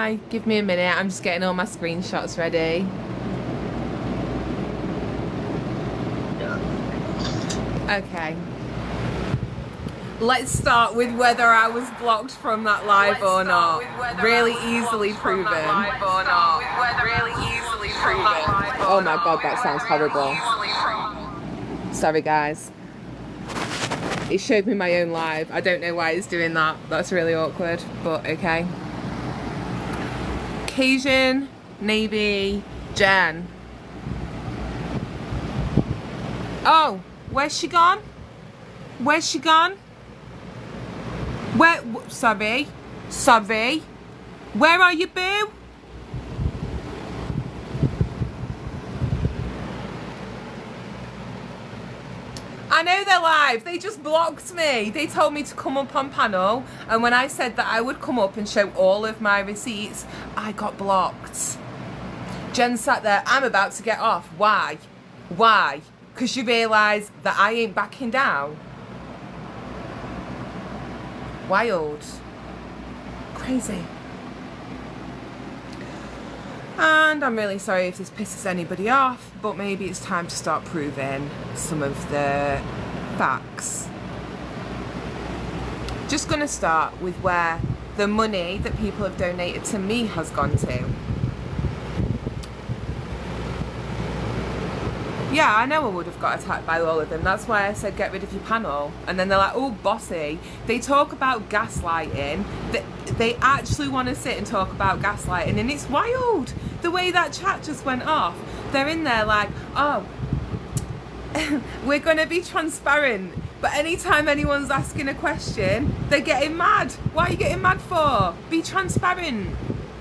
Hi, give me a minute. I'm just getting all my screenshots ready. Okay. Let's start with whether I was blocked from that live or not. Really easily proven. Oh my god, that sounds horrible. Sorry guys. It showed me my own live. I don't know why it's doing that. That's really awkward, but okay. Cajun, Navy, Jen. Oh, where's she gone? Where's she gone? Where? Sorry. Where are you, boo? I know they're live. They just blocked me. They told me to come up on panel, and when I said that I would come up and show all of my receipts, I got blocked. Jen sat there. I'm about to get off. Why? Why? Because you realise that I ain't backing down. Wild. Crazy. And I'm really sorry if this pisses anybody off, but maybe it's time to start proving some of the facts. Just gonna start with where the money that people have donated to me has gone to. Yeah, I know I would have got attacked by all of them. That's why I said get rid of your panel. And then they're like, oh, bossy. They talk about gaslighting. They actually want to sit and talk about gaslighting. And it's wild. The way that chat just went off. They're in there like, oh, we're going to be transparent. But anytime anyone's asking a question, they're getting mad. What are you getting mad for? Be transparent.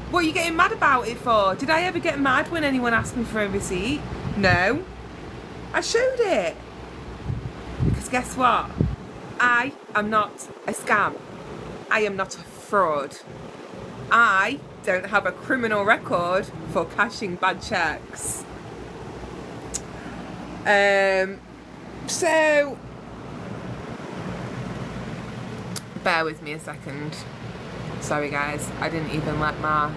What are you getting mad about it for? Did I ever get mad when anyone asked me for a receipt? No. I showed it. Because guess what? I am not a scam. I am not a fraud. I don't have a criminal record for cashing bad checks. So bear with me a second. Sorry guys, I didn't even let my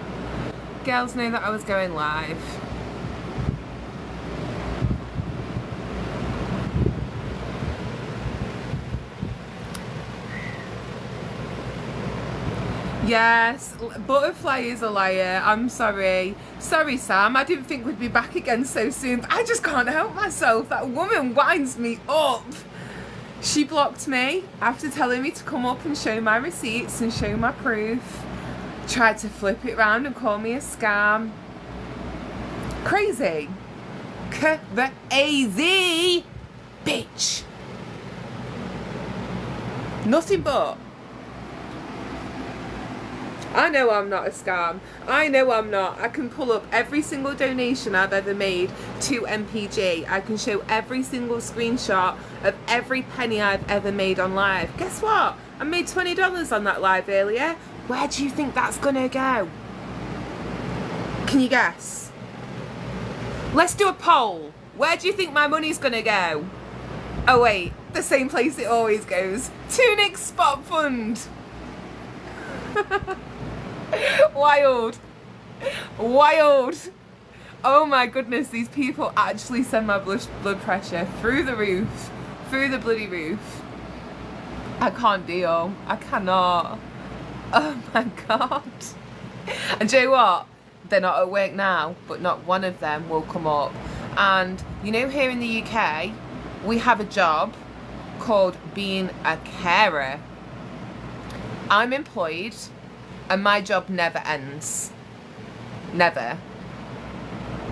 girls know that I was going live. Yes, Butterfly is a liar. I'm sorry. Sorry, Sam. I didn't think we'd be back again so soon. But I just can't help myself. That woman winds me up. She blocked me after telling me to come up and show my receipts and show my proof. Tried to flip it round and call me a scam. Crazy. Crazy. Bitch. Nothing but. I know I'm not a scam. I know I'm not. I can pull up every single donation I've ever made to MPG. I can show every single screenshot of every penny I've ever made on live. Guess what? I made $20 on that live earlier. Where do you think that's gonna go? Can you guess? Let's do a poll. Where do you think my money's gonna go? Oh wait, the same place it always goes. To Nick's Spot Fund. Wild. Wild. Oh my goodness, these people actually send my blood pressure through the roof. Through the bloody roof. I can't deal. I cannot. Oh my god. And do you know what? They're not at work now, but not one of them will come up. And you know, here in the UK, we have a job called being a carer. I'm employed. And my job never ends. Never.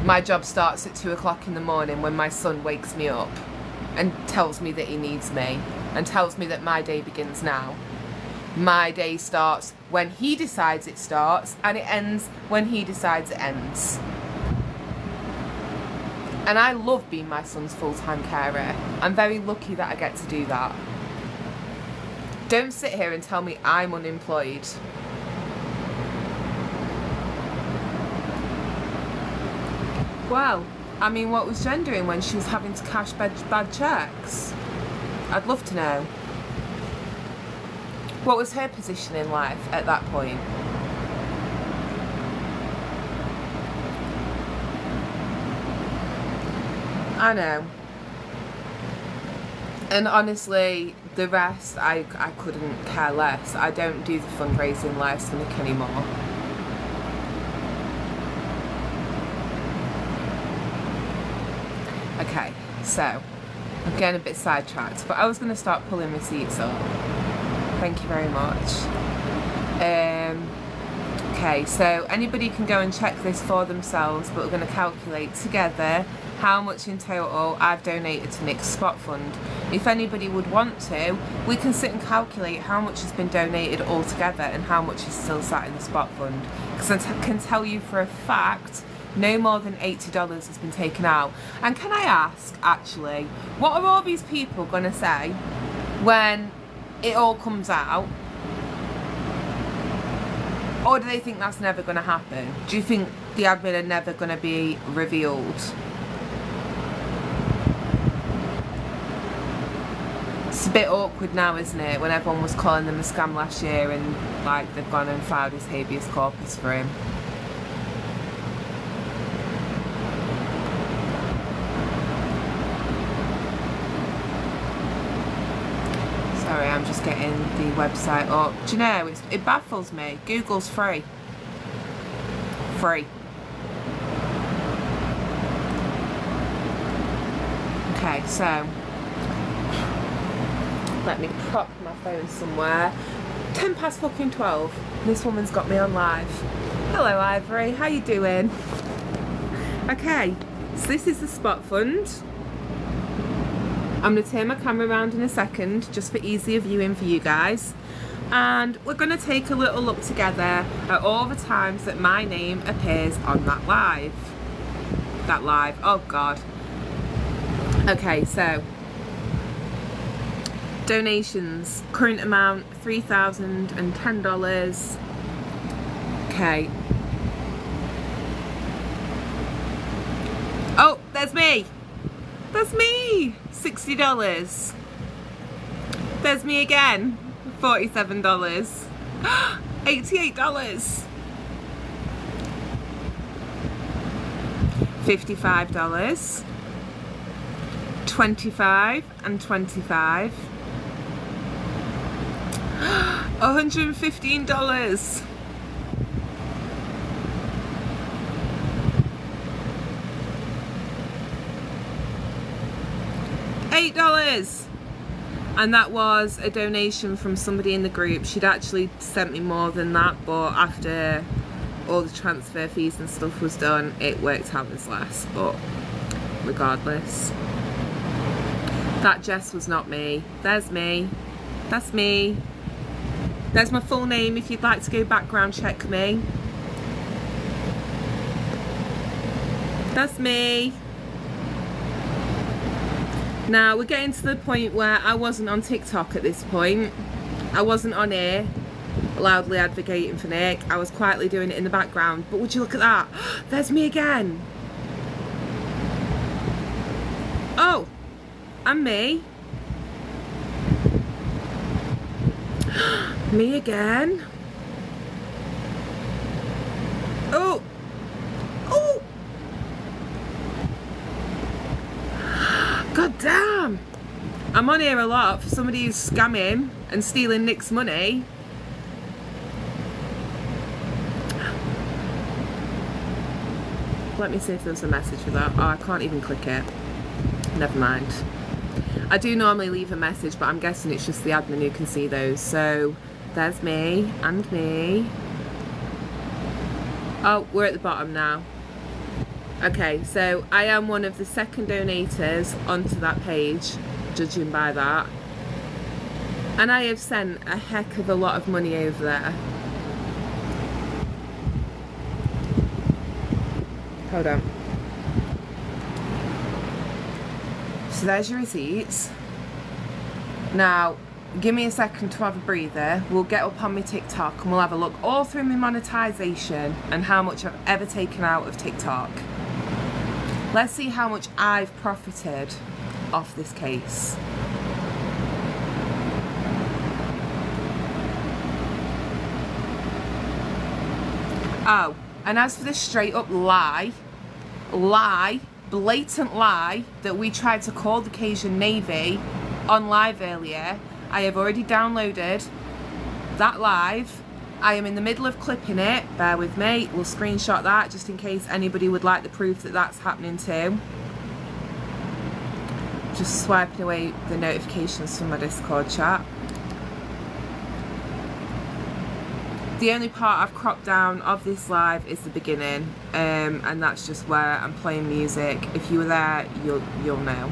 My job starts at 2 o'clock in the morning when my son wakes me up and tells me that he needs me and tells me that my day begins now. My day starts when he decides it starts and it ends when he decides it ends. And I love being my son's full-time carer. I'm very lucky that I get to do that. Don't sit here and tell me I'm unemployed. Well, I mean, what was Jen doing when she was having to cash bad checks? I'd love to know. What was her position in life at that point? I know. And honestly, the rest, I couldn't care less. I don't do the fundraising last minute anymore. Okay, so I'm getting a bit sidetracked, but I was going to start pulling receipts up. Thank you very much. Okay, so anybody can go and check this for themselves, but we're going to calculate together how much in total I've donated to Nick's spot fund. If anybody would want to, we can sit and calculate how much has been donated altogether and how much is still sat in the spot fund. Because I can tell you for a fact, no more than $80 has been taken out. And can I ask, actually, what are all these people going to say when it all comes out? Or do they think that's never going to happen? Do you think the admin are never going to be revealed? It's a bit awkward now, isn't it? When everyone was calling them a scam last year and like they've gone and filed his habeas corpus for him. Sorry, I'm just getting the website up. Do you know, it baffles me. Google's free. Free. Okay, so let me prop my phone somewhere. 10 past fucking 12. This woman's got me on live. Hello, Ivory. How you doing? Okay, so this is the spot fund. I'm going to turn my camera around in a second just for easier viewing for you guys, and we're going to take a little look together at all the times that my name appears on that live. Oh god. Okay, so donations, current amount $3,010. Okay. Oh, there's me. That's me. $60. There's me again. $47. $88. $55. $25 and $25. $115. $8. And that was a donation from somebody in the group. She'd actually sent me more than that, but after all the transfer fees and stuff was done, it worked out as less. But regardless, that Jess was not me. There's me. That's me. There's my full name if you'd like to go background check me. That's me. Now we're getting to the point where I wasn't on TikTok at this point. I wasn't on here loudly advocating for Nick. I was quietly doing it in the background. But would you look at that? There's me again. Oh, and me. Me again. Oh. Oh. God damn. I'm on here a lot for somebody who's scamming and stealing Nick's money. Let me see if there's a message for that. Oh, I can't even click it. Never mind. I do normally leave a message, but I'm guessing it's just the admin who can see those. So there's me and me. Oh, we're at the bottom now. Okay, so I am one of the second donators onto that page, judging by that. And I have sent a heck of a lot of money over there. Hold on. So there's your receipts. Now, give me a second to have a breather. We'll get up on my TikTok and we'll have a look all through my monetization and how much I've ever taken out of TikTok. Let's see how much I've profited off this case. Oh, and as for this straight up lie, blatant lie that we tried to call the Cajun Navy on live earlier. I have already downloaded that live. I am in the middle of clipping it. Bear with me. We'll screenshot that just in case anybody would like the proof that that's happening too. Just swiping away the notifications from my Discord chat. The only part I've cropped down of this live is the beginning, and that's just where I'm playing music. If you were there, you'll know.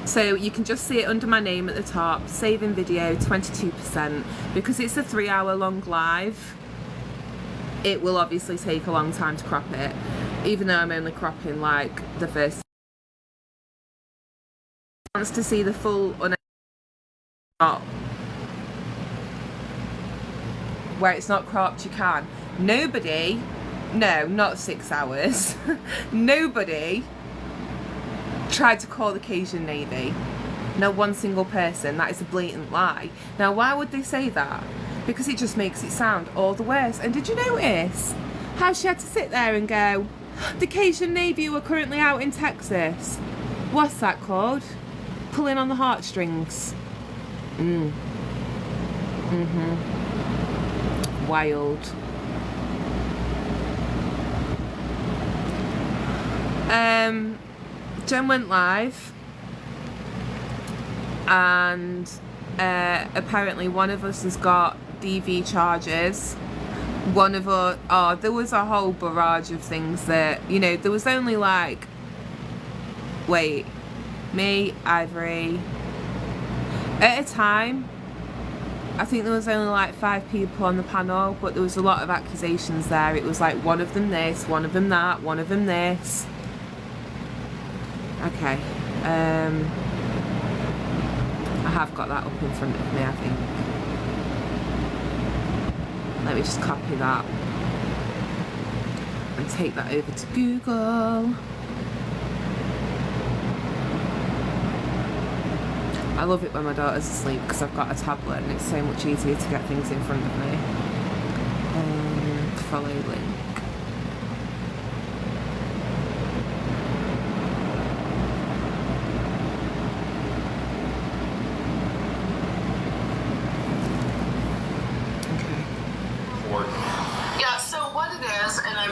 So you can just see it under my name at the top, saving video 22%. Because it's a 3-hour long live, it will obviously take a long time to crop it, even though I'm only cropping like the first. Wants to see the full where it's not cropped, you can. Nobody, no, not 6 hours, nobody tried to call the Cajun Navy. No one single person. That is a blatant lie. Now, why would they say that? Because it just makes it sound all the worse. And did you notice how she had to sit there and go, the Cajun Navy were currently out in Texas? What's that called? Pulling on the heartstrings. Wild. Jen went live, and apparently one of us has got DV charges. One of us, there was a whole barrage of things that, you know, there was only like, wait, me, Ivory, at a time, I think there was only like 5 people on the panel, but there was a lot of accusations there. It was like one of them this, one of them that, one of them this. Okay, I have got that up in front of me, I think. Let me just copy that and take that over to Google. I love it when my daughter's asleep because I've got a tablet and it's so much easier to get things in front of me. Follow link.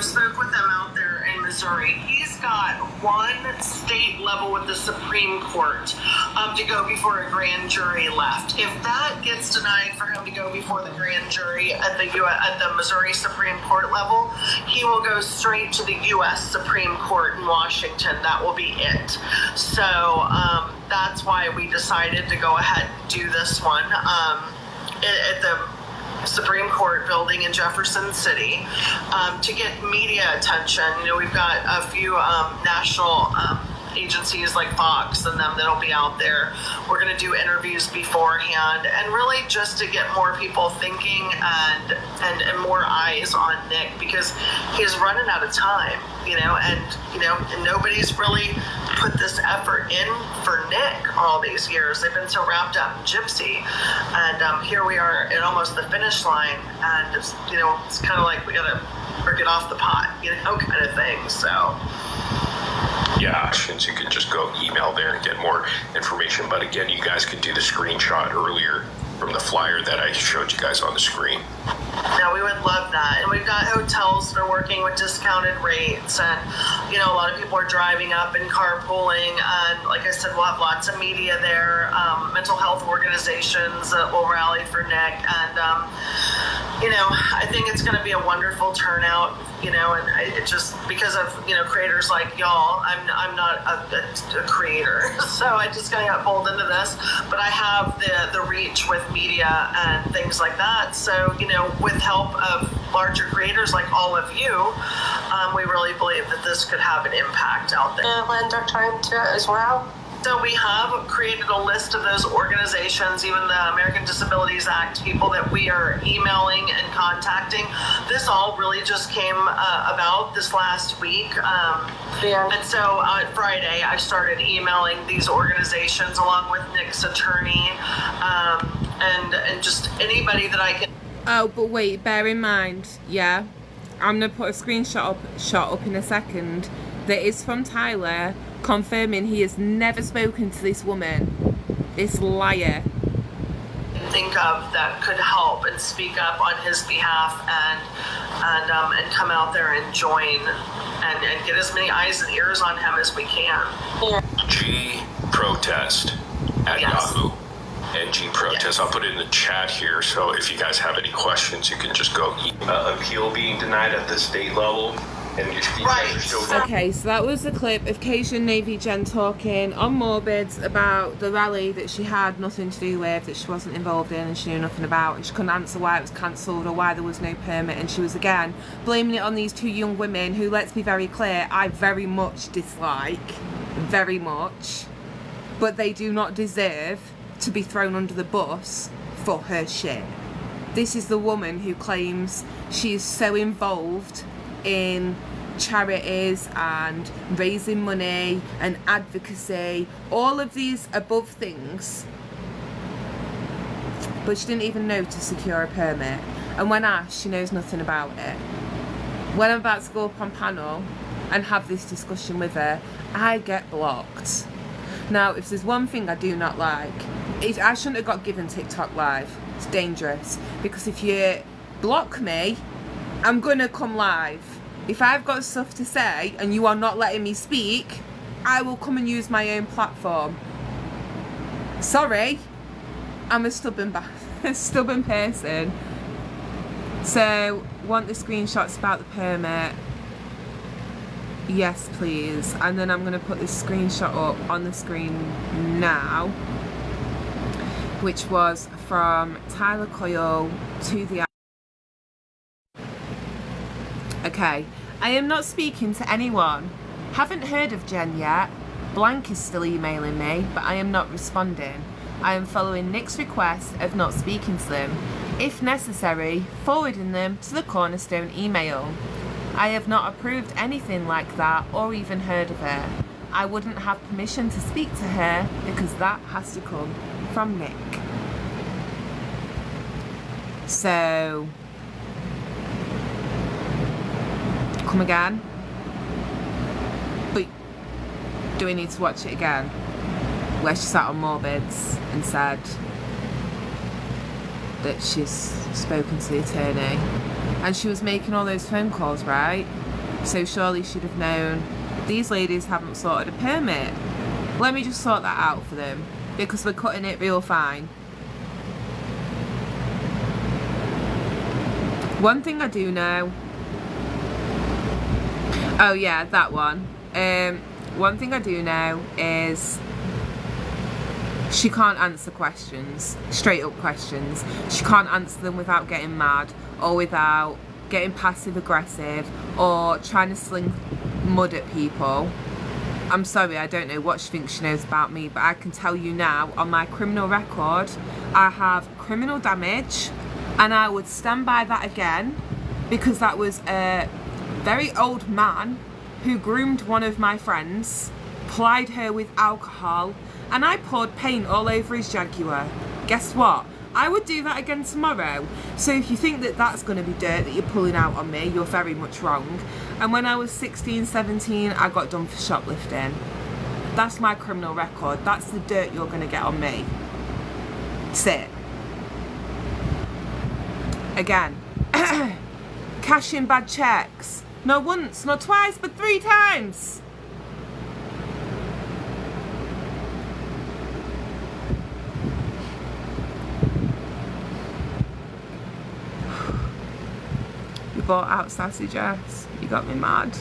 Spoke with them out there in Missouri. He's got one state level with the Supreme Court to go before a grand jury left. If that gets denied for him to go before the grand jury at the Missouri Supreme Court level, he will go straight to the U.S. Supreme Court in Washington. That will be it. So that's why we decided to go ahead and do this one at the Supreme Court building in Jefferson City to get media attention. You know, we've got a few national agencies like Fox and them that'll be out there. We're going to do interviews beforehand and really just to get more people thinking and more eyes on Nick because he's running out of time, and nobody's really put this effort in for Nick all these years. They've been so wrapped up in Gypsy, and here we are at almost the finish line, and it's kind of like we gotta get off the pot, kind of thing. So yeah, since you could just go email there and get more information. But again, you guys could do the screenshot earlier from the flyer that I showed you guys on the screen. Yeah, we would love that. And we've got hotels that are working with discounted rates, and a lot of people are driving up and carpooling, and like I said, we'll have lots of media there, mental health organizations that will rally for Nick, and I think it's going to be a wonderful turnout, and it just because of creators like y'all. I'm not a creator, so I just kind of got pulled into this, but I have the reach with media and things like that. So with help of larger creators like all of you, we really believe that this could have an impact out there. Lend our time to it as well. So we have created a list of those organizations, even the American Disabilities Act people that we are emailing and contacting. This all really just came about this last week. And so on Friday, I started emailing these organizations along with Nick's attorney and just anybody that I can. Oh, but wait, bear in mind, yeah, I'm going to put a screenshot up in a second that is from Tyler, confirming he has never spoken to this woman, this liar. Think of that could help and speak up on his behalf and come out there and join and get as many eyes and ears on him as we can. G protest at Yahoo. NG protest. Yes. I'll put it in the chat here, so if you guys have any questions, you can just go appeal being denied at the state level. And you guys are still Okay, so that was a clip of Cajun Navy Jen talking on Morbids about the rally that she had nothing to do with, that she wasn't involved in and she knew nothing about, and she couldn't answer why it was cancelled or why there was no permit, and she was again blaming it on these two young women who, let's be very clear, I very much dislike, very much, but they do not deserve to be thrown under the bus for her shit. This is the woman who claims she is so involved in charities and raising money and advocacy, all of these above things, but she didn't even know to secure a permit, and when asked, she knows nothing about it. When I'm about to go up on panel and have this discussion with her, I get blocked. Now, if there's one thing I do not like, I shouldn't have got given TikTok Live. It's dangerous, because if you block me, I'm gonna come live. If I've got stuff to say and you are not letting me speak, I will come and use my own platform. Sorry, I'm a stubborn person. So, want the screenshots about the permit? Yes, please. And then I'm going to put this screenshot up on the screen now, which was from Tyler Coyle to the... Okay, I am not speaking to anyone. Haven't heard of Jen yet. Blank is still emailing me, but I am not responding. I am following Nick's request of not speaking to them. If necessary, forwarding them to the Cornerstone email. I have not approved anything like that or even heard of her. I wouldn't have permission to speak to her because that has to come from Nick. So... come again, but do we need to watch it again, where she sat on Morbids and said that she's spoken to the attorney and she was making all those phone calls, right? So surely she'd have known these ladies haven't sorted a permit. Let me just sort that out for them, because we're cutting it real fine. One thing I do know, oh yeah, that one. One thing I do know is she can't answer questions, straight up questions. She can't answer them without getting mad or without getting passive aggressive or trying to sling mud at people. I'm sorry, I don't know what she thinks she knows about me, but I can tell you now, on my criminal record, I have criminal damage, and I would stand by that again, because that was a very old man who groomed one of my friends, plied her with alcohol, and I poured paint all over his Jaguar. Guess what? I would do that again tomorrow. So if you think that that's going to be dirt that you're pulling out on me, you're very much wrong. And when I was 16, 17, I got done for shoplifting. That's my criminal record. That's the dirt you're going to get on me. Sit. Again. Cash in bad checks. Not once, not twice, but 3 times. You bought out sassy Jess. You got me mad.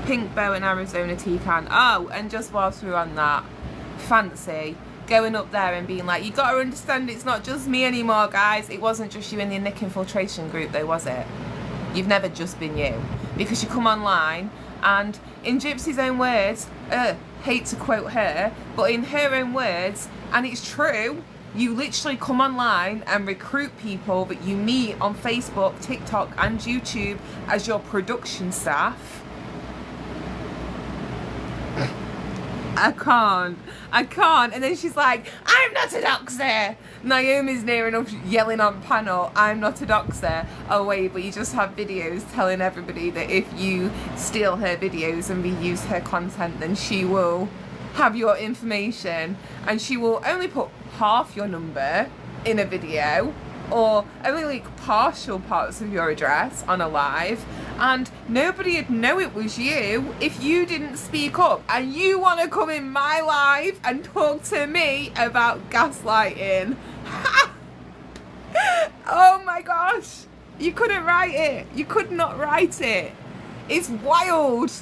Pink bow and Arizona tea can. Oh, and just whilst we were on that, fancy going up there and being like, you gotta understand it's not just me anymore, guys. It wasn't just you in the Nick infiltration group though, was it? You've never just been you. Because you come online and, in Gypsy's own words, hate to quote her, but in her own words, and it's true, you literally come online and recruit people that you meet on Facebook, TikTok and YouTube as your production staff. I can't. And then she's like, I'm not a doxer. Naomi's near enough yelling on panel, I'm not a doxer. Oh wait, but you just have videos telling everybody that if you steal her videos and reuse her content, then she will have your information and she will only put half your number in a video or only like partial parts of your address on a live, and nobody would know it was you if you didn't speak up. And you want to come in my live and talk to me about gaslighting? Oh my gosh, you couldn't write it. You could not write it. It's wild.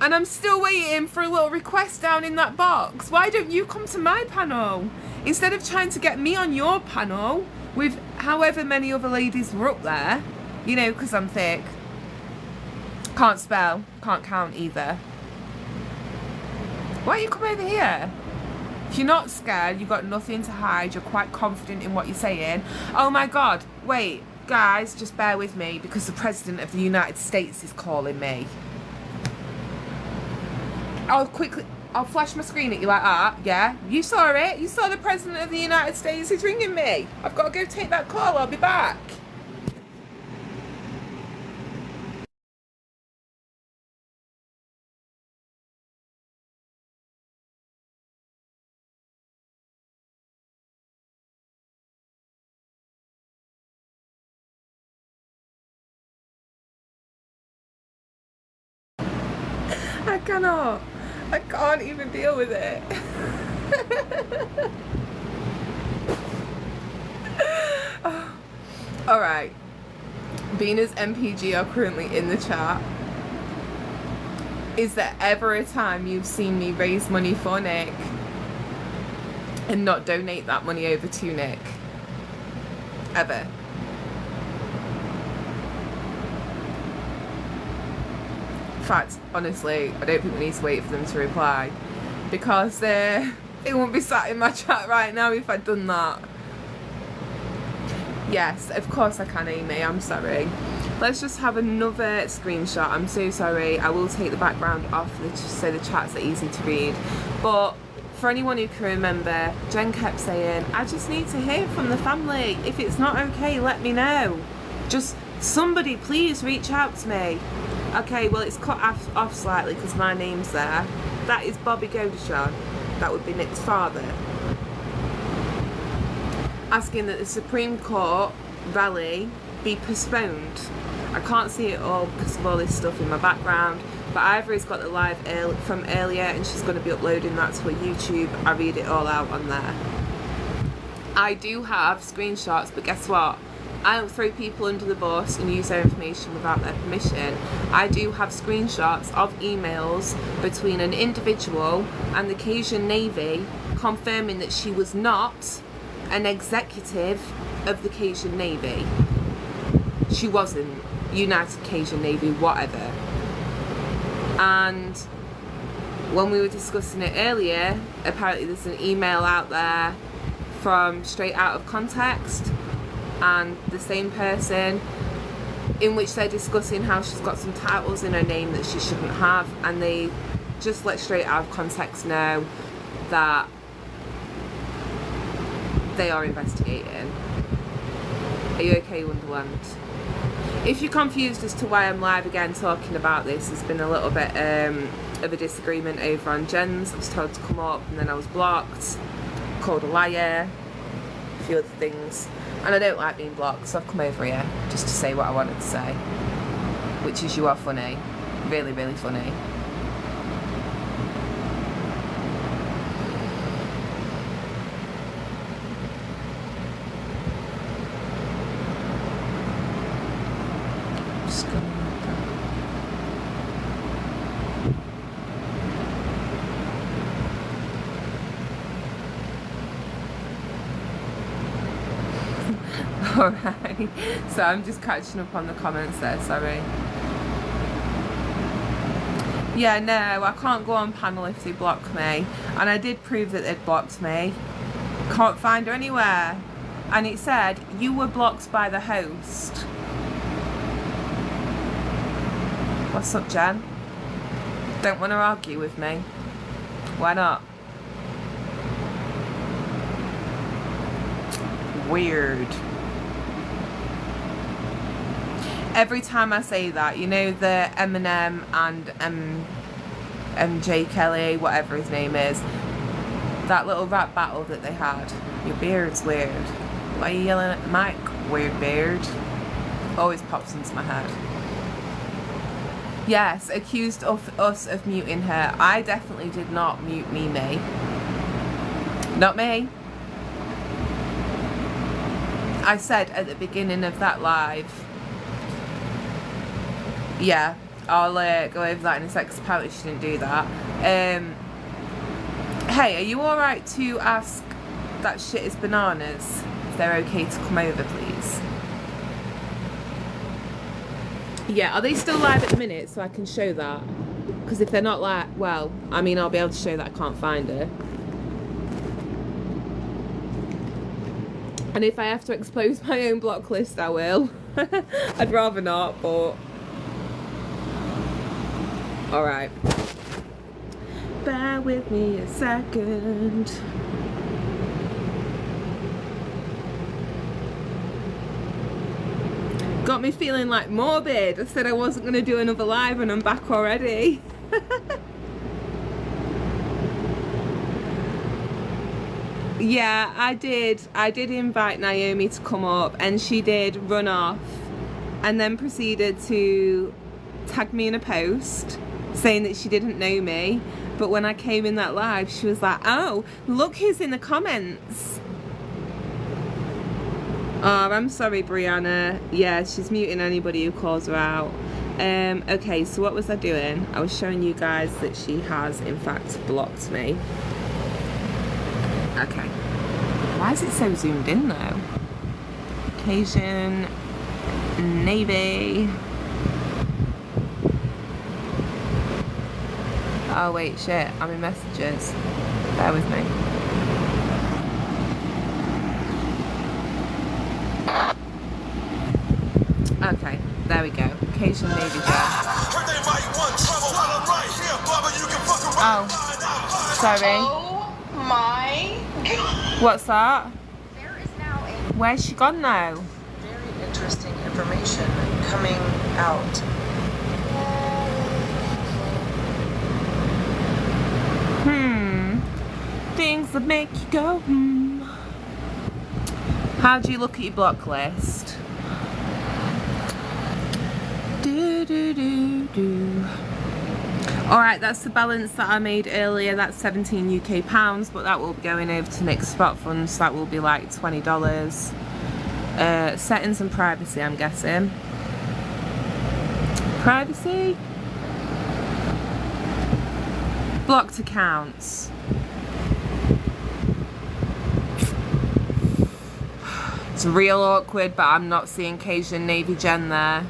And I'm still waiting for a little request down in that box. Why don't you come to my panel instead of trying to get me on your panel with however many other ladies were up there? You know, because I'm thick. Can't spell, can't count either. Why don't you come over here? If you're not scared, you've got nothing to hide, you're quite confident in what you're saying. Oh my God, wait, guys, just bear with me because the President of the United States is calling me. I'll flash my screen at you like that, yeah? You saw it, you saw the President of the United States is ringing me. I've got to go take that call, I'll be back. I can't even deal with it. Oh. Alright. Bina's MPG are currently in the chat. Is there ever a time you've seen me raise money for Nick and not donate that money over to Nick? Ever? In fact, honestly, I don't think we need to wait for them to reply because they won't be sat in my chat right now if I'd done that. Yes, of course I can, Amy, I'm sorry. Let's just have another screenshot. I'm so sorry. I will take the background off so the chats are easy to read. But for anyone who can remember, Jen kept saying, I just need to hear from the family. If it's not okay, let me know. Just somebody please reach out to me. Okay, well it's cut off slightly because my name's there. That is Bobby Godeshan. That would be Nick's father. Asking that the Supreme Court rally be postponed. I can't see it all because of all this stuff in my background, but Ivory's got the live from earlier and she's going to be uploading that to her YouTube. I read it all out on there. I do have screenshots, but guess what? I don't throw people under the bus and use their information without their permission. I do have screenshots of emails between an individual and the Cajun Navy confirming that she was not an executive of the Cajun Navy. She wasn't. United Cajun Navy, whatever. And when we were discussing it earlier, apparently there's an email out there from Straight Out of Context and the same person in which they're discussing how she's got some titles in her name that she shouldn't have, and they just let Straight Out of Context know that they are investigating. Are you okay, Wonderland? If you're confused as to why I'm live again talking about this, there's been a little bit of a disagreement over on Jen's. I was told to come up and then I was blocked, called a liar, a few other things. And I don't like being blocked, so I've come over here just to say what I wanted to say, which is you are funny. Really, really funny. Just go like that. Alright, so I'm just catching up on the comments there, sorry. Yeah, no, I can't go on panel if they block me. And I did prove that they'd blocked me. Can't find her anywhere. And it said, you were blocked by the host. What's up, Jen? Don't want to argue with me? Why not? Weird. Every time I say that, you know the Eminem and MJ Kelly, whatever his name is, that little rap battle that they had. Your beard's weird. Why are you yelling at the mic? Weird beard. Always pops into my head. Yes, accused of us of muting her. I definitely did not mute me. Not me. I said at the beginning of that live. Yeah, I'll go over that in a sec, 'cause apparently she didn't do that. Hey, are you alright to ask that shit is bananas if they're okay to come over, please? Yeah, are they still live at the minute so I can show that? Because if they're not live, well, I mean, I'll be able to show that I can't find her. And if I have to expose my own block list, I will. I'd rather not, but... Alright. Bear with me a second. Got me feeling like morbid. I said I wasn't going to do another live and I'm back already. Yeah, I did invite Naomi to come up and she did run off and then proceeded to tag me in a post saying that she didn't know me, but when I came in that live she was like, oh, look who's in the comments. Oh, I'm sorry, Brianna. Yeah, she's muting anybody who calls her out. Okay, so what was I doing? I was showing you guys that she has in fact blocked me. Okay. Why is it so zoomed in though? Cajun Navy. Oh wait, shit, I'm in messages. Bear with me. Okay, there we go. Cajun Navy Jet. Oh, sorry. Oh my god. What's that? There is now a Where's she gone now? Very interesting information coming out. Things that make you go, How do you look at your block list? Alright, that's the balance that I made earlier. That's 17 UK pounds, but that will be going over to Nick's spot funds. So that will be like $20. Settings and privacy, I'm guessing. Privacy? Blocked accounts. It's real awkward, but I'm not seeing Cajun Navy Jen there.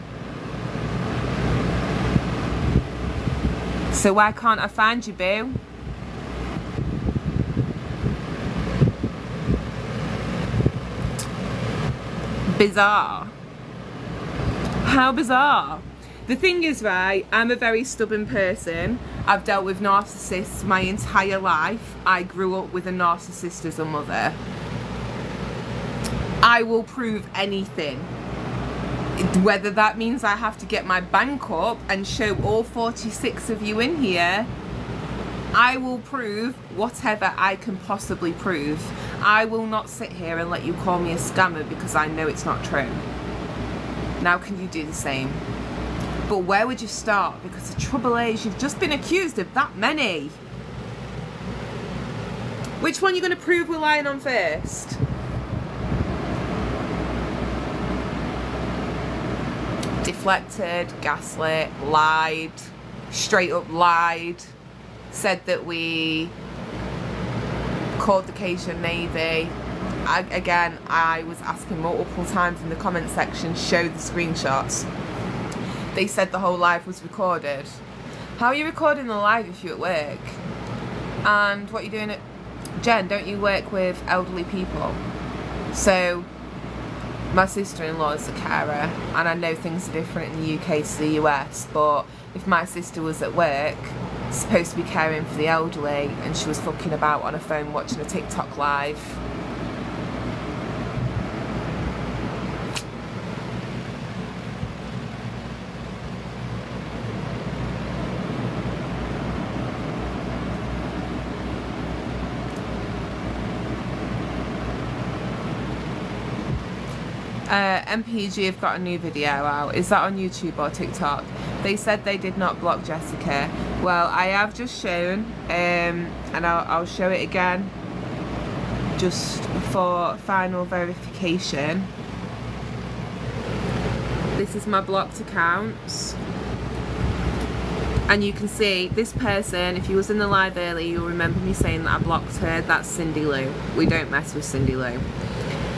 So why can't I find you, boo? Bizarre. How bizarre. The thing is, right, I'm a very stubborn person. I've dealt with narcissists my entire life. I grew up with a narcissist as a mother. I will prove anything. Whether that means I have to get my bank up and show all 46 of you in here, I will prove whatever I can possibly prove. I will not sit here and let you call me a scammer because I know it's not true. Now can you do the same? But where would you start? Because the trouble is, you've just been accused of that many. Which one are you going to prove we're lying on first? Deflected, gaslit, lied, straight up lied, said that we called the Cajun Navy. I was asking multiple times in the comment section, show the screenshots. They said the whole live was recorded. How are you recording the live if you're at work? And what are you doing at... Jen, don't you work with elderly people? So... my sister-in-law is a carer, and I know things are different in the UK to the US, but if my sister was at work supposed to be caring for the elderly, and she was fucking about on her phone watching a TikTok live. MPG have got a new video out. Is that on YouTube or TikTok? They said they did not block Jessica. Well, I have just shown, and I'll show it again just for final verification. This is my blocked accounts, and you can see this person. If you was in the live earlier, you'll remember me saying that I blocked her. That's Cindy Lou. We don't mess with Cindy Lou.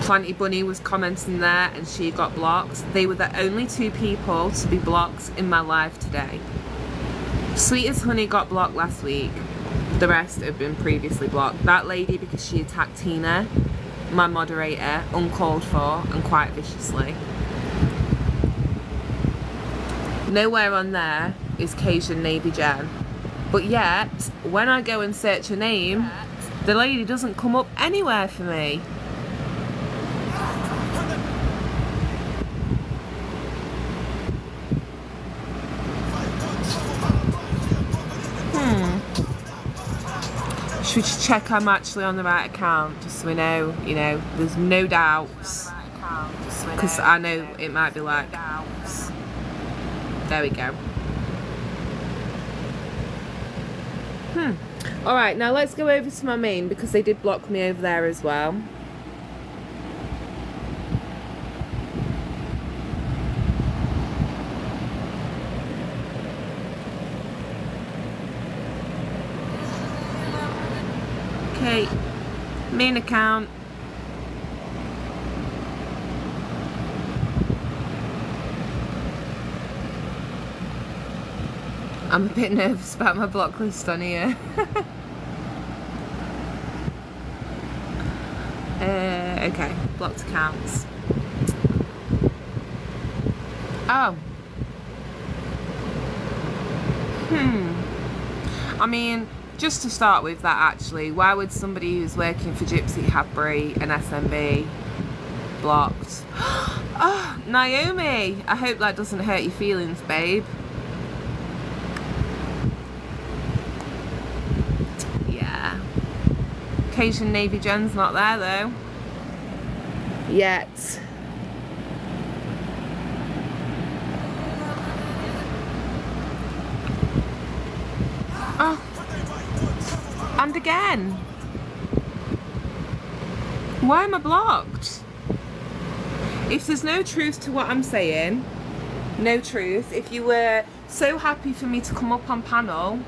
Planty Bunny was commenting there and she got blocked. They were the only two people to be blocked in my live today. Sweet as Honey got blocked last week. The rest have been previously blocked. That lady because she attacked Tina, my moderator, uncalled for and quite viciously. Nowhere on there is Cajun Navy Jen. But yet, when I go and search her name, the lady doesn't come up anywhere for me. Should we just check I'm actually on the right account, just so we know, you know, there's no doubts. Because I know it might be like, there we go. Alright, now let's go over to my main, because they did block me over there as well. Okay, main account. I'm a bit nervous about my block list on here. Okay, blocked accounts. Oh. I mean, just to start with that actually, why would somebody who's working for Gypsy have Brie and SMB blocked? Oh, Naomi! I hope that doesn't hurt your feelings, babe. Yeah. Cajun Navy Jen's not there though. Yet. Oh. And again. Why am I blocked? If there's no truth to what I'm saying, no truth. If you were so happy for me to come up on panel,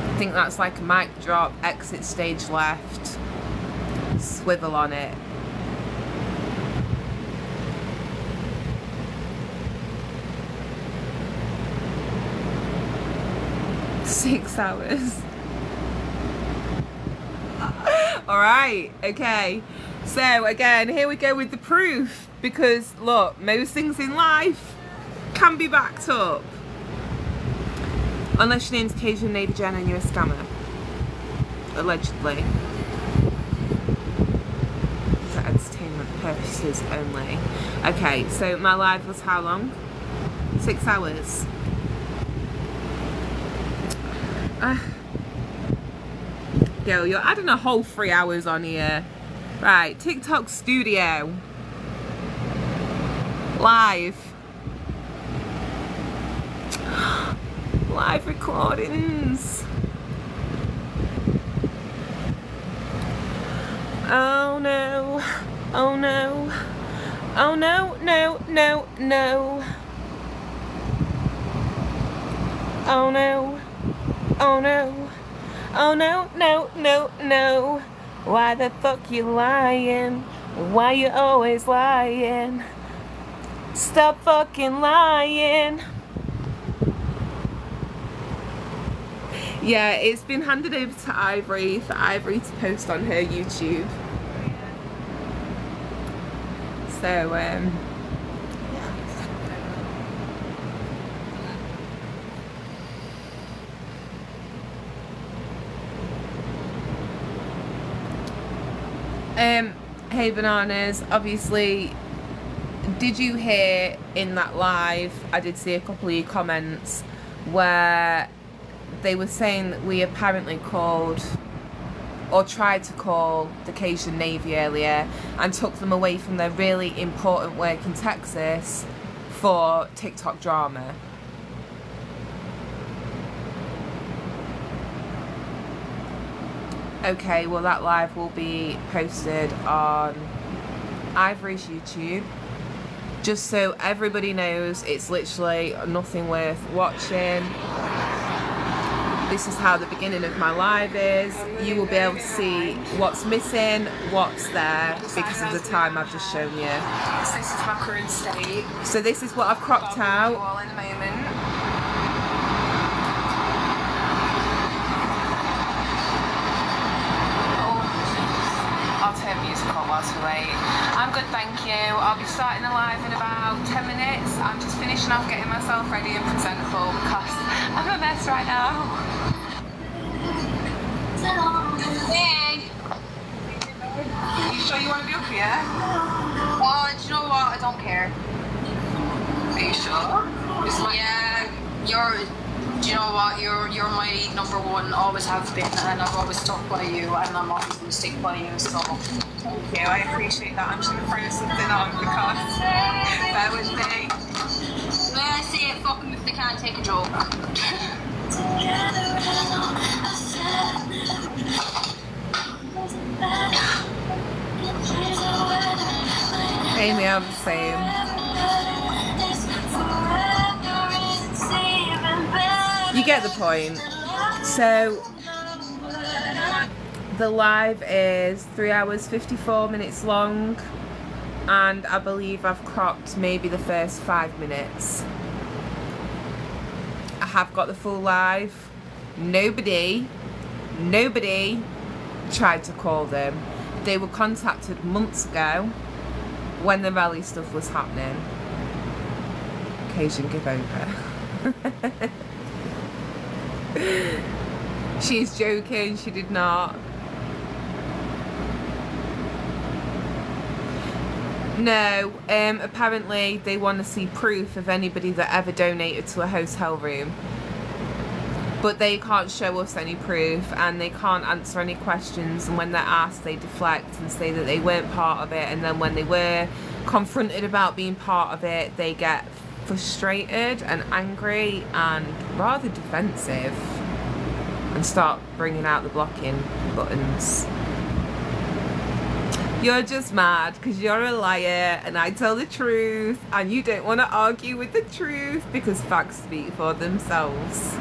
I think that's like a mic drop, exit stage left, swivel on it. Six hours. Alright, okay. So again, here we go with the proof. Because look, most things in life can be backed up. Unless your name's Cajun Navy Jen and you're a scammer. Allegedly. For entertainment purposes only. Okay, so my live was how long? 6 hours. Girl, you're adding a whole 3 hours on here. Right, TikTok Studio. Live. Live recordings. Oh no. Oh no. Oh no, no, no, no. Oh no. Oh no. Oh no, no, no, no. Why the fuck you lying? Why you always lying? Stop fucking lying. Yeah, it's been handed over to Ivory for Ivory to post on her YouTube. So, hey Bananas, obviously, did you hear in that live, I did see a couple of your comments where they were saying that we apparently called or tried to call the Cajun Navy earlier and took them away from their really important work in Texas for TikTok drama. Okay, well that live will be posted on Ivory's YouTube. Just so everybody knows, it's literally nothing worth watching. This is how the beginning of my live is. You will be able to see what's missing, what's there, because of the time I've just shown you. So this is my current state. So this is what I've cropped out. All in the moment. I'll turn music on whilst we wait. I'm good, thank you. I'll be starting the live in about 10 minutes. I'm just finishing off getting myself ready and presentable because I'm a mess right now. Hey! You sure you want to be up here? Oh, do you know what? I don't care. Are you sure? Yeah, do you know what? You're my number one, always have been, and I've always stuck by you, and I'm always going to stick by you, so thank you. I appreciate that. I'm just going to throw something on because bear with me. When I say it, fuck them if they can't take a joke. Amy, I'm the same. You get the point. So the live is 3 hours 54 minutes long, and I believe I've cropped maybe the first 5 minutes. I have got the full live. Nobody tried to call them. They were contacted months ago when the rally stuff was happening. Cajun, give over. She's joking, she did not. No, apparently they want to see proof of anybody that ever donated to a hotel room. But they can't show us any proof, and they can't answer any questions, and when they're asked they deflect and say that they weren't part of it, and then when they were confronted about being part of it, they get frustrated and angry and rather defensive and start bringing out the blocking buttons. You're just mad because you're a liar and I tell the truth, and you don't want to argue with the truth because facts speak for themselves.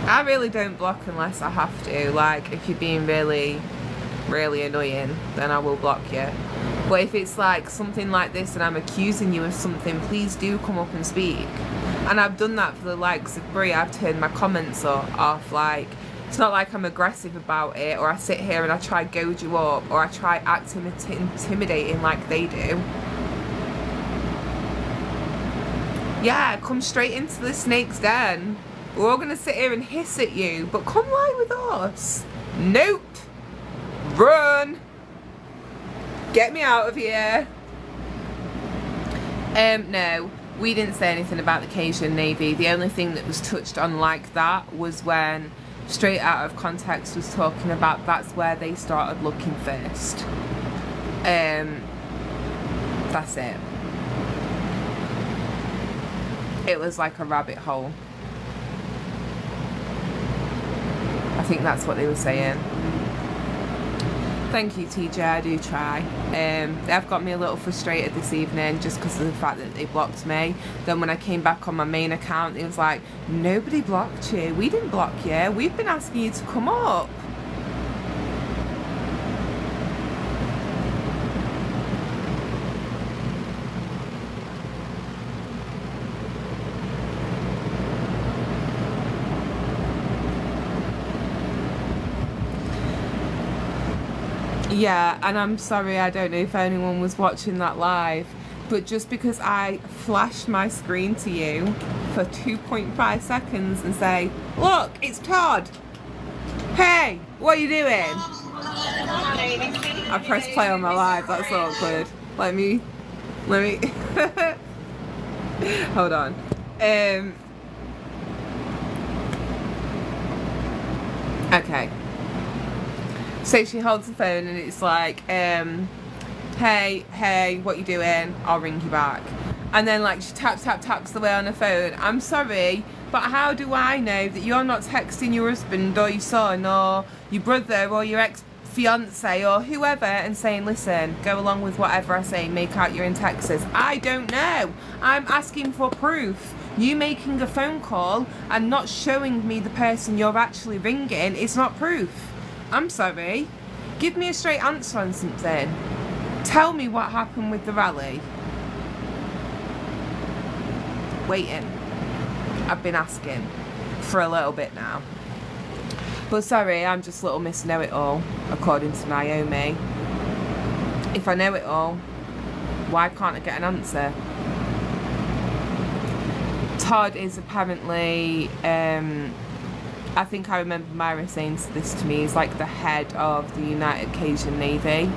I really don't block unless I have to. Like, if you're being really annoying, then I will block you. But if it's like something like this and I'm accusing you of something, please do come up and speak. And I've done that for the likes of Brie. I've turned my comments off. Like, it's not like I'm aggressive about it, or I sit here and I try goad you up, or I try acting intimidating like they do. Yeah, come straight into the snake's den. We're all gonna sit here and hiss at you, but come lie with us. Nope. Run. Get me out of here. No, we didn't say anything about the Cajun Navy. The only thing that was touched on like that was when Straight Out of Context was talking about that's where they started looking first. That's it. It was like a rabbit hole. I think that's what they were saying. Thank you, TJ, I do try. They've got me a little frustrated this evening just because of the fact that they blocked me. Then when I came back on my main account, it was like, nobody blocked you. We didn't block you. We've been asking you to come up. Yeah, and I'm sorry, I don't know if anyone was watching that live, but just because I flashed my screen to you for 2.5 seconds and say, look, it's Todd. Hey, what are you doing? I pressed play on my live, that's awkward. Let me hold on. Okay. So she holds the phone and it's like, hey, what you doing? I'll ring you back. And then like she taps away on her phone. I'm sorry, but how do I know that you're not texting your husband or your son or your brother or your ex-fiance or whoever and saying, listen, go along with whatever I say, make out you're in Texas? I don't know. I'm asking for proof. You making a phone call and not showing me the person you're actually ringing is not proof. I'm sorry. Give me a straight answer on something. Tell me what happened with the rally. Waiting. I've been asking for a little bit now. But sorry, I'm just little Miss Know-It-All, according to Naomi. If I know it all, why can't I get an answer? Todd is apparently, I think I remember Myra saying this to me, he's like the head of the United Cajun Navy.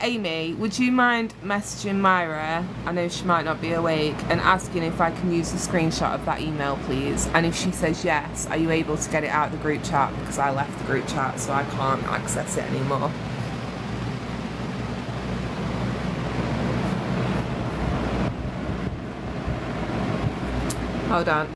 Amy, would you mind messaging Myra, I know she might not be awake, and asking if I can use a screenshot of that email, please? And if she says yes, are you able to get it out of the group chat? Because I left the group chat, so I can't access it anymore. Hold on.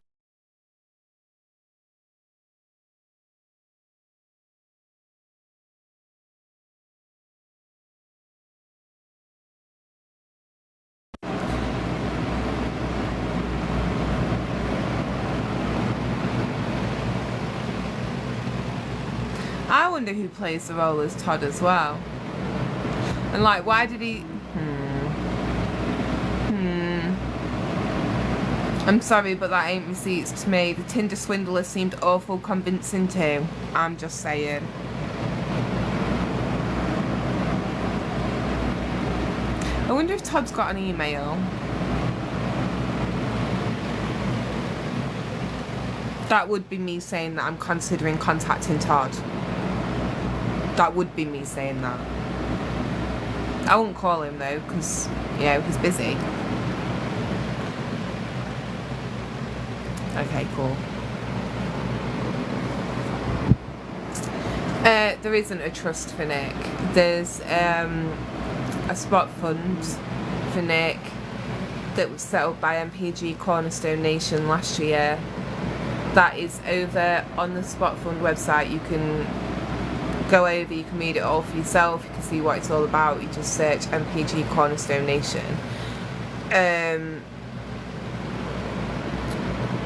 I wonder who plays the role as Todd as well. And like, why did he... I'm sorry, but that ain't receipts to me. The Tinder swindler seemed awful convincing too. I'm just saying. I wonder if Todd's got an email. That would be me saying that I'm considering contacting Todd. That would be me saying that. I won't call him though, because, you know, he's busy. Okay, cool. There isn't a trust for Nick. There's a spot fund for Nick that was set up by MPG Cornerstone Nation last year. That is over on the spot fund website. You can go over, you can read it all for yourself, you can see what it's all about. You just search MPG Cornerstone Nation.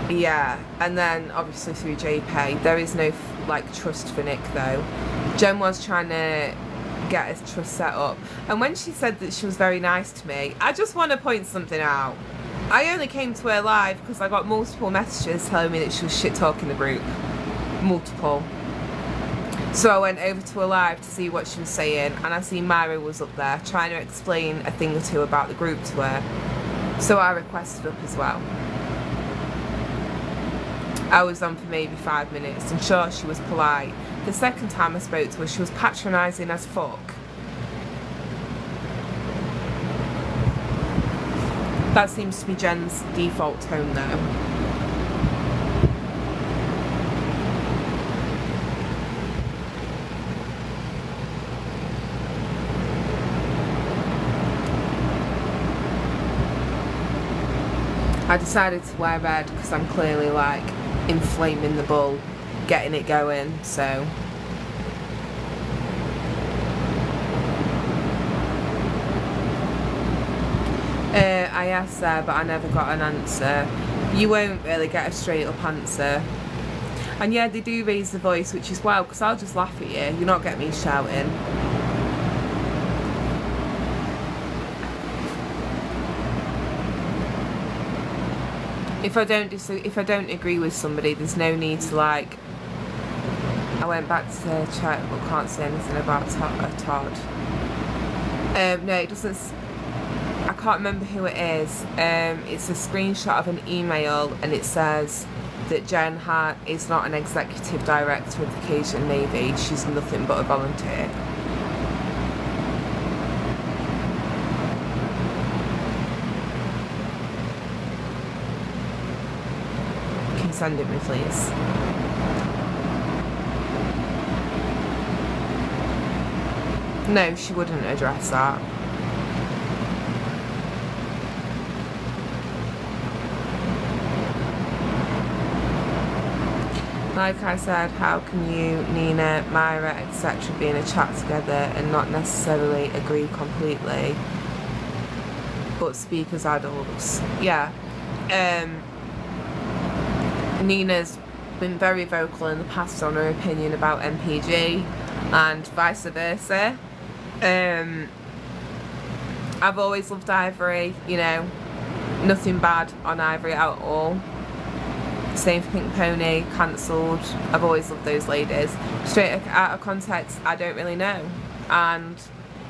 Yeah, and then obviously through JPay. There is no like trust for Nick though. Jen was trying to get a trust set up, and when she said that she was very nice to me, I just want to point something out. I only came to her live because I got multiple messages telling me that she was shit talking the group. Multiple. So I went over to her live to see what she was saying, and I see Myra was up there trying to explain a thing or two about the group to her. So I requested up as well. I was on for maybe 5 minutes, and sure, she was polite. The second time I spoke to her, she was patronising as fuck. That seems to be Jen's default tone though. I decided to wear red because I'm clearly like inflaming the bull, getting it going, so. I asked her, but I never got an answer. You won't really get a straight up answer. And yeah, they do raise the voice, which is wild, because I'll just laugh at you. You're not getting me shouting. If I don't agree with somebody, there's no need to like. I went back to the chat, but can't say anything about Todd. No, it doesn't. I can't remember who it is. It's a screenshot of an email, and it says that Jen is not an executive director of the Cajun Navy. She's nothing but a volunteer. Can you send it me, please? No, she wouldn't address that. Like I said, how can you, Nina, Myra, etc. be in a chat together and not necessarily agree completely, but speak as adults? Yeah. Nina's been very vocal in the past on her opinion about MPG and vice versa. I've always loved Ivory, you know, nothing bad on Ivory at all. Same for Pink Pony, cancelled. I've always loved those ladies. Straight out of context, I don't really know. And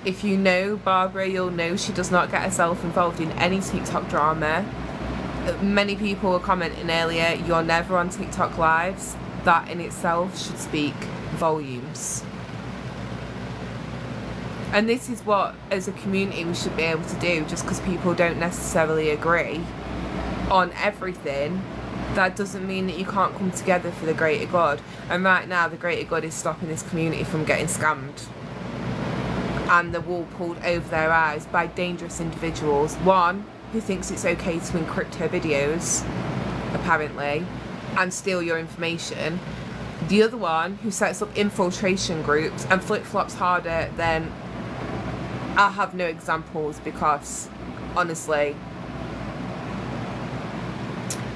if you know Barbara, you'll know she does not get herself involved in any TikTok drama. Many people were commenting earlier, you're never on TikTok lives. That in itself should speak volumes. And this is what, as a community, we should be able to do. Just because people don't necessarily agree on everything, that doesn't mean that you can't come together for the greater good. And right now, the greater good is stopping this community from getting scammed and the wool pulled over their eyes by dangerous individuals. One who thinks it's okay to encrypt her videos, apparently, and steal your information. The other one who sets up infiltration groups and flip-flops harder than... I have no examples because, honestly...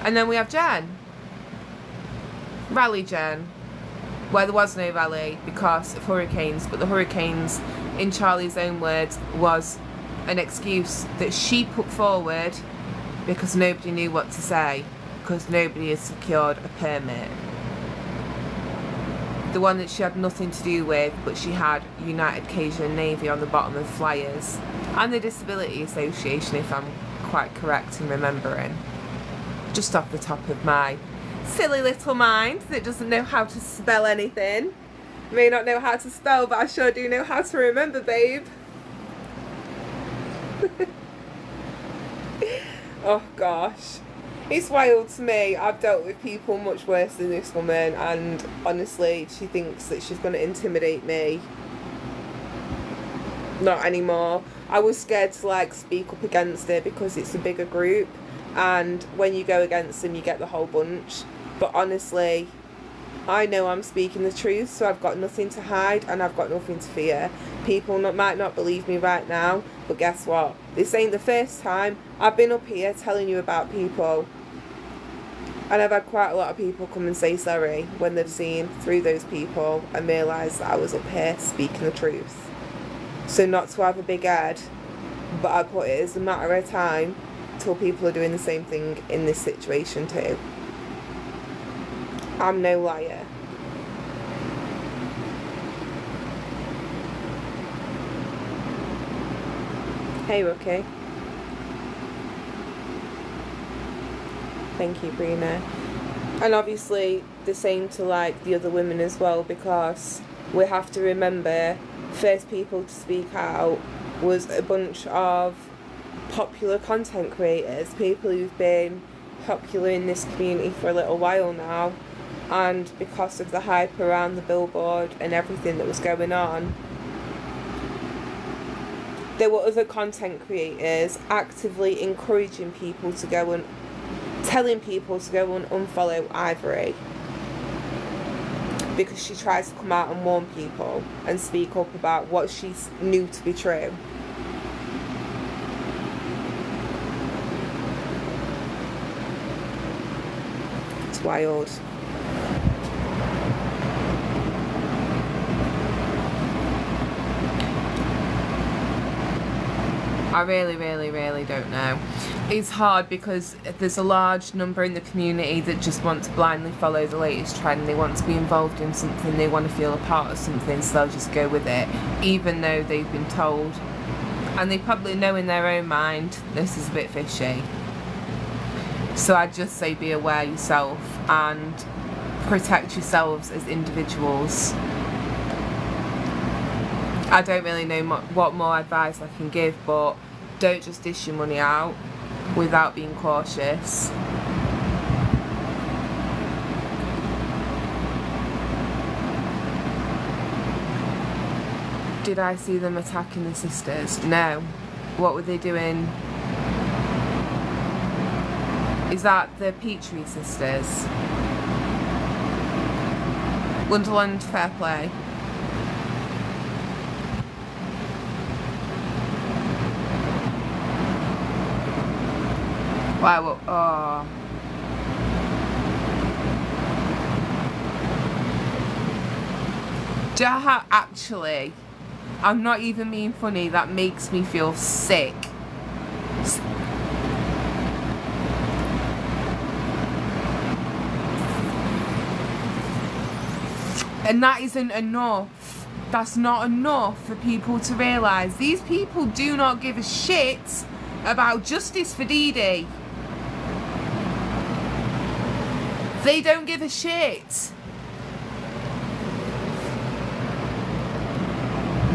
And then we have Jen. Rally Jen. Where there was no rally because of hurricanes. But the hurricanes, in Charlie's own words, was an excuse that she put forward because nobody knew what to say. Because nobody had secured a permit. The one that she had nothing to do with, but she had United Cajun Navy on the bottom of flyers. And the Disability Association, if I'm quite correct in remembering. Just off the top of my silly little mind that doesn't know how to spell anything. May not know how to spell, but I sure do know how to remember, babe. Oh gosh. It's wild to me. I've dealt with people much worse than this woman, and honestly, she thinks that she's going to intimidate me. Not anymore. I was scared to like speak up against it because it's a bigger group. And when you go against them, you get the whole bunch. But honestly, I know I'm speaking the truth, so I've got nothing to hide and I've got nothing to fear. People might not believe me right now, but guess what? This ain't the first time I've been up here telling you about people. And I've had quite a lot of people come and say sorry when they've seen through those people and realised that I was up here speaking the truth. So not to have a big head, but I put it as a matter of time till people are doing the same thing in this situation too. I'm no liar. Hey Rookie. Thank you, Brina. And obviously the same to like the other women as well, because we have to remember first people to speak out was a bunch of popular content creators, people who've been popular in this community for a little while now, and because of the hype around the billboard and everything that was going on, there were other content creators actively encouraging people to go and telling people to go and unfollow Ivory because she tries to come out and warn people and speak up about what she knew to be true. It's wild. I really, really, really don't know. It's hard because there's a large number in the community that just want to blindly follow the latest trend. They want to be involved in something, they want to feel a part of something, so they'll just go with it, even though they've been told. And they probably know in their own mind, this is a bit fishy. So I'd just say be aware yourself and protect yourselves as individuals. I don't really know what more advice I can give, but don't just dish your money out without being cautious. Did I see them attacking the sisters? No. What were they doing? Is that the Fakery sisters? Wonderland, fair play. Wow, oh. Jaha, actually, I'm not even being funny, that makes me feel sick. And that isn't enough. That's not enough for people to realise. These people do not give a shit about justice for Dee Dee. They don't give a shit.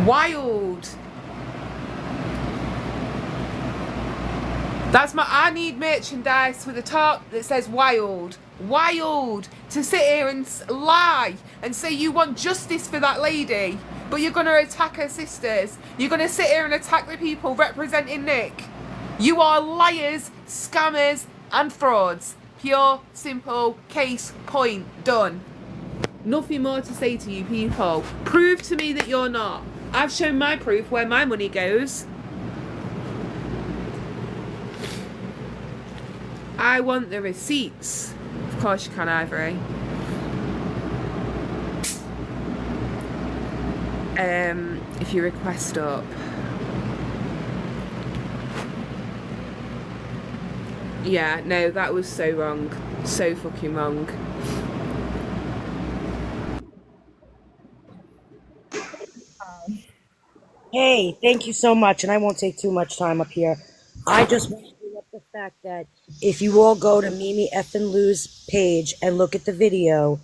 Wild. That's I need merchandise with a top that says wild. Wild. To sit here and lie and say you want justice for that lady, but you're going to attack her sisters. You're going to sit here and attack the people representing Nick. You are liars, scammers and frauds. Pure, simple, case, point, done. Nothing more to say to you people. Prove to me that you're not. I've shown my proof where my money goes. I want the receipts. Of course you can, Ivory. If you request up. Yeah, no, that was so wrong. So fucking wrong. Hey, thank you so much, and I won't take too much time up here. I just want to bring up the fact that if you all go to Mimi effing Lou's page and look at the video,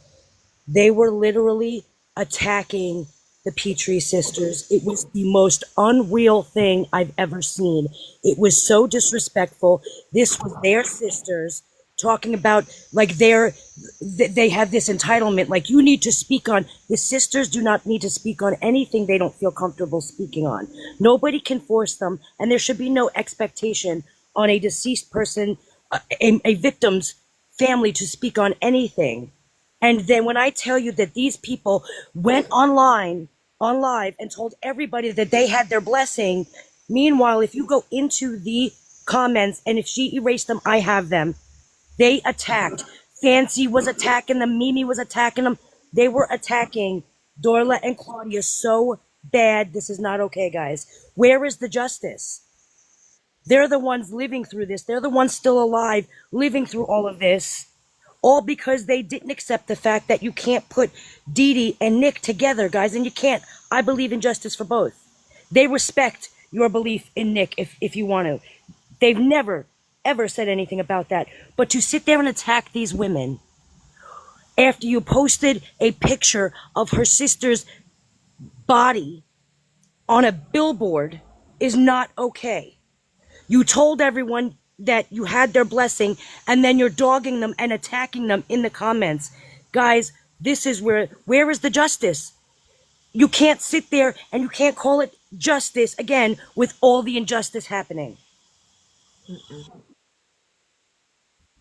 they were literally attacking the Fakery sisters. It was the most unreal thing I've ever seen. It was so disrespectful. This was their sisters talking about like they have this entitlement, like you need to speak on. The sisters do not need to speak on anything they don't feel comfortable speaking on. Nobody can force them, and there should be no expectation on a deceased person, a victim's family, to speak on anything. And then when I tell you that these people went on live and told everybody that they had their blessing, meanwhile, if you go into the comments, and if she erased them, I have them. They attacked. Fancy was attacking them. Mimi was attacking them. They were attacking Dorla and Claudia so bad. This is not okay, guys. Where is the justice? They're the ones living through this. They're the ones still alive, living through all of this. All because they didn't accept the fact that you can't put Dee Dee and Nick together, guys, and you can't. I believe in justice for both. They respect your belief in Nick if you want to. They've never, ever said anything about that. But to sit there and attack these women after you posted a picture of her sister's body on a billboard is not okay. You told everyone that you had their blessing, and then you're dogging them and attacking them in the comments. Guys, this is where is the justice? You can't sit there and you can't call it justice again with all the injustice happening.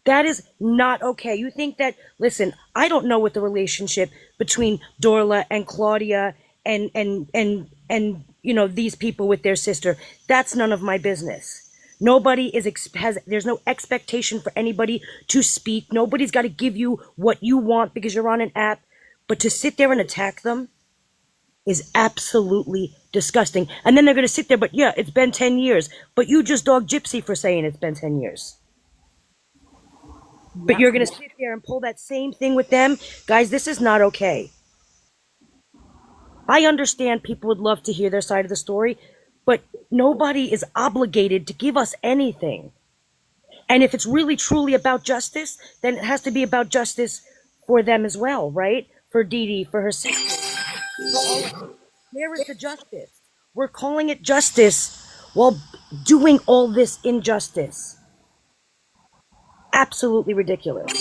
That is not okay. You think that, listen, I don't know what the relationship between Dorla and Claudia and you know, these people with their sister. That's none of my business. Nobody there's no expectation for anybody to speak. Nobody's got to give you what you want because you're on an app. But to sit there and attack them is absolutely disgusting. And then they're going to sit there, but yeah, it's been 10 years. But you just dogged Gypsy for saying it's been 10 years. But you're going to sit there and pull that same thing with them? Guys, this is not okay. I understand people would love to hear their side of the story, but nobody is obligated to give us anything. And if it's really truly about justice, then it has to be about justice for them as well, right? For Dee Dee, for her sister. For all of them. Where is the justice? We're calling it justice while doing all this injustice. Absolutely ridiculous.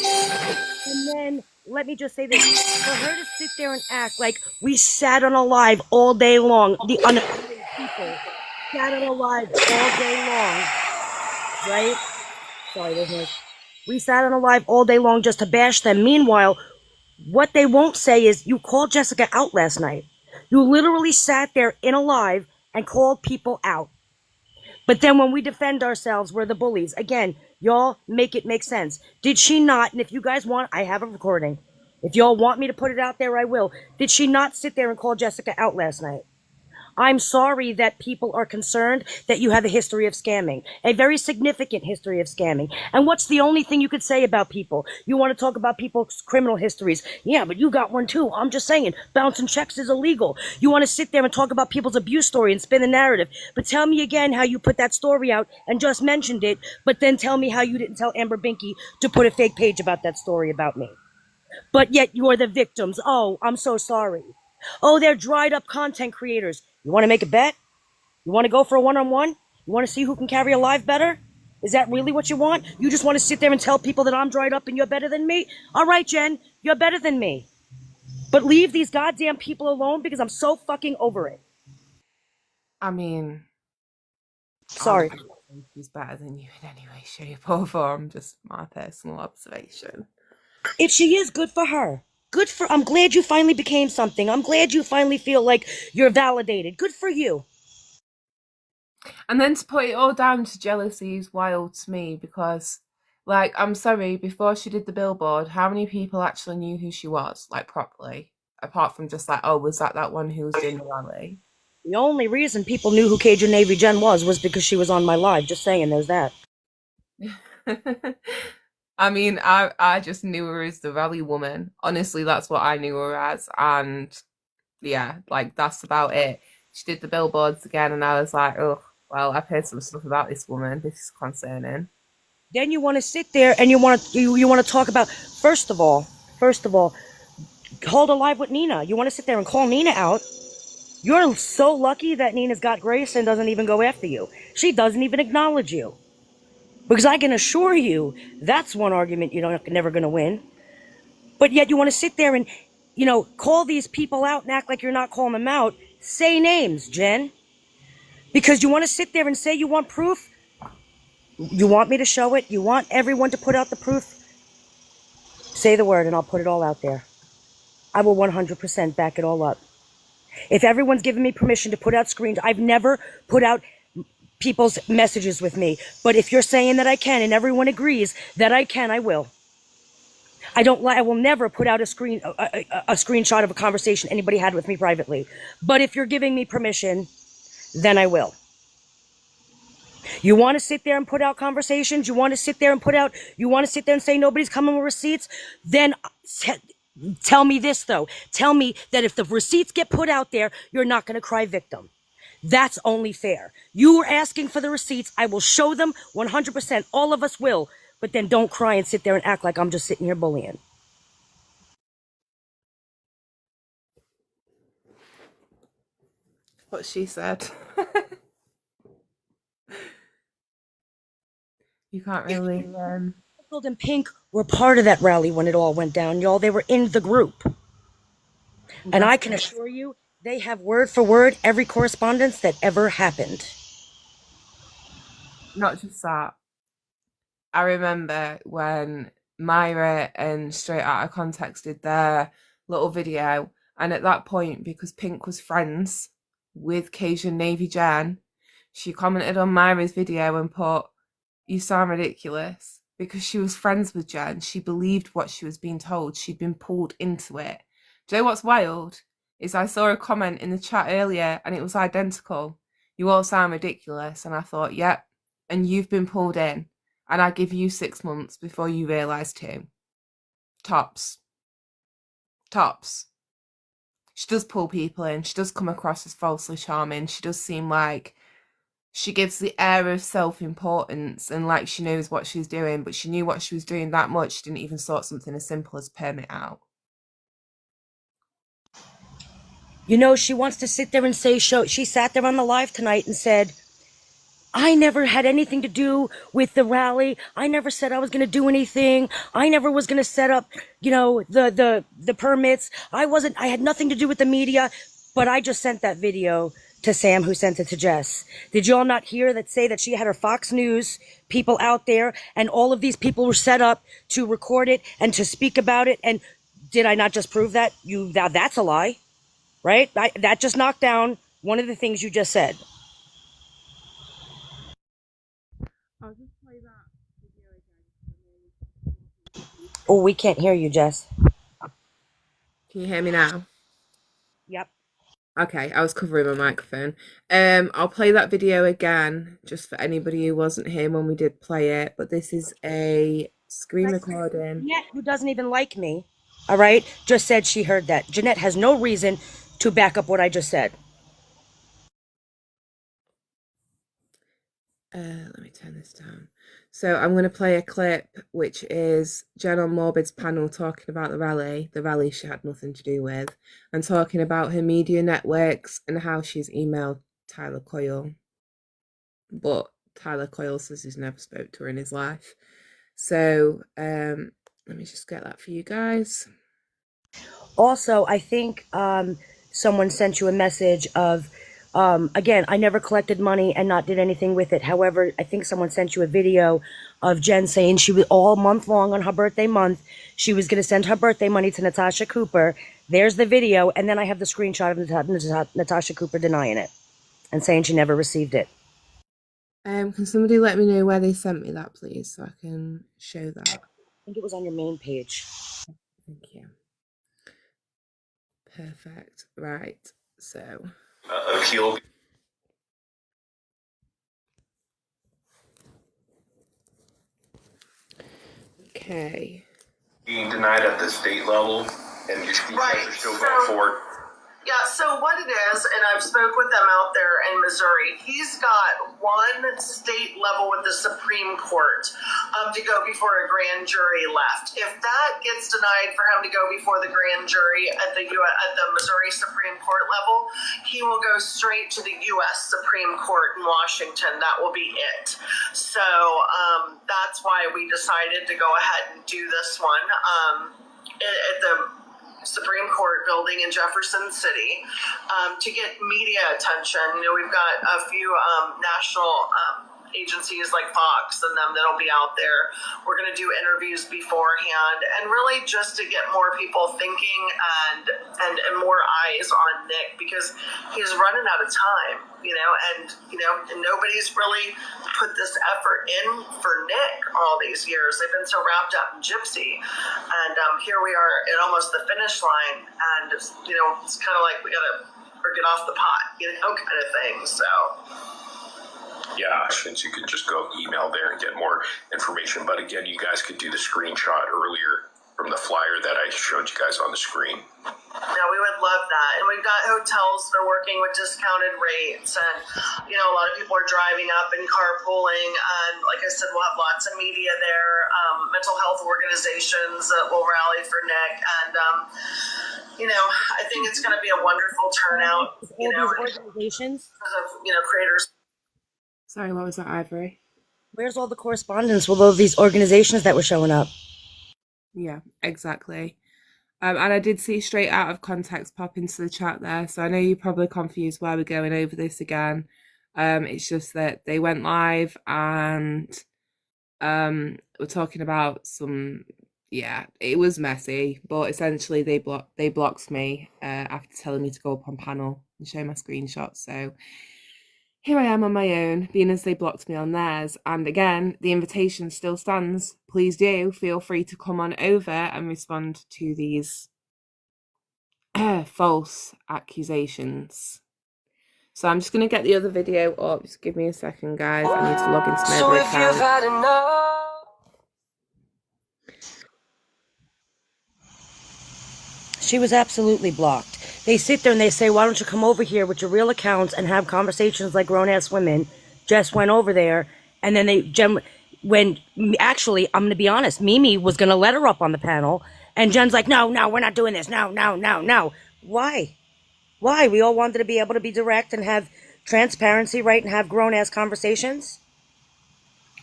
And then, let me just say this. For her to sit there and act like we sat on a live all day long, the unaffected people sat on a live all day long, right? Sorry, there's noise. We sat on a live all day long just to bash them. Meanwhile, what they won't say is you called Jessica out last night. You literally sat there in a live and called people out. But then when we defend ourselves, we're the bullies. Again, y'all make it make sense. Did she not, and if you guys want, I have a recording. If y'all want me to put it out there, I will. Did she not sit there and call Jessica out last night? I'm sorry that people are concerned that you have a history of scamming, a very significant history of scamming. And what's the only thing you could say about people? You want to talk about people's criminal histories. Yeah, but you got one too. I'm just saying, bouncing checks is illegal. You want to sit there and talk about people's abuse story and spin the narrative. But tell me again how you put that story out and just mentioned it, but then tell me how you didn't tell Amber Binky to put a fake page about that story about me. But yet you're the victims. Oh, I'm so sorry. Oh, they're dried up content creators. You want to make a bet? You want to go for a one-on-one? You want to see who can carry a live better? Is that really what you want? You just want to sit there and tell people that I'm dried up and you're better than me? All right, Jen, you're better than me. But leave these goddamn people alone because I'm so fucking over it. I mean, sorry. I don't think he's better than you in any way, shape, or form. Just my personal observation. If she is, good for her. Good for, I'm glad you finally became something. I'm glad you finally feel like you're validated. Good for you. And then to put it all down to jealousy is wild to me because, like, I'm sorry, before she did the billboard, how many people actually knew who she was, like, properly? Apart from just like, oh, was that one who was doing the rally? The only reason people knew who Cajun Navy Jen was because she was on my live. Just saying, there's that. I mean, I just knew her as the rally woman. Honestly, that's what I knew her as. And yeah, like, that's about it. She did the billboards again, and I was like, oh, well, I've heard some stuff about this woman. This is concerning. Then you want to sit there and you want to talk about, first of all, hold a live with Nina. You want to sit there and call Nina out. You're so lucky that Nina's got grace and doesn't even go after you. She doesn't even acknowledge you. Because I can assure you, that's one argument you're never going to win. But yet you want to sit there and, call these people out and act like you're not calling them out. Say names, Jen. Because you want to sit there and say you want proof. You want me to show it. You want everyone to put out the proof. Say the word and I'll put it all out there. I will 100% back it all up. If everyone's given me permission to put out screens, I've never put out people's messages with me. But if you're saying that I can and everyone agrees that I can, I will. I will never put out a screenshot of a conversation anybody had with me privately. But if you're giving me permission, then I will. You want to sit there and put out conversations? You want to sit there and say nobody's coming with receipts? Then tell me this, though. Tell me that if the receipts get put out there, you're not going to cry victim. That's only fair. You were asking for the receipts. I will show them 100%. All of us will. But then don't cry and sit there and act like I'm just sitting here bullying. What she said. You can't really... Gold and Pink were part of that rally when it all went down, y'all. They were in the group. And I can assure you, they have word for word every correspondence that ever happened. Not just that. I remember when Myra and Straight Outta Context did their little video, and at that point, because Pink was friends with Cajun Navy Jen, she commented on Myra's video and put, "You sound ridiculous." Because she was friends with Jen. She believed what she was being told. She'd been pulled into it. Do you know what's wild? is I saw a comment in the chat earlier and it was identical. You all sound ridiculous. And I thought, yep. And you've been pulled in. And I give you 6 months before you realise too. Tops. Tops. She does pull people in. She does come across as falsely charming. She does seem like she gives the air of self-importance and like she knows what she's doing, but she knew what she was doing that much. She didn't even sort something as simple as permit out. You know, she wants to sit there and say, she sat there on the live tonight and said, I never had anything to do with the rally. I never said I was going to do anything. I never was going to set up, you know, the permits. I had nothing to do with the media, but I just sent that video to Sam, who sent it to Jess. Did you all not hear that say that she had her Fox News people out there and all of these people were set up to record it and to speak about it? And did I not just prove that? That's a lie, right? That just knocked down one of the things you just said. I'll just play that video again. Oh, we can't hear you, Jess. Can you hear me now? Yep. Okay, I was covering my microphone. I'll play that video again, just for anybody who wasn't here when we did play it. But this is a screen recording. Jeanette, who doesn't even like me, all right, just said she heard that. Jeanette has no reason to back up what I just said. Let me turn this down. So I'm going to play a clip, which is Jen on Morbid's panel talking about the rally she had nothing to do with, and talking about her media networks and how she's emailed Tyler Coyle. But Tyler Coyle says he's never spoke to her in his life. So let me just get that for you guys. Also, I think someone sent you a message of, again, I never collected money and not did anything with it. However, I think someone sent you a video of Jen saying she was all month long on her birthday month. She was going to send her birthday money to Natasha Cooper. There's the video. And then I have the screenshot of Natasha Cooper denying it and saying she never received it. Can somebody let me know where they sent me that, please, so I can show that? I think it was on your main page. Thank you. Perfect. Right. So... appeal. Okay. Being denied at the state level, and you guys are still going forward. Yeah, so what it is, and I've spoke with them out there in Missouri, he's got one state level with the Supreme Court to go before a grand jury left. If that gets denied for him to go before the grand jury at the Missouri Supreme Court level, he will go straight to the U.S. Supreme Court in Washington. That will be it. So that's why we decided to go ahead and do this one at the Supreme Court building in Jefferson City to get media attention. You know, we've got a few national agencies like Fox and them that'll be out there. We're going to do interviews beforehand and really just to get more people thinking and more eyes on Nick, because he's running out of time, and nobody's really put this effort in for Nick all these years. They've been so wrapped up in Gypsy, and here we are at almost the finish line, and it's kind of like we gotta get off the pot, kind of thing. So Yeah, since you could just go email there and get more information. But again, you guys could do the screenshot earlier from the flyer that I showed you guys on the screen. yeah, we would love that. And we've got hotels that are working with discounted rates, and a lot of people are driving up and carpooling, and like I said, we'll have lots of media there, mental health organizations that will rally for Nick, and I think it's going to be a wonderful turnout, Organizations? because of creators. Sorry, what was that, Ivory? Where's all the correspondence with all these organizations that were showing up? Yeah, exactly. And I did see straight out of context pop into the chat there, so I know you're probably confused why we're going over this again. It's just that they went live and we're talking about some, it was messy, but essentially they blocked me after telling me to go up on panel and show my screenshots. So here I am on my own, being as they blocked me on theirs. And again, the invitation still stands. Please do feel free to come on over and respond to these false accusations. So I'm just going to get the other video up. Just give me a second, guys. I need to log into my other account. Had enough. She was absolutely blocked. They sit there and they say, why don't you come over here with your real accounts and have conversations like grown-ass women. Jess went over there, and then actually, I'm going to be honest, Mimi was going to let her up on the panel, and Jen's like, no, we're not doing this. No. Why? We all wanted to be able to be direct and have transparency, right, and have grown-ass conversations.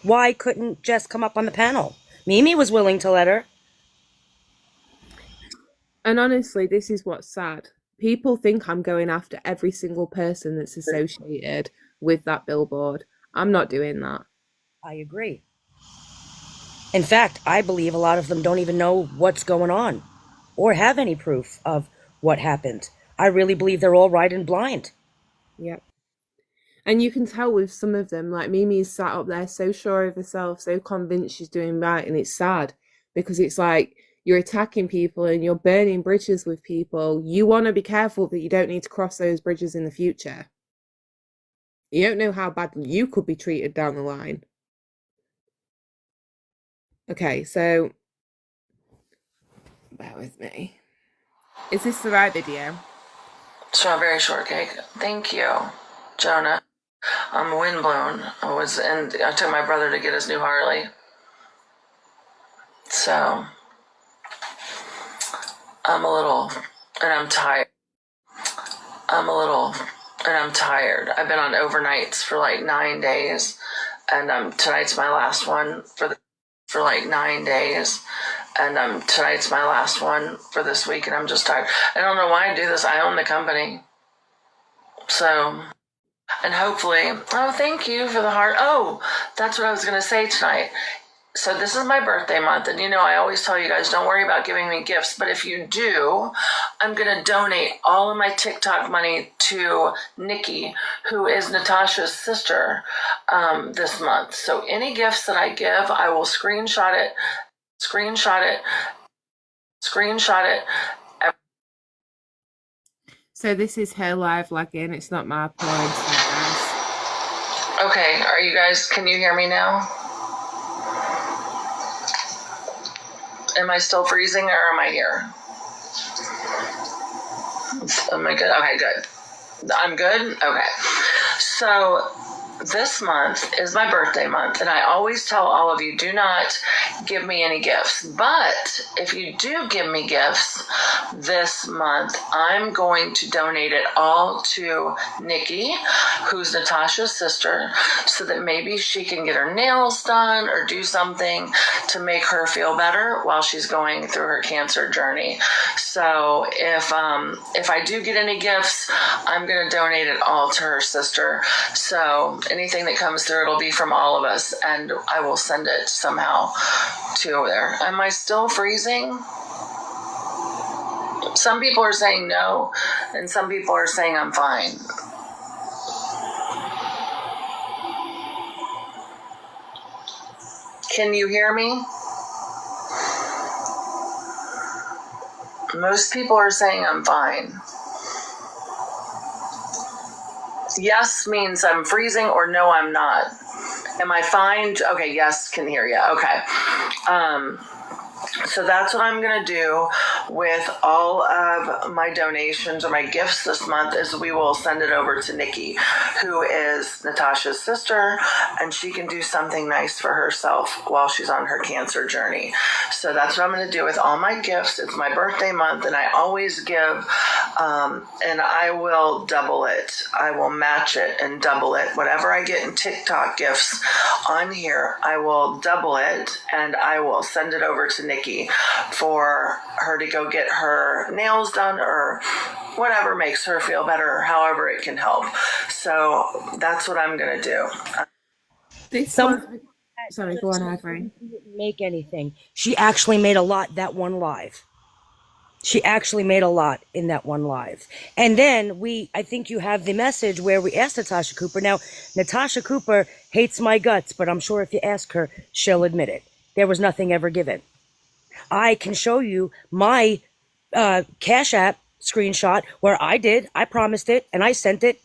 Why couldn't Jess come up on the panel? Mimi was willing to let her. And honestly, this is what's sad. People think I'm going after every single person that's associated with that billboard. I'm not doing that. I agree. In fact, I believe a lot of them don't even know what's going on or have any proof of what happened. I really believe they're all riding blind. Yep. And you can tell with some of them, like Mimi's sat up there so sure of herself, so convinced she's doing right, and it's sad because it's like you're attacking people and you're burning bridges with people. You want to be careful that you don't need to cross those bridges in the future. You don't know how badly you could be treated down the line. Okay, so bear with me. Is this the right video? Strawberry shortcake. Thank you, Jonah. I'm windblown. I took my brother to get his new Harley. So I'm tired. I've been on overnights for like 9 days, and tonight's my last one for like 9 days. And tonight's my last one for this week, and I'm just tired. I don't know why I do this. I own the company. So, and hopefully, oh, thank you for the heart. Oh, that's what I was going to say tonight. So this is my birthday month, and I always tell you guys, don't worry about giving me gifts, but if you do, I'm going to donate all of my TikTok money to Nikki, who is Natasha's sister, this month. So any gifts that I give, I will screenshot it. So this is her live login. It's not my point. Okay, can you hear me now? Am I still freezing or am I here? Am I good? Okay, good. I'm good? Okay. So this month is my birthday month, and I always tell all of you, do not give me any gifts. But if you do give me gifts this month, I'm going to donate it all to Nikki, who's Natasha's sister, so that maybe she can get her nails done or do something to make her feel better while she's going through her cancer journey. So if I do get any gifts, I'm going to donate it all to her sister. So anything that comes through, it'll be from all of us, and I will send it somehow to there. Am I still freezing? Some people are saying no, and some people are saying I'm fine. Can you hear me? Most people are saying I'm fine. Yes means I'm freezing, or no, I'm not. Am I fine? Okay, yes, can hear you. Okay. So that's what I'm going to do with all of my donations or my gifts this month, is we will send it over to Nikki, who is Natasha's sister, and she can do something nice for herself while she's on her cancer journey. So that's what I'm going to do with all my gifts. It's my birthday month, and I always give, and I will double it. I will match it and double it. Whatever I get in TikTok gifts on here, I will double it, and I will send it over to Nikki for her to go get her nails done or whatever makes her feel better, or however it can help. So that's what I'm going to do. Sorry, go on, Ivory. She didn't make anything. She actually made a lot that one live. She actually made a lot in that one live. And then I think you have the message where we asked Natasha Cooper. Now, Natasha Cooper hates my guts, but I'm sure if you ask her, she'll admit it. There was nothing ever given. I can show you my Cash App screenshot where I promised it and I sent it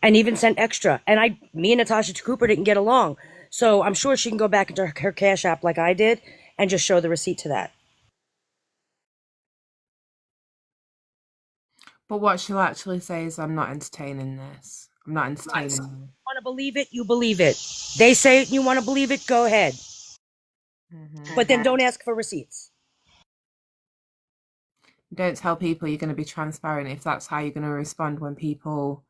and even sent extra. And me and Natasha Cooper didn't get along. So I'm sure she can go back into her Cash App like I did and just show the receipt to that. But what she'll actually say is, I'm not entertaining this. I'm not entertaining this. Want to believe it, you believe it. They say you want to believe it, go ahead. But then don't ask for receipts. Don't tell people you're going to be transparent if that's how you're going to respond when people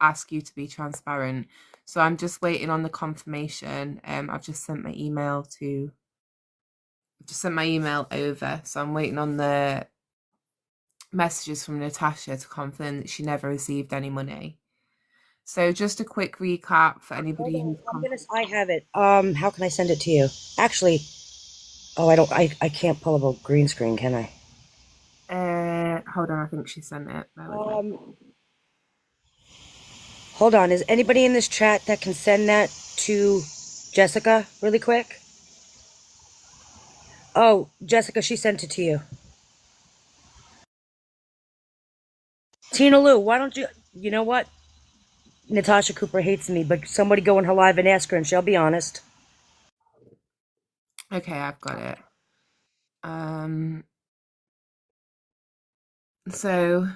ask you to be transparent. So I'm just waiting on the confirmation. I've just sent my email over. So I'm waiting on the messages from Natasha to confirm that she never received any money. So just a quick recap for anybody who's I have it. How can I send it to you? Actually, I can't pull up a green screen, can I? Hold on, I think she sent it. Hold on, is anybody in this chat that can send that to Jessica really quick? Oh, Jessica, she sent it to you. Tina Lou, why don't you know what? Natasha Cooper hates me, but somebody go in her live and ask her and she'll be honest. Okay, I've got it. So,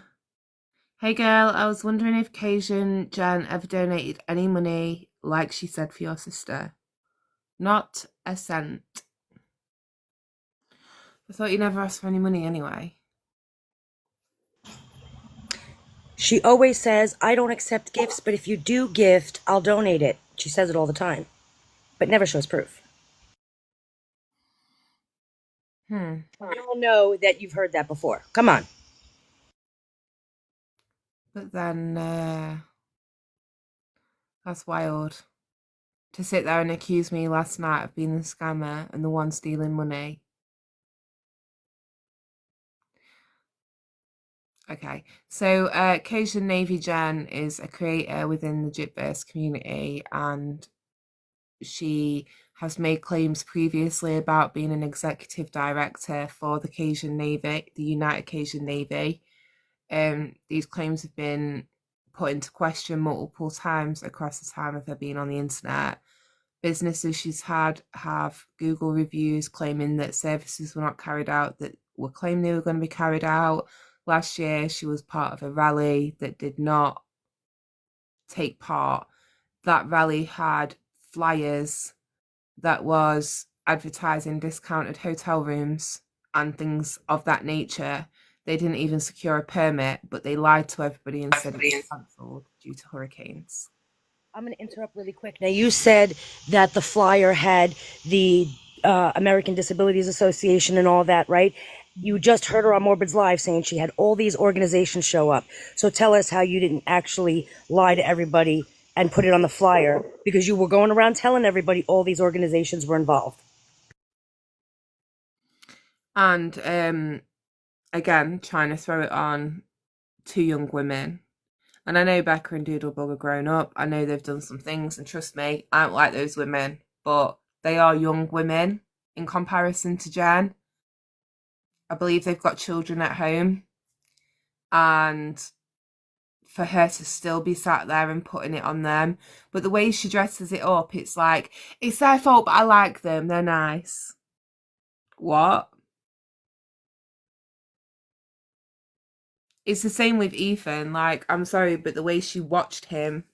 hey girl, I was wondering if Cajun Jen ever donated any money, like she said, for your sister. Not a cent. I thought you never asked for any money anyway. She always says, I don't accept gifts, but if you do gift, I'll donate it. She says it all the time, but never shows proof. You all know that you've heard that before. Come on. But then, that's wild. To sit there and accuse me last night of being the scammer and the one stealing money. Okay, so Cajun Navy Jen is a creator within the Gypverse community, and she has made claims previously about being an executive director for the Cajun Navy, the United Cajun Navy. These claims have been put into question multiple times across the time of her being on the internet. Businesses she's had have Google reviews claiming that services were not carried out that were claimed they were going to be carried out. Last year, she was part of a rally that did not take part. That rally had flyers that was advertising discounted hotel rooms and things of that nature. They didn't even secure a permit, but they lied to everybody and said it was cancelled due to hurricanes. I'm going to interrupt really quick. Now, you said that the flyer had the American Disabilities Association and all that, right? You just heard her on Morbid's Live saying she had all these organizations show up. So tell us how you didn't actually lie to everybody and put it on the flyer, because you were going around telling everybody all these organizations were involved. And again, trying to throw it on two young women. And I know Becca and Doodlebug are grown up. I know they've done some things, and trust me, I don't like those women, but they are young women in comparison to Jen. I believe they've got children at home, and for her to still be sat there and putting it on them. But the way she dresses it up, it's like, it's their fault, but I like them, they're nice. What? It's the same with Ethan. Like, I'm sorry, but the way she watched him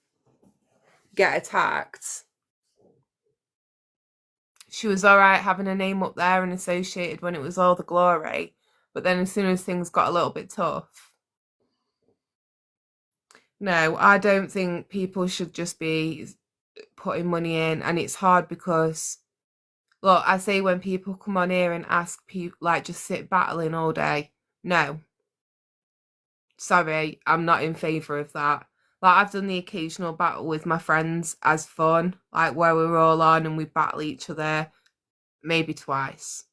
get attacked, she was all right having her name up there and associated when it was all the glory. But then as soon as things got a little bit tough, no, I don't think people should just be putting money in. And it's hard because, look, I say when people come on here and ask people, like, just sit battling all day. No. Sorry, I'm not in favour of that. Like, I've done the occasional battle with my friends as fun, like where we're all on and we battle each other, maybe twice.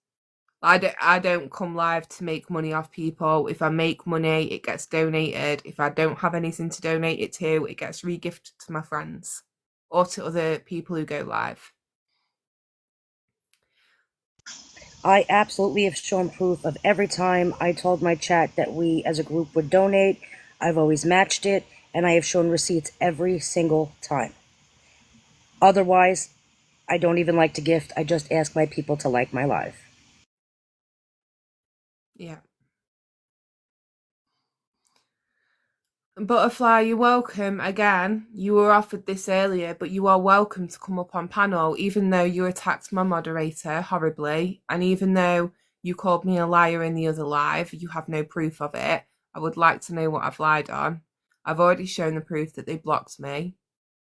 I don't come live to make money off people. If I make money, it gets donated. If I don't have anything to donate it to, it gets regifted to my friends or to other people who go live. I absolutely have shown proof of every time I told my chat that we as a group would donate. I've always matched it, and I have shown receipts every single time. Otherwise, I don't even like to gift. I just ask my people to like my live. Yeah. Butterfly, you're welcome. Again, you were offered this earlier, but you are welcome to come up on panel, even though you attacked my moderator horribly, and even though you called me a liar in the other live, you have no proof of it. I would like to know what I've lied on. I've already shown the proof that they blocked me.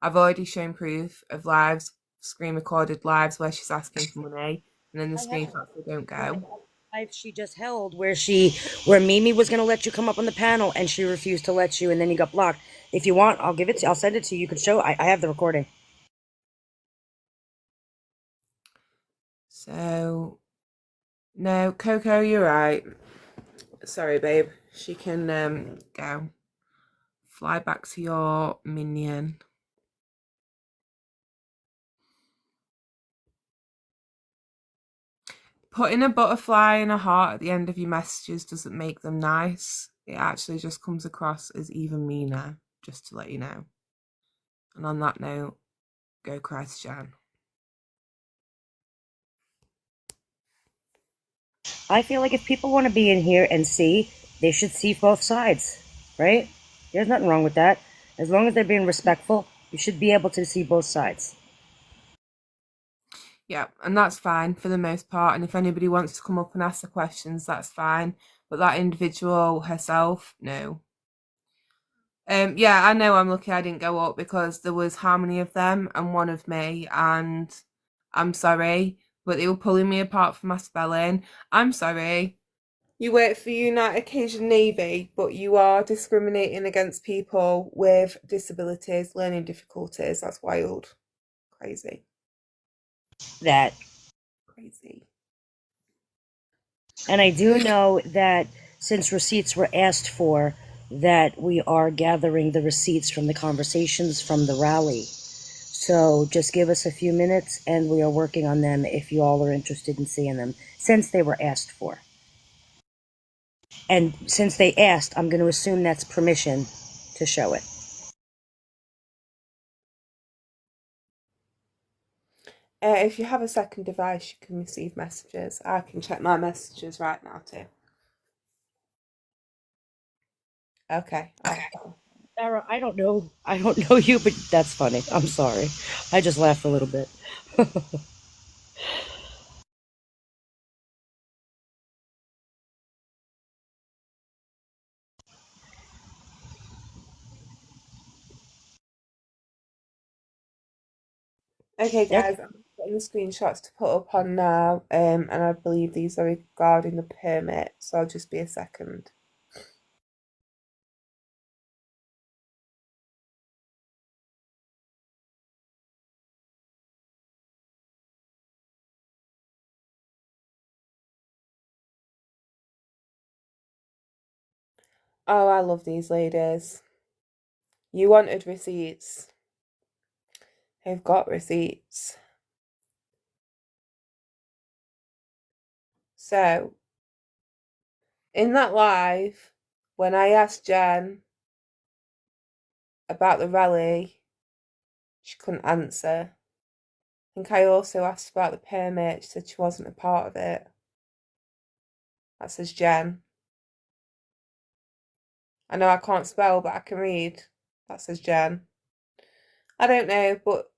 I've already shown proof of lives, screen recorded lives where she's asking for money, and then the screenshots they don't go. Live she just held where Mimi was going to let you come up on the panel and she refused to let you, and then you got blocked. If you want, I'll give it to you. I'll send it to you. You could show. I have the recording. So, no, Coco, you're right. Sorry, babe. She can go. Fly back to your minion. Putting a butterfly and a heart at the end of your messages doesn't make them nice. It actually just comes across as even meaner, just to let you know. And on that note, go cry to Jan. I feel like if people want to be in here and see, they should see both sides, right? There's nothing wrong with that. As long as they're being respectful, you should be able to see both sides. Yeah, and that's fine for the most part. And if anybody wants to come up and ask the questions, that's fine. But that individual herself, no. Yeah, I know I'm lucky I didn't go up because there was how many of them and one of me, and I'm sorry, but they were pulling me apart for my spelling. I'm sorry. You work for United Occasion Navy, but you are discriminating against people with disabilities, learning difficulties. That's wild. Crazy. That. Crazy. And I do know that since receipts were asked for, that we are gathering the receipts from the conversations from the rally. So just give us a few minutes and we are working on them if you all are interested in seeing them, since they were asked for. And since they asked, I'm going to assume that's permission to show it. If you have a second device, you can receive messages. I can check my messages right now too. Okay. Sarah, I don't know you, but that's funny. I'm sorry. I just laughed a little bit. Okay, guys, I'm putting the screenshots to put up on now, and I believe these are regarding the permit, so I'll just be a second. Oh, I love these ladies. You wanted receipts. They've got receipts. So, in that live, when I asked Jen about the rally, she couldn't answer. I think I also asked about the permit. She said she wasn't a part of it. That says Jen. I know I can't spell, but I can read. That says Jen. I don't know, but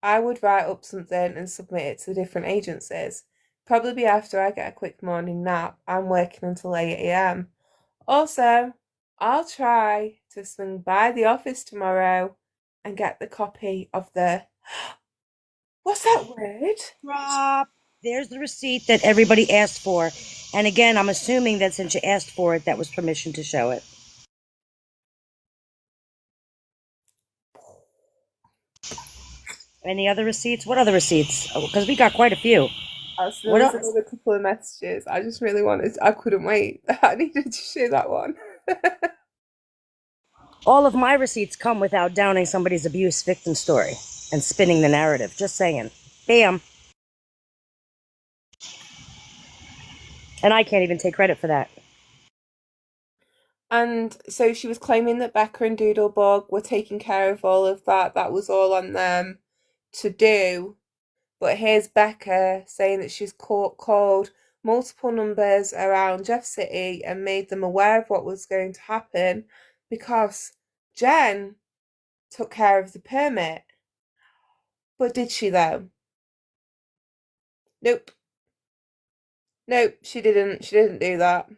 I would write up something and submit it to the different agencies. Probably be after I get a quick morning nap. I'm working until 8 a.m. Also, I'll try to swing by the office tomorrow and get the copy of the... What's that word? Drop. There's the receipt that everybody asked for. And again, I'm assuming that since you asked for it, that was permission to show it. Any other receipts? What other receipts? Because we got quite a few. So there was another couple of messages. I just really wanted... I couldn't wait. I needed to share that one. All of my receipts come without downing somebody's abuse victim story and spinning the narrative. Just saying. Bam. And I can't even take credit for that. And so she was claiming that Becca and Doodlebug were taking care of all of that. That was all on them to do. But here's Becca saying that she's called multiple numbers around Jeff City and made them aware of what was going to happen because Jen took care of the permit. But did she though? Nope. Nope, she didn't. She didn't do that.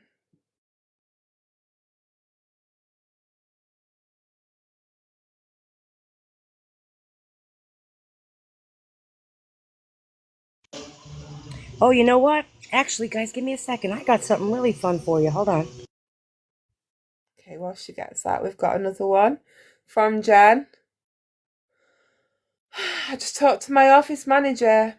Oh, you know what? Actually, guys, give me a second. I got something really fun for you. Hold on. Okay, while she gets that, we've got another one from Jen. I just talked to my office manager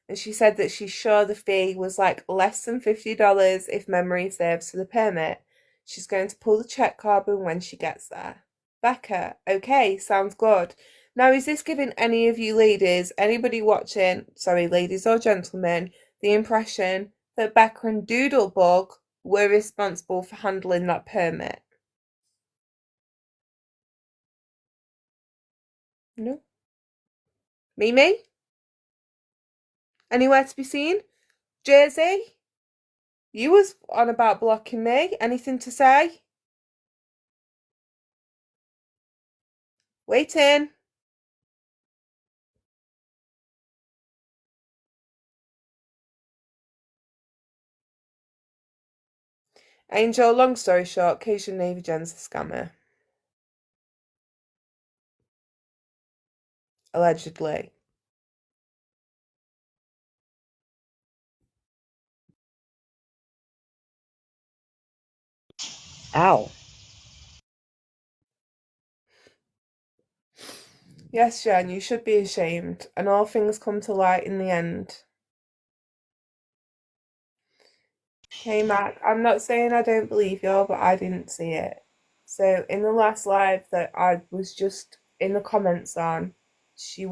and she said that she's sure the fee was like less than $50 if memory serves for the permit. She's going to pull the check carbon when she gets there. Becca, okay, sounds good. Now, is this giving any of you ladies, anybody watching, sorry, ladies or gentlemen, the impression that Becca and Doodlebug were responsible for handling that permit? No? Mimi? Anywhere to be seen? Jersey? You was on about blocking me. Anything to say? Waiting. Angel, long story short, Cajun Navy Jen's a scammer. Allegedly. Ow. Yes, Jen, you should be ashamed, and all things come to light in the end. Hey, Mac, I'm not saying I don't believe you, but I didn't see it. So, in the last live that I was just in the comments on,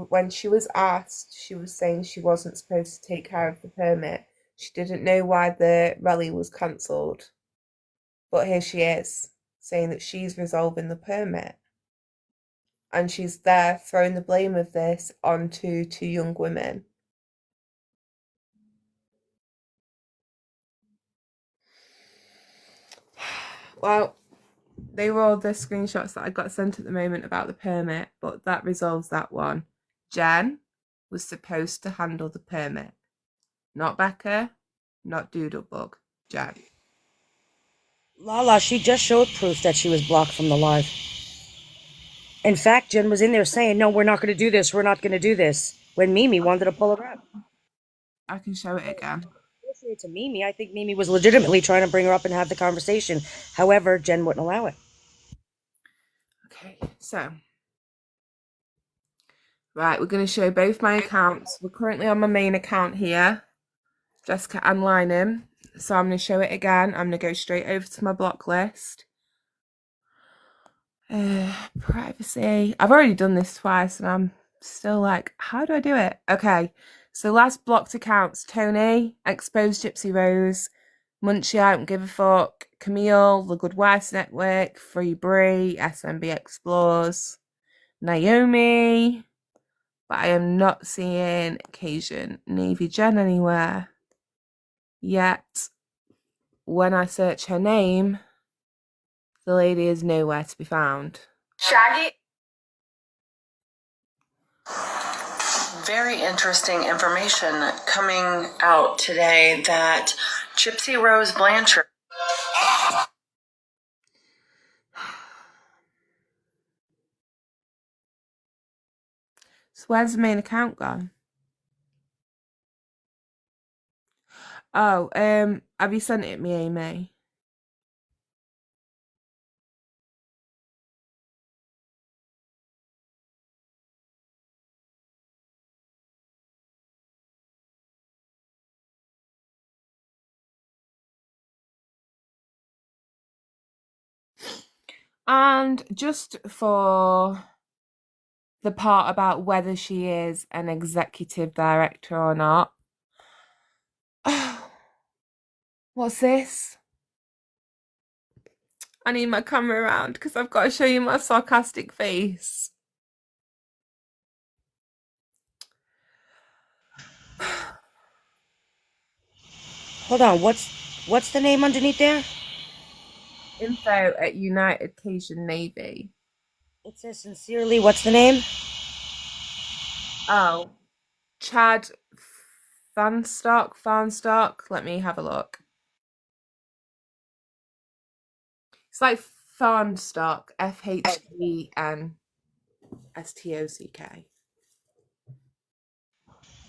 when she was asked, she was saying she wasn't supposed to take care of the permit. She didn't know why the rally was cancelled. But here she is, saying that she's resolving the permit. And she's there throwing the blame of this onto two young women. Well, they were all the screenshots that I got sent at the moment about the permit, but that resolves that one. Jen was supposed to handle the permit. Not Becca, not Doodlebug, Jen. Lala, she just showed proof that she was blocked from the live. In fact, Jen was in there saying, no, we're not going to do this. We're not going to do this. When Mimi wanted to pull her up. I can show it again. To Mimi, I think Mimi was legitimately trying to bring her up and have the conversation. However, Jen wouldn't allow it. Okay, so. Right, we're going to show both my accounts. We're currently on my main account here. Jessica Ann Lynham. So I'm going to show it again. I'm going to go straight over to my block list. Privacy. I've already done this twice and I'm still like, how do I do it? Okay, so last blocked accounts: Tony, Exposed Gypsy Rose, Munchie, I Don't Give a Fuck, Camille, The Good Wives Network, Free Brie, SMB Explores, Naomi, but I am not seeing Cajun Navy Jen anywhere. Yet, when I search her name, the lady is nowhere to be found. Shaggy. Very interesting information coming out today that Gypsy Rose Blanchard. So where's the main account gone? Oh, have you sent it me, Amy? And just for the part about whether she is an executive director or not, What's this? I need my camera around because I've got to show you my sarcastic face. Hold on, what's the name underneath there? Info at United Cajun Navy. It says sincerely, what's the name? Oh, Chad Farnstock. Let me have a look. It's like Farnstock, FHENSTOCK.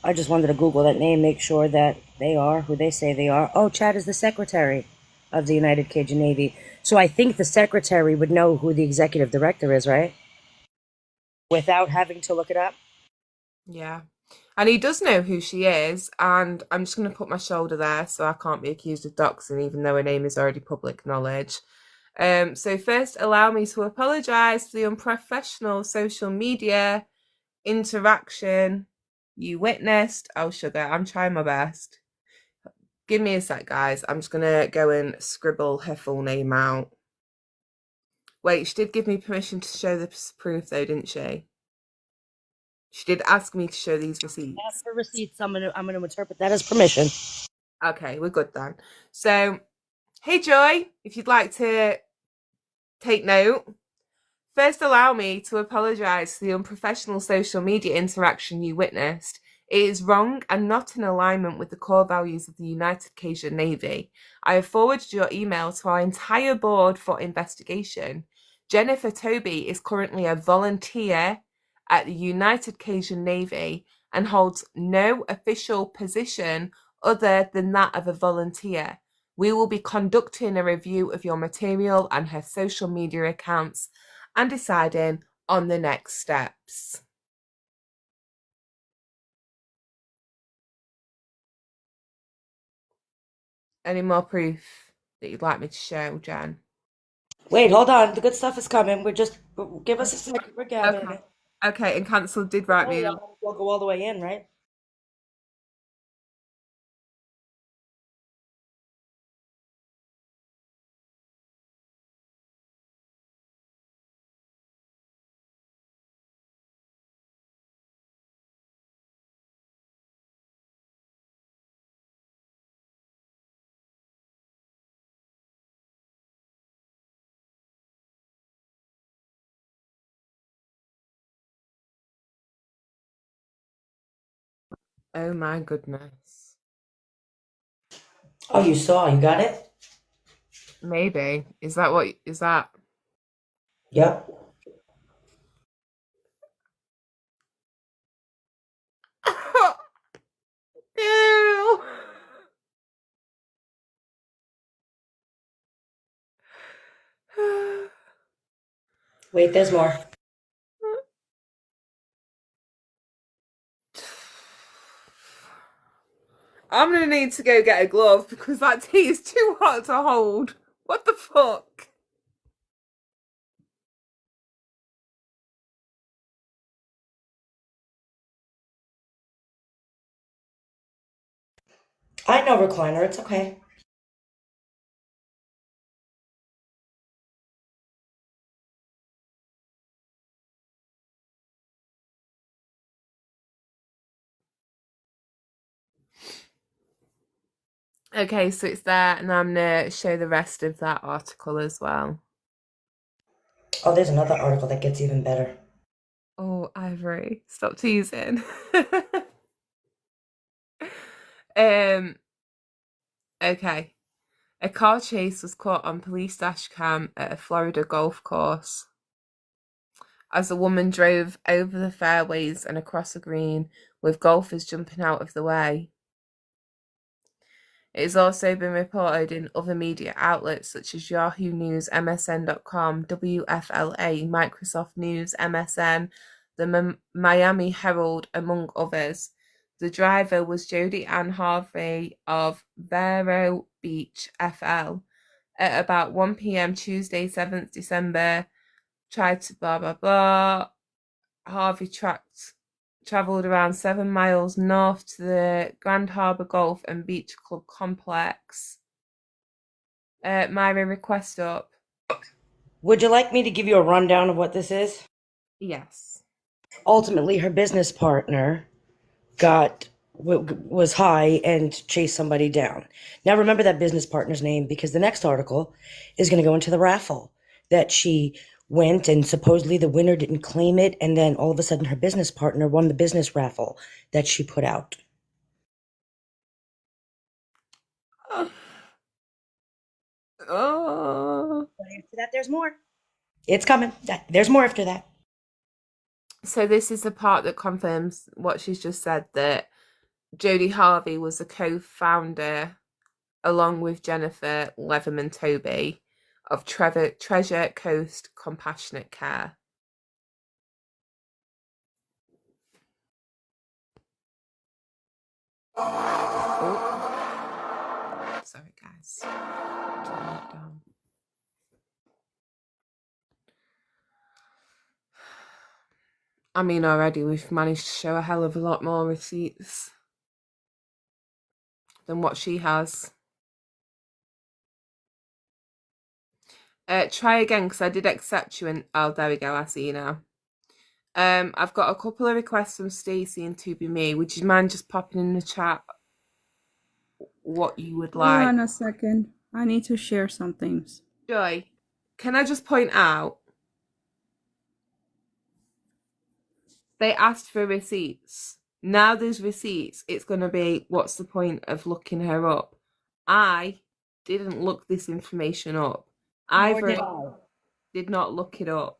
I just wanted to Google that name, make sure that they are who they say they are. Oh, Chad is the secretary of the United Cajun Navy. So I think the secretary would know who the executive director is, right? Without having to look it up? Yeah. And he does know who she is, and I'm just going to put my shoulder there so I can't be accused of doxing, even though her name is already public knowledge. So first, allow me to apologise for the unprofessional social media interaction you witnessed. Oh, sugar, I'm trying my best. Give me a sec, guys. I'm just going to go and scribble her full name out. Wait, she did give me permission to show this proof, though, didn't she? She did ask me to show these receipts. Ask for receipts. I'm gonna interpret that as permission. Okay, we're good then. So, hey Joy, if you'd like to take note, first allow me to apologise for the unprofessional social media interaction you witnessed. It is wrong and not in alignment with the core values of the United Cajun Navy. I have forwarded your email to our entire board for investigation. Jennifer Toby is currently a volunteer at the United Cajun Navy and holds no official position other than that of a volunteer. We will be conducting a review of your material and her social media accounts and deciding on the next steps. Any more proof that you'd like me to show, Jen? Wait, hold on. The good stuff is coming. Give us a second. We're gathering it. Okay, and Cancel did write me. We'll go all the way in, right? Oh my goodness. Oh, you saw. You got it? Maybe. Is that? Yep. Ew. Wait, there's more. I'm gonna need to go get a glove because that tea is too hot to hold. What the fuck? I know recliner. It's okay. Okay, so it's there, and I'm gonna show the rest of that article as well. Oh, there's another article that gets even better. Oh, Ivory, stop teasing. Okay. A car chase was caught on police dash cam at a Florida golf course as a woman drove over the fairways and across a green, with golfers jumping out of the way. It has also been reported in other media outlets such as Yahoo News, MSN.com, WFLA, Microsoft News, MSN, the Miami Herald, among others. The driver was Jody Ann Harvey of Vero Beach, FL. At about 1 p.m. Tuesday, 7th December, tried to blah, blah, blah. Harvey travelled around 7 miles north to the Grand Harbour Golf and Beach Club complex. Myra, request up. Would you like me to give you a rundown of what this is? Yes. Ultimately, her business partner was high and chased somebody down. Now remember that business partner's name, because the next article is going to go into the raffle that she went, and supposedly the winner didn't claim it, and then all of a sudden her business partner won the business raffle that she put out. Oh. But after that, there's more. It's coming. There's more after that. So this is the part that confirms what she's just said, that Jodie Harvey was a co-founder, along with Jennifer Leatherman-Toby, of Treasure Coast Compassionate Care. Oh. Sorry, guys. Turn that down. I mean, already we've managed to show a hell of a lot more receipts than what she has. Try again, because I did accept you, and oh, there we go. I see you now. I've got a couple of requests from Stacey and To Be Me. Would you mind just popping in the chat what you would like? Hold on a second. I need to share some things. Joy, can I just point out, they asked for receipts. Now there's receipts. It's going to be, what's the point of looking her up? I didn't look this information up. Ivory did not look it up.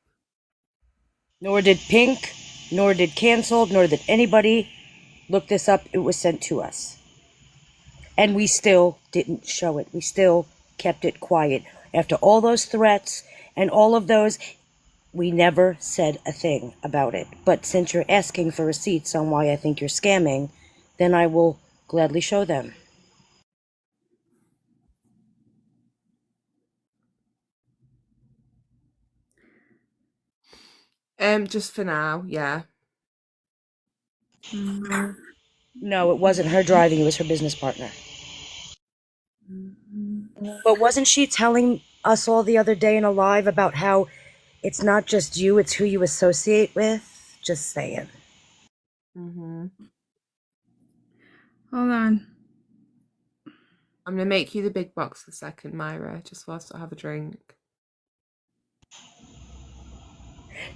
Nor did Pink, nor did Canceled, nor did anybody look this up. It was sent to us. And we still didn't show it. We still kept it quiet. After all those threats and all of those, we never said a thing about it. But since you're asking for receipts on why I think you're scamming, then I will gladly show them. Just for now, yeah. No, it wasn't her driving. It was her business partner. But wasn't she telling us all the other day in a live about how it's not just you, it's who you associate with? Just saying. Mm-hmm. Hold on. I'm going to make you the big box for a second, Myra, just whilst I have a drink.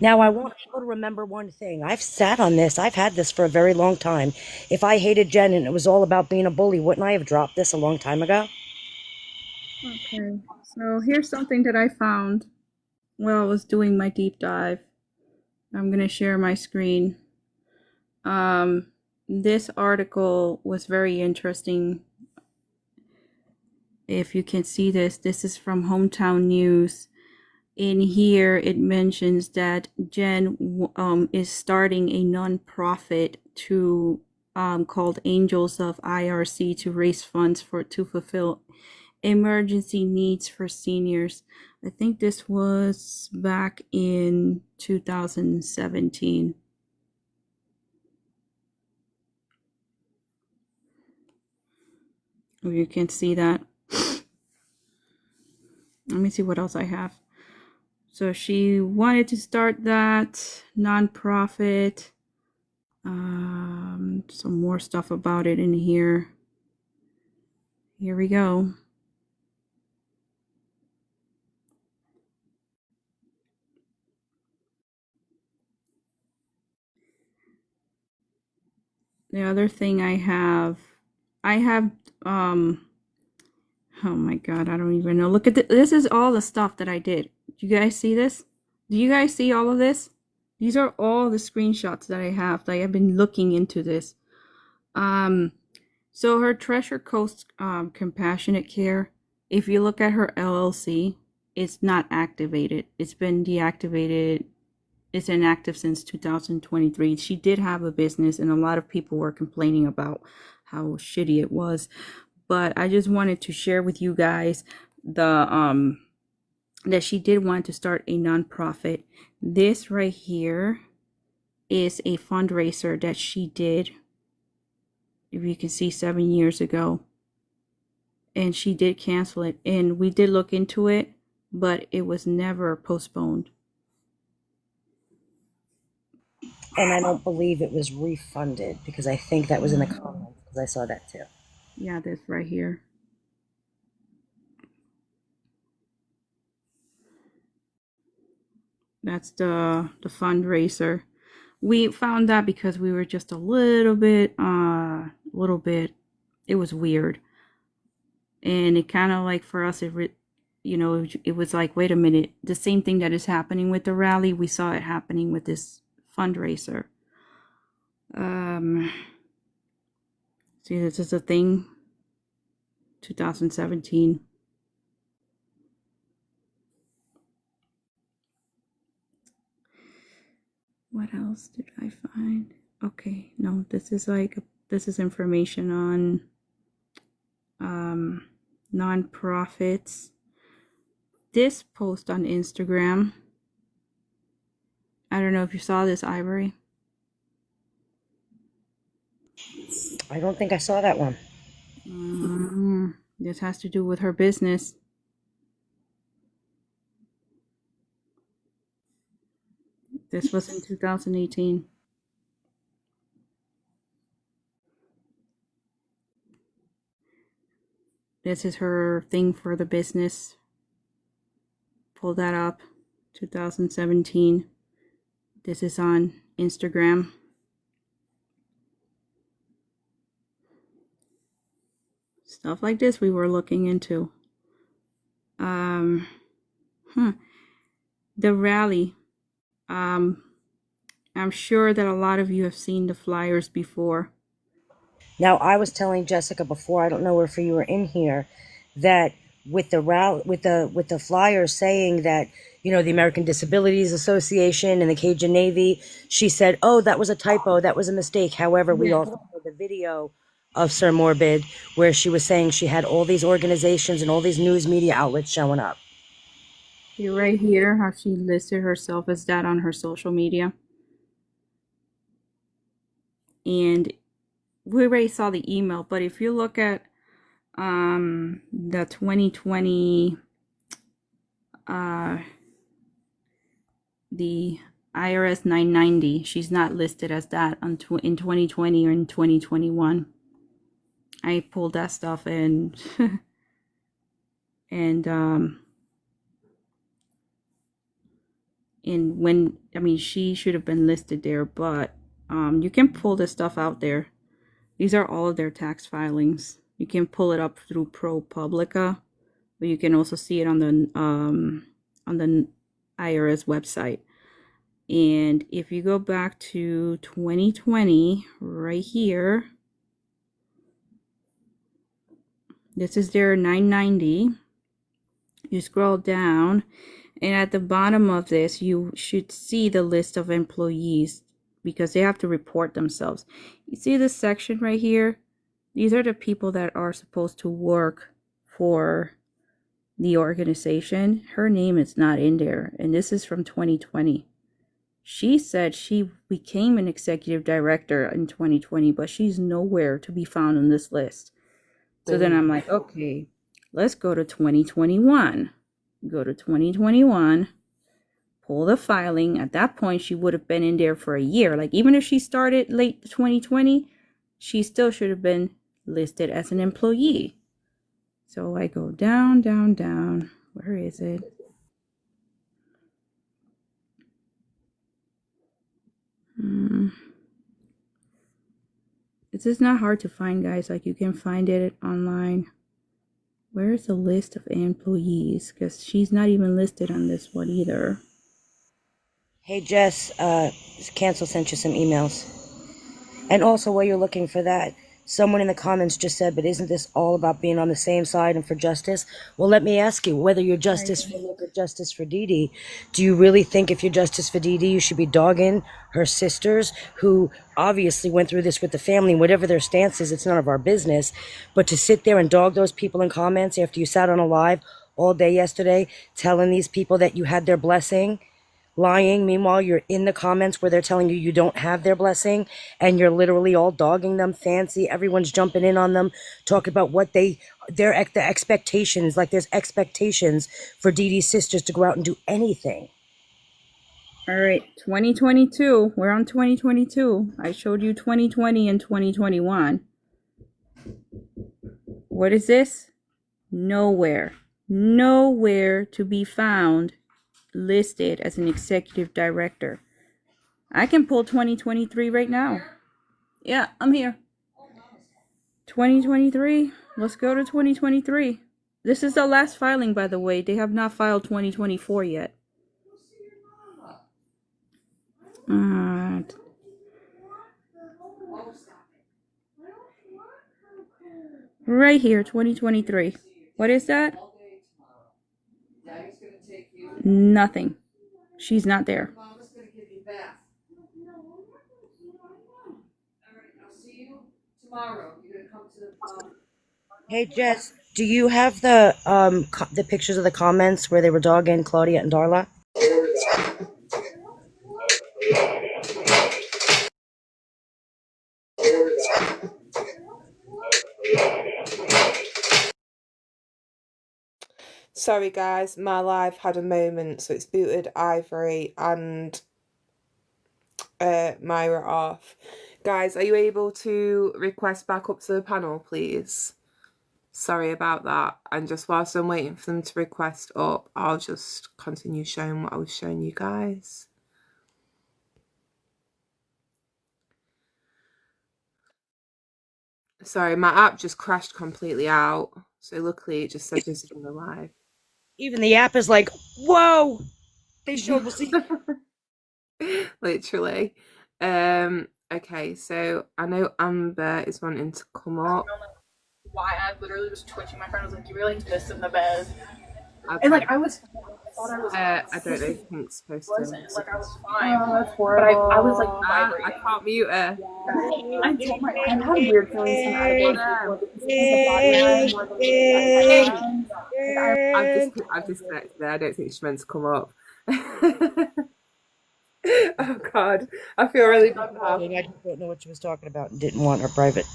Now, I want people to remember one thing. I've sat on this. I've had this for a very long time. If I hated Jen and it was all about being a bully, wouldn't I have dropped this a long time ago? Okay, so here's something that I found while I was doing my deep dive. I'm going to share my screen. This article was very interesting. If you can see this, this is from Hometown News. In here, it mentions that Jen is starting a non-profit called Angels of IRC to raise funds to fulfill emergency needs for seniors. I think this was back in 2017. You can see that. Let me see what else I have. So she wanted to start that nonprofit. Some more stuff about it in here. Here we go. The other thing I have, oh my God, I don't even know. Look at this is all the stuff that I did. Do you guys see this? Do you guys see all of this? These are all the screenshots that I have. I have been looking into this. So her Treasure Coast Compassionate Care, if you look at her LLC, it's not activated. It's been deactivated. It's inactive since 2023. She did have a business, and a lot of people were complaining about how shitty it was. But I just wanted to share with you guys the that she did want to start a nonprofit. This right here is a fundraiser that she did, if you can see, 7 years ago. and she did cancel it. And we did look into it, but it was never postponed. And I don't believe it was refunded, because I think that was in the comments, because I saw that too. Yeah, that's right here. That's the fundraiser. We found that because we were just a little bit, it was weird. And it kind of like for us, it was like, wait a minute, the same thing that is happening with the rally, we saw it happening with this fundraiser. See, this is a thing, 2017. What else did I find? Okay, no, this is information on nonprofits. This post on Instagram, I don't know if you saw this, Ivory. I don't think I saw that one. This has to do with her business. This was in 2018. This is her thing for the business. Pull that up. 2017. This is on Instagram. Stuff like this we were looking into. The rally. I'm sure that a lot of you have seen the flyers before. Now, I was telling Jessica before, I don't know if you were in here, that with the flyers saying that, the American Disabilities Association and the Cajun Navy, she said, oh, that was a typo, that was a mistake. However, we also saw the video of Sir Morbid where she was saying she had all these organizations and all these news media outlets showing up. You're right here, how she listed herself as that on her social media. And we already saw the email, but if you look at the 2020, the IRS 990, she's not listed as that in 2020 or in 2021. I pulled that stuff and she should have been listed there, but you can pull this stuff out there. These are all of their tax filings. You can pull it up through ProPublica, but you can also see it on the IRS website. And if you go back to 2020, right here, this is their 990. You scroll down, and at the bottom of this, you should see the list of employees, because they have to report themselves. You see this section right here? These are the people that are supposed to work for the organization. Her name is not in there, and this is from 2020. She said she became an executive director in 2020, but she's nowhere to be found on this list. So then I'm like, okay, let's go to 2021. Go to 2021. Pull the filing. At that point, she would have been in there for a year. Like, even if she started late 2020, she still should have been listed as an employee. So I go down, down, down. Where is it? This is not hard to find, guys. Like, you can find it online. Where is the list of employees? Because she's not even listed on this one either. Hey, Jess, Cancel sent you some emails. And also, while you're looking for that, someone in the comments just said, but isn't this all about being on the same side and for justice? Well, let me ask you, whether you're justice for Nick or justice for Dee Dee, do you really think if you're justice for Dee Dee, you should be dogging her sisters, who obviously went through this with the family, whatever their stance is, it's none of our business, but to sit there and dog those people in comments after you sat on a live all day yesterday, telling these people that you had their blessing, lying. Meanwhile, you're in the comments where they're telling you you don't have their blessing, and you're literally all dogging them fancy. Everyone's jumping in on them, talking about what the expectations, like there's expectations for Dee Dee's sisters to go out and do anything. All right, 2022. We're on 2022. I showed you 2020 and 2021. What is this? Nowhere to be found listed as an executive director. I can pull 2023 right now. Yeah, I'm here. 2023. Let's go to 2023. This is the last filing, by the way. They have not filed 2024 yet. Right here, 2023. What is that? Nothing. She's not there. Hey Jess, do you have the pictures of the comments where they were dogging Claudia and Darla? Sorry guys, my live had a moment, so it's booted Ivory and Myra off. Guys, are you able to request back up to the panel, please? Sorry about that. And just whilst I'm waiting for them to request up, I'll just continue showing what I was showing you guys. Sorry, my app just crashed completely out. So luckily it just said this is in the live. Even the app is like, whoa! They showed the Literally. Okay, so I know Amber is wanting to come up. Why I literally was twitching. My friend was like, "You really pissed in the bed," Okay. and like I thought I was. I don't know if Pink's supposed to. Like I was fine. Oh, that's horrible. But I was like vibrating. I can't mute her. I told my I had weird feelings from out of I've disconnected her. I don't think she's meant to come up. Oh God, I feel really bad now. I just don't know what she was talking about and didn't want her private.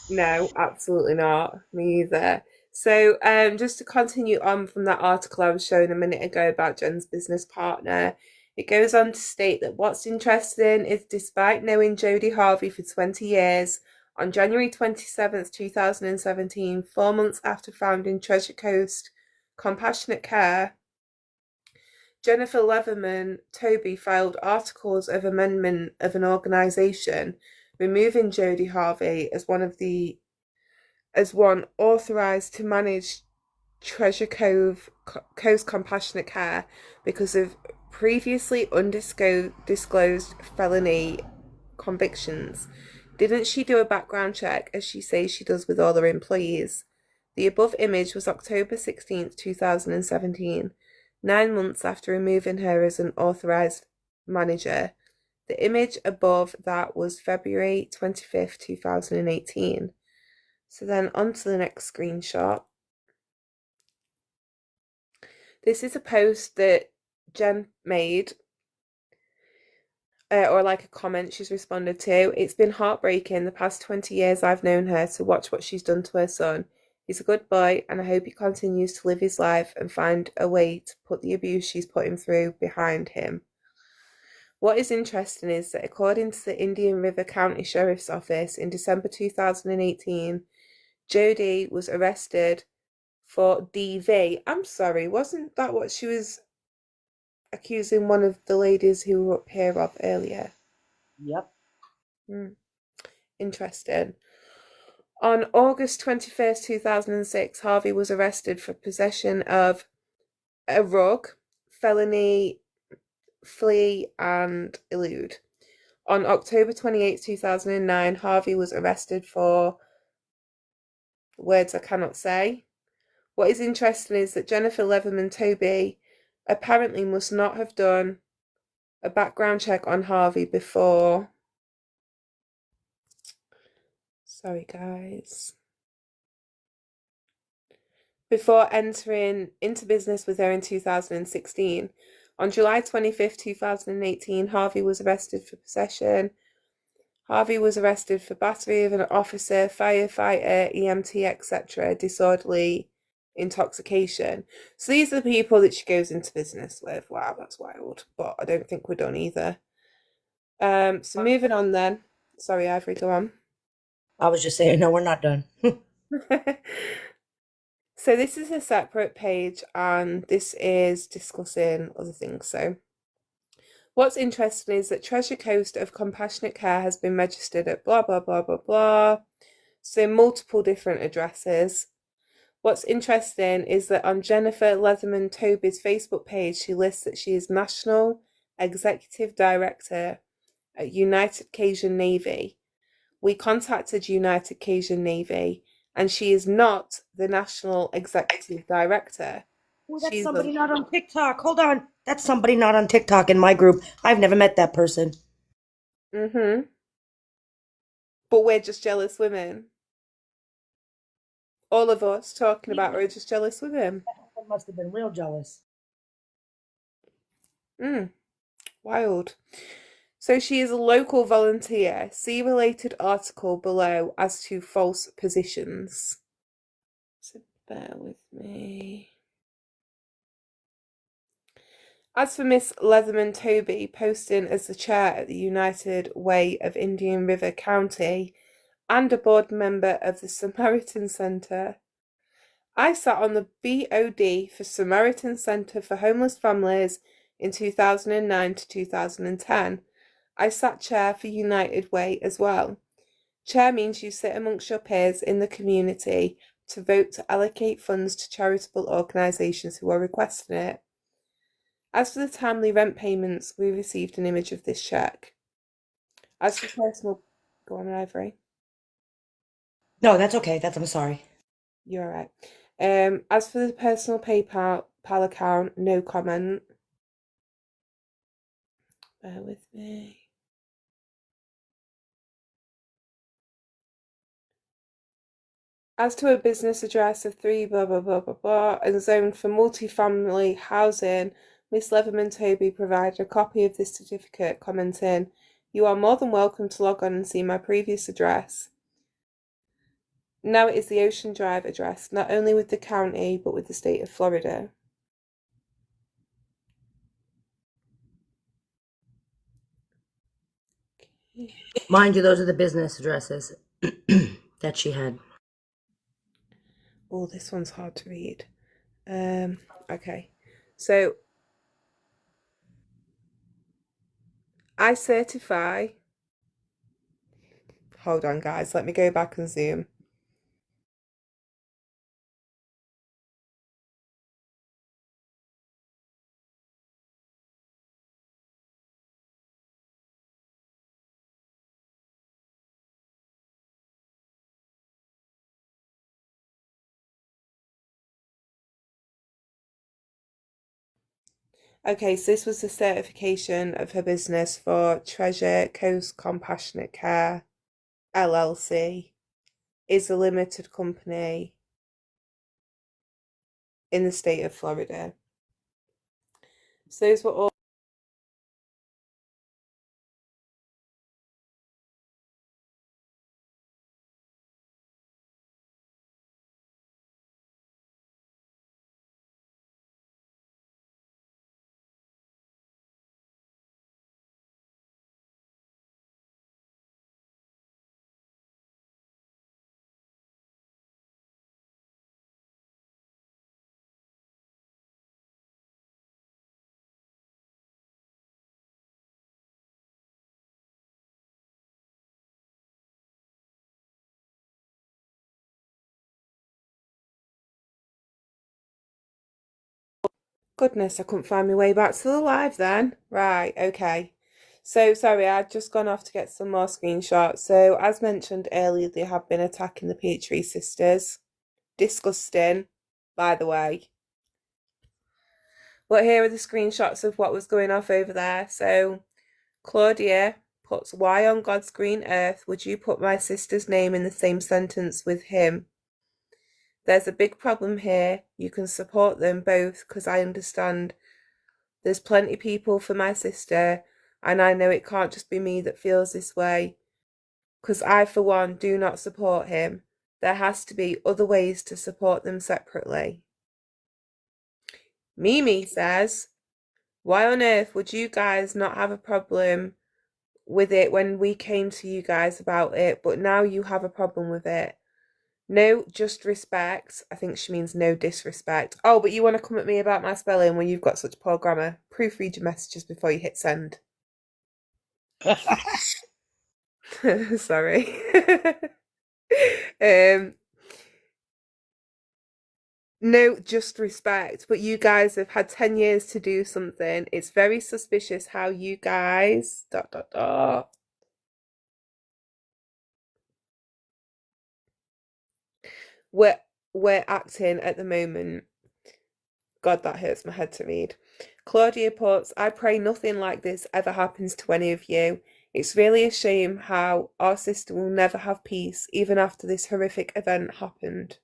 No, absolutely not. Me either. So just to continue on from that article I was showing a minute ago about Jen's business partner, it goes on to state that what's interesting is despite knowing Jodie Harvey for 20 years, on January 27th, 2017, 4 months after founding Treasure Coast Compassionate Care, Jennifer Leatherman Toby filed articles of amendment of an organisation removing Jodie Harvey as one authorised to manage Treasure Coast Compassionate Care because of previously undisclosed felony convictions. Didn't she do a background check as she says she does with all her employees? The above image was October 16th, 2017, 9 months after removing her as an authorised manager. The image above that was February 25th, 2018. So then on to the next screenshot. This is a post that Jen made, or like a comment she's responded to. It's been heartbreaking the past 20 years I've known her to watch what she's done to her son. He's a good boy and I hope he continues to live his life and find a way to put the abuse she's put him through behind him. What is interesting is that according to the Indian River County Sheriff's Office in December 2018, Jodie was arrested for DV. I'm sorry, wasn't that what she was accusing one of the ladies who were up here of earlier? Yep. Interesting. On August 21st, 2006, Harvey was arrested for possession of a rug, felony, flee and elude. On October 28th, 2009, Harvey was arrested for words I cannot say. What is interesting is that Jennifer Leatherman Toby apparently must not have done a background check on Harvey before. Sorry, guys. Before entering into business with her in 2016. On July 25th, 2018, Harvey was arrested for possession. Harvey was arrested for battery of an officer, firefighter, EMT, etc., disorderly intoxication. So these are the people that she goes into business with. Wow, that's wild. But I don't think we're done either. So moving on then. Sorry, Ivory, go on. I was just saying, no, we're not done. So this is a separate page, and this is discussing other things. So what's interesting is that Treasure Coast of Compassionate Care has been registered at blah, blah, blah, blah, blah. So multiple different addresses. What's interesting is that on Jennifer Leatherman Toby's Facebook page, she lists that she is National Executive Director at United Cajun Navy. We contacted United Cajun Navy, and she is not the National Executive Director. Oh, that's somebody not on TikTok. Hold on. That's somebody not on TikTok in my group. I've never met that person. Mm-hmm. But we're just jealous women. All of us talking about her are just jealous women. I must have been real jealous. Wild. So she is a local volunteer. See related article below as to false positions. So bear with me. As for Miss Leatherman Toby, posting as the chair at the United Way of Indian River County and a board member of the Samaritan Centre, I sat on the BOD for Samaritan Centre for Homeless Families in 2009 to 2010. I sat chair for United Way as well. Chair means you sit amongst your peers in the community to vote to allocate funds to charitable organisations who are requesting it. As for the timely rent payments, we received an image of this cheque. As for personal... Go on, Ivory. No, that's okay. I'm sorry. You're all right. As for the personal PayPal account, no comment. Bear with me. As to a business address of 3 blah blah blah blah blah and zoned for multi-family housing, Miss Leatherman Toby provided a copy of this certificate, commenting, "You are more than welcome to log on and see my previous address. Now it is the Ocean Drive address, not only with the county, but with the state of Florida." Mind you, those are the business addresses that she had. Oh, this one's hard to read. Okay. So, I certify... Hold on, guys. Let me go back and zoom. Okay, so this was the certification of her business for Treasure Coast Compassionate Care, LLC, is a limited company in the state of Florida. So those were all... Goodness, I couldn't find my way back to the live then. Right, okay. So, sorry, I'd just gone off to get some more screenshots. So, as mentioned earlier, they have been attacking the Fakery sisters. Disgusting, by the way. But here are the screenshots of what was going off over there. So, Claudia puts, "Why on God's green earth would you put my sister's name in the same sentence with him? There's a big problem here. You can support them both because I understand There's plenty of people for my sister, and I know it can't just be me that feels this way. Because I, for one, do not support him. There has to be other ways to support them separately. Mimi says, why on earth would you guys not have a problem with it when we came to you guys about it, but now you have a problem with it? No just respect. I think she means no disrespect. Oh, but you want to come at me about my spelling when you've got such poor grammar. Proofread your messages before you hit send. Sorry. No just respect, but you guys have had 10 years to do something. It's very suspicious how you guys ... We're acting at the moment. God, that hurts my head to read. Claudia puts, I pray nothing like this ever happens to any of you. It's really a shame how our sister will never have peace, even after this horrific event happened.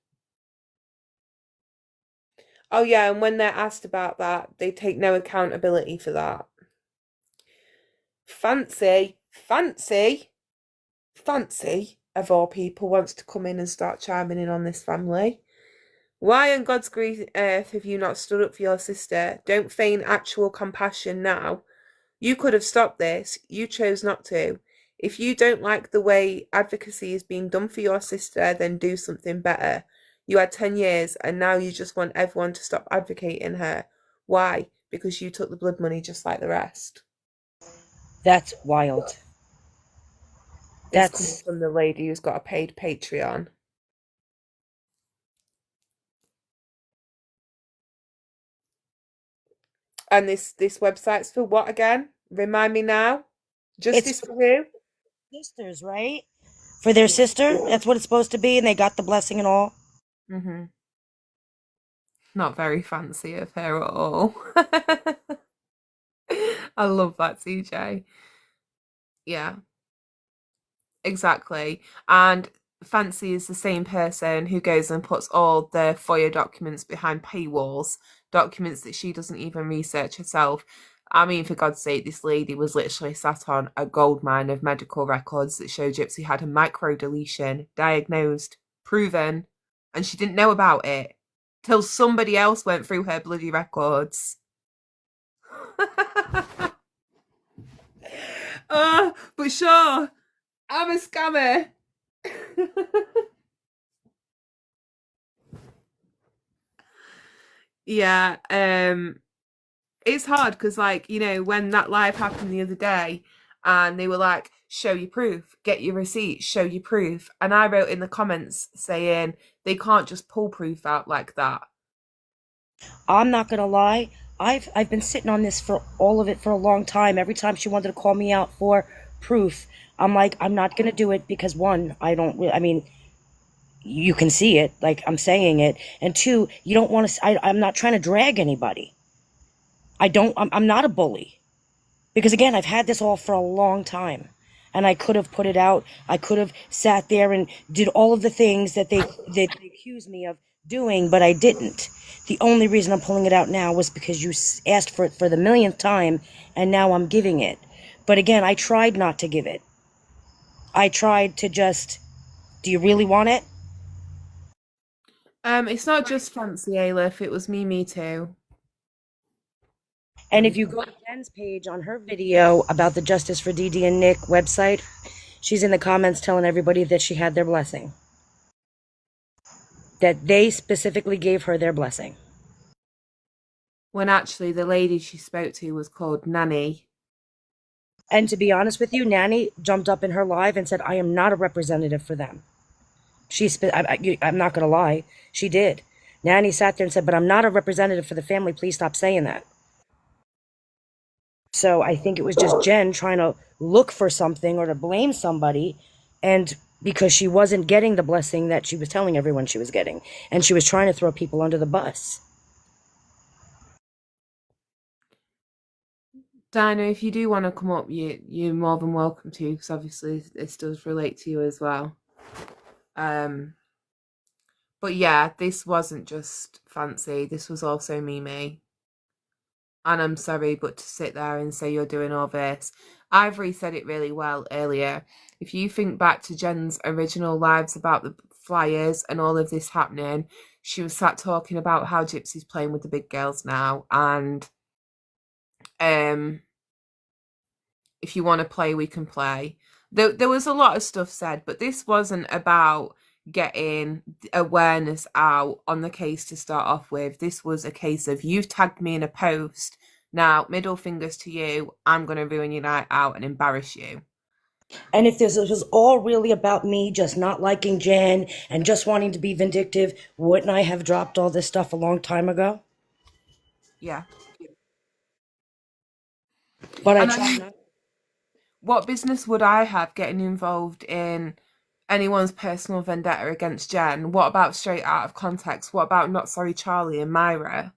Oh yeah, and when they're asked about that, they take no accountability for that. Fancy of all people wants to come in and start chiming in on this family. Why on God's green earth have you not stood up for your sister? Don't feign actual compassion now. You could have stopped this. You chose not to. If you don't like the way advocacy is being done for your sister, then do something better. You had 10 years and now you just want everyone to stop advocating her. Why? Because you took the blood money just like the rest. That's wild. That's coming from the lady who's got a paid Patreon. And this website's for what again? Remind me now. Justice for who? Sisters, right? For their sister? That's what it's supposed to be, and they got the blessing and all? Mm-hmm. Not very fancy of her at all. I love that, CJ. Yeah. Exactly. And Fancy is the same person who goes and puts all the FOIA documents behind paywalls, documents that she doesn't even research herself. I mean, for God's sake, this lady was literally sat on a goldmine of medical records that show Gypsy had a microdeletion, diagnosed, proven, and she didn't know about it till somebody else went through her bloody records. But sure, I'm a scammer. Yeah, it's hard because, like, you know, when that live happened the other day and they were like, show your proof, get your receipts, show your proof. And I wrote in the comments saying they can't just pull proof out like that. I'm not gonna lie, I've been sitting on this for all of it for a long time. Every time she wanted to call me out for proof, I'm like, I'm not gonna do it because one, I mean, you can see it, like I'm saying it, and two, you don't want to. I'm not trying to drag anybody. I'm not a bully, because again, I've had this all for a long time, and I could have put it out. I could have sat there and did all of the things that they accused me of doing, but I didn't. The only reason I'm pulling it out now was because you asked for it for the millionth time, and now I'm giving it. But again, I tried not to give it. I tried to just, do you really want it? It's not just Fancy, Aleph, it was me too. And if you go to Jen's page on her video about the Justice for Dee and Nick website, she's in the comments telling everybody that she had their blessing. That they specifically gave her their blessing. When actually the lady she spoke to was called Nanny. And to be honest with you, Nanny jumped up in her live and said, I am not a representative for them. I'm not going to lie. She did. Nanny sat there and said, but I'm not a representative for the family. Please stop saying that. So I think it was just Jen trying to look for something or to blame somebody, and because she wasn't getting the blessing that she was telling everyone she was getting, and she was trying to throw people under the bus. Dinah, if you do want to come up, you're more than welcome to, because obviously this does relate to you as well. But yeah, this wasn't just Fancy. This was also Mimi. And I'm sorry, but to sit there and say you're doing all this. Ivory said it really well earlier. If you think back to Jen's original lives about the flyers and all of this happening, she was sat talking about how Gypsy's playing with the big girls now, and if you want to play, we can play. There was a lot of stuff said, but this wasn't about getting awareness out on the case to start off with. This was a case of, you've tagged me in a post, now middle fingers to you, I'm going to ruin your night out and embarrass you. And if this was all really about me just not liking Jen and just wanting to be vindictive, wouldn't I have dropped all this stuff a long time ago? Yeah. But I And tried not. what business would I have getting involved in anyone's personal vendetta against Jen? What about Straight Out of Context? What about Not Sorry Charlie and Myra?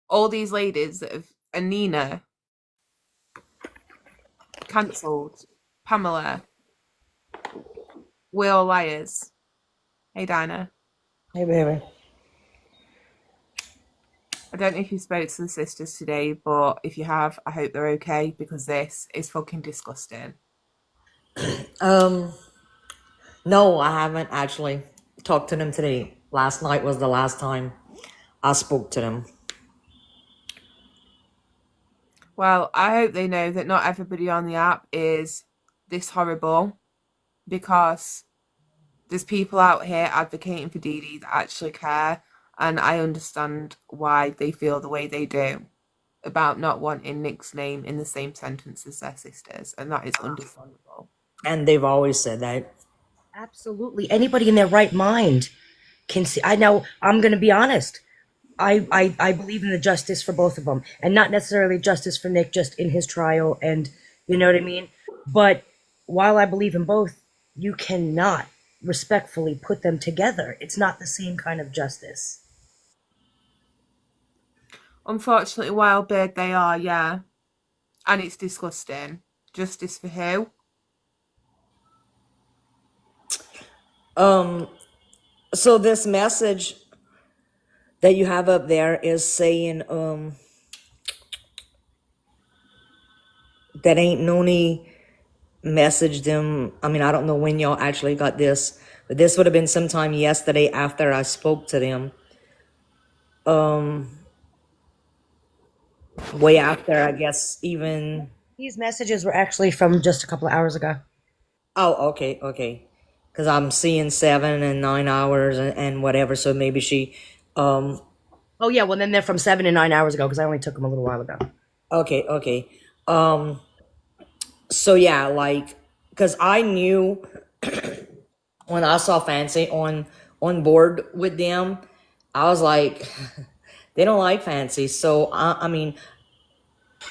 All these ladies that have, and Nina, cancelled. Pamela. We're all liars. Hey, Dinah. Hey, baby. I don't know if you spoke to the sisters today, but if you have, I hope they're okay, because this is fucking disgusting. No, I haven't actually talked to them today. Last night was the last time I spoke to them. Well, I hope they know that not everybody on the app is this horrible, because there's people out here advocating for Dee Dee that actually care, and I understand why they feel the way they do about not wanting Nick's name in the same sentence as their sisters, and that is understandable. And they've always said that. Absolutely. Anybody in their right mind can see. I know, I'm going to be honest. I believe in the justice for both of them, and not necessarily justice for Nick just in his trial, and you know what I mean? But while I believe in both, you cannot respectfully put them together. It's not the same kind of justice. Unfortunately, wild bird they are, yeah. And it's disgusting. Justice for who? So this message that you have up there is saying that ain't Noni messaged them. I mean, I don't know when y'all actually got this, but this would have been sometime yesterday after I spoke to them. Way after, I guess, even. These messages were actually from just a couple of hours ago. Oh, okay. Because I'm seeing 7 and 9 hours and whatever. So maybe she. Oh yeah, well then they're from 7 and 9 hours ago, because I only took them a little while ago. Okay. So yeah, like, because I knew when I saw Fancy on board with them, I was like, they don't like Fancy. So I mean,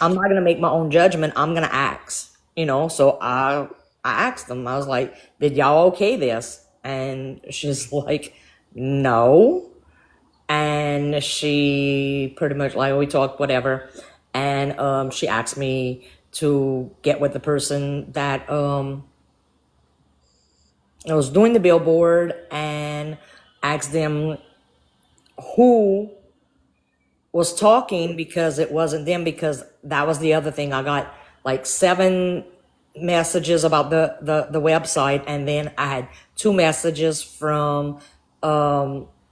I'm not gonna make my own judgment. I'm gonna ask, So I asked them. I was like, did y'all okay this? And she's like, no. And she pretty much, like, we talked whatever, and she asked me to get with the person that was doing the billboard and asked them who was talking, because it wasn't them, because that was the other thing. I got like 7 messages about the website, and then I had 2 messages from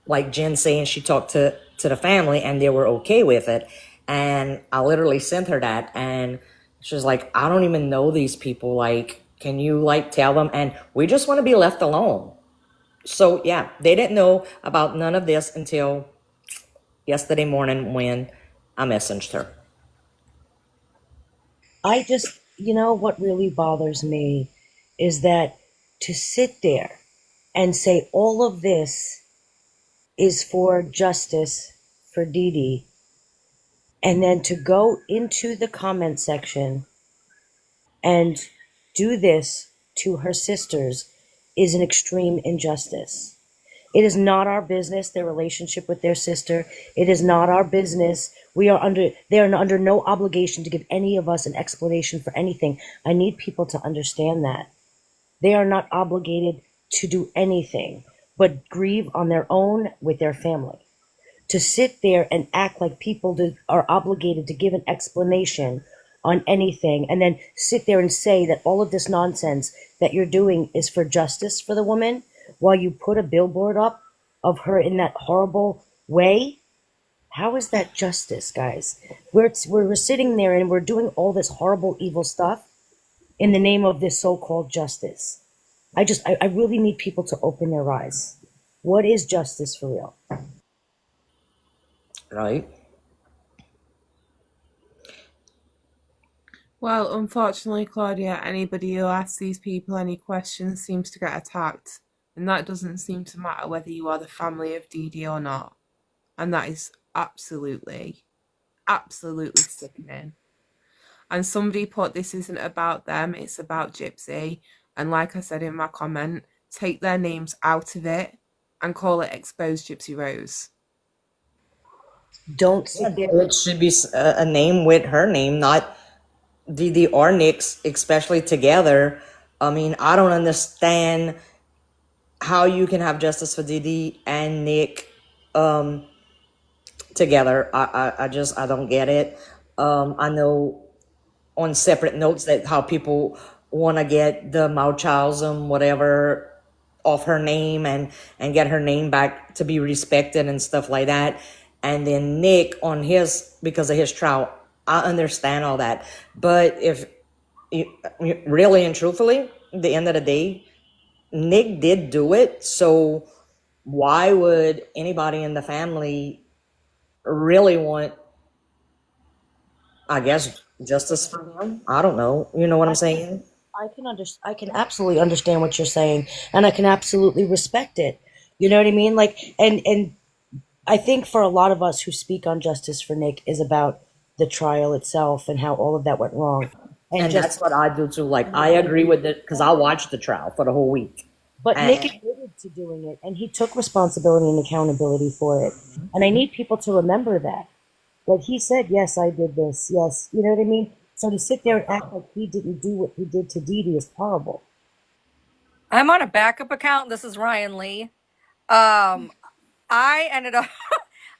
like Jen saying she talked to the family and they were okay with it. And I literally sent her that, and she was like, I don't even know these people. Like, can you like tell them? And we just want to be left alone. So yeah, they didn't know about none of this until yesterday morning when I messaged her. I just, what really bothers me is that to sit there and say all of this is for justice for Dee Dee, and then to go into the comment section and do this to her sisters is an extreme injustice. It is not our business, their relationship with their sister. It is not our business. They are under no obligation to give any of us an explanation for anything. I need people to understand that. They are not obligated to do anything but grieve on their own with their family. to sit there and act like people are obligated to give an explanation on anything, and then sit there and say that all of this nonsense that you're doing is for justice for the woman, while you put a billboard up of her in that horrible way. How is that justice, guys? We're sitting there and we're doing all this horrible, evil stuff in the name of this so-called justice. I really need people to open their eyes. What is justice for real? Right. Well, unfortunately, Claudia, anybody who asks these people any questions seems to get attacked. And that doesn't seem to matter whether you are the family of Dee Dee or not. And that is absolutely, absolutely sickening. And somebody put, this isn't about them, it's about Gypsy. And like I said in my comment, take their names out of it and call it Exposed Gypsy Rose. Don't sit there. It should be a name with her name, not Dee or Nick's, especially together. I mean, I don't understand how you can have justice for Dee and Nick together. I don't get it. I know on separate notes that how people want to get the Munchausen whatever off her name and get her name back to be respected and stuff like that. And then Nick on his, because of his trial, I understand all that. But if really and truthfully, at the end of the day, Nick did do it. So why would anybody in the family really want, I guess, justice for him? I don't know. You know what I'm saying? I can absolutely understand what you're saying, and I can absolutely respect it. You know what I mean? Like, and I think for a lot of us who speak on justice for Nick is about the trial itself and how all of that went wrong. And that's what I do too. Like, I agree with it because I watched the trial for the whole week. But Nick admitted to doing it, and he took responsibility and accountability for it. And I need people to remember that. Like, he said, yes, I did this. Yes. You know what I mean? So to sit there and act like he didn't do what he did to Dee Dee is horrible. I'm on a backup account. This is Ryan Lee. I ended up,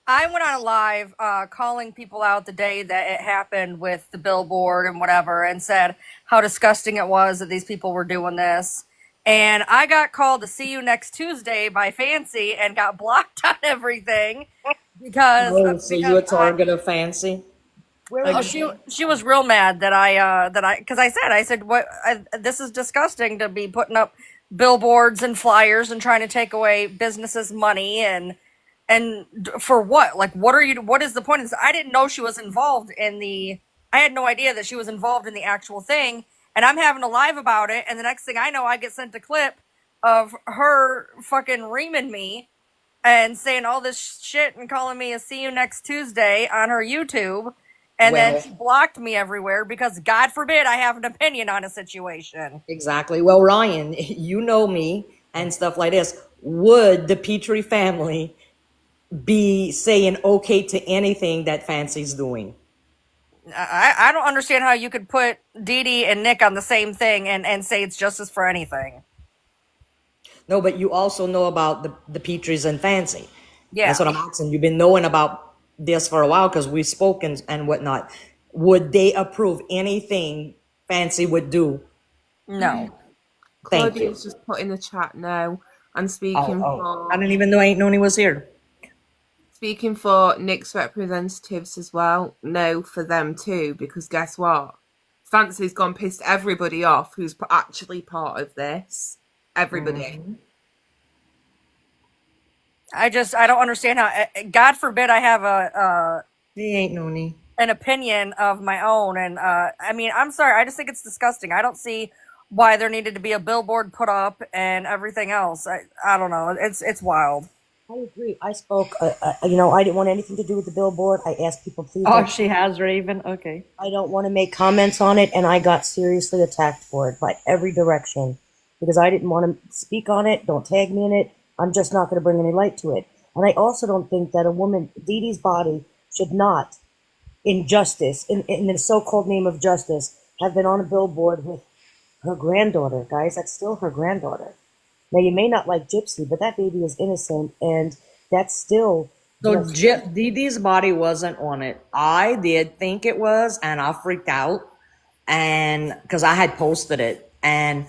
I went on a live calling people out the day that it happened with the billboard and whatever, and said how disgusting it was that these people were doing this. And I got called to see you next Tuesday by Fancy and got blocked on everything because. So you a target of Fancy? Oh, she was real mad that because I said this is disgusting to be putting up billboards and flyers and trying to take away businesses' money and for what? Like, what is the point? I didn't know she was involved I had no idea that she was involved in the actual thing, and I'm having a live about it, and the next thing I know, I get sent a clip of her fucking reaming me and saying all this shit and calling me a see you next Tuesday on her YouTube. And then she blocked me everywhere because, God forbid, I have an opinion on a situation. Exactly. Well, Ryan, you know me and stuff like this. Would the Petrie family be saying okay to anything that Fancy's doing? I don't understand how you could put Dee Dee and Nick on the same thing and say it's justice for anything. No, but you also know about the Petries and Fancy. Yeah. That's what I'm asking. You've been knowing about this for a while because we've spoken and whatnot. Would they approve anything Fancy would do? No. Claudia's just put in the chat now and speaking for. I didn't even know he was here. Speaking for Nick's representatives as well, no for them too, because guess what? Fancy's gone pissed everybody off who's actually part of this. Everybody. Mm-hmm. I don't understand how, God forbid I have he ain't no need. An opinion of my own. And, I mean, I'm sorry. I just think it's disgusting. I don't see why there needed to be a billboard put up and everything else. I don't know. It's wild. I agree. I spoke, I didn't want anything to do with the billboard. I asked people, please. Oh, she has, Raven? Okay. I don't want to make comments on it, and I got seriously attacked for it by every direction because I didn't want to speak on it. Don't tag me in it. I'm just not going to bring any light to it. And I also don't think that a woman, Dee Dee's body, should not, in justice, in the so-called name of justice, have been on a billboard with her granddaughter. Guys, that's still her granddaughter. Now, you may not like Gypsy, but that baby is innocent, and that's still So Yes. Dee Dee's body wasn't on it. I did think it was, and I freaked out, and because I had posted it, and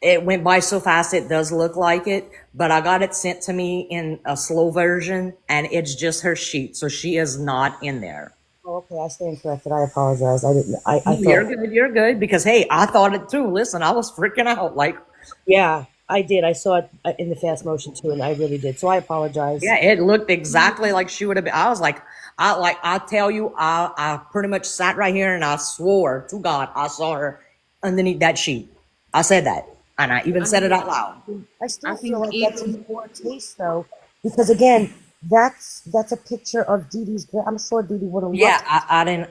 it went by so fast. It does look like it, but I got it sent to me in a slow version, and it's just her sheet, so she is not in there. Oh, okay, I stand corrected. I apologize. I didn't. I You're thought. good. You're good. Because hey, I thought it too. Listen, I was freaking out. Like, Yeah, I did. I saw it in the fast motion too, and I really did. So I apologize. yeah, it looked exactly like she would have been. I was like, I tell you, I pretty much sat right here and I swore to God I saw her underneath that sheet. I said that, and I even said it out loud. I still I feel think like that's in even poor taste, though, because again, that's a picture of Dee Dee's. I'm sure Dee Dee would have Yeah, loved. I didn't.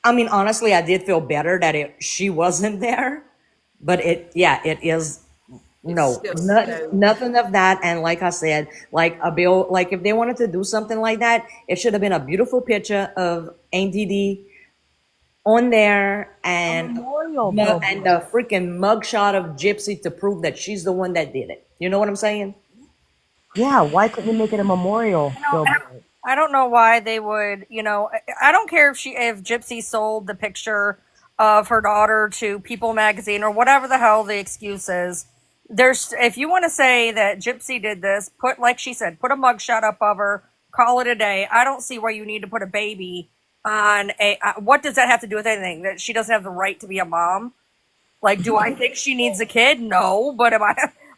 I mean, honestly, I did feel better that she wasn't there, but it is. it's No, still so nothing of that. And like I said, like a bill, like if they wanted to do something like that, it should have been a beautiful picture of ADD on there A and memorial and billboard. the freaking mugshot of Gypsy to prove that she's the one that did it. You know what I'm saying? Yeah, why couldn't you make it a memorial billboard? I don't know why they would, I don't care if Gypsy sold the picture of her daughter to People magazine or whatever the hell the excuse is. If you want to say that Gypsy did this, like she said, put a mugshot up of her, call it a day. I don't see why you need to put a baby on what does that have to do with anything? That she doesn't have the right to be a mom? Like, do I think she needs a kid? No, but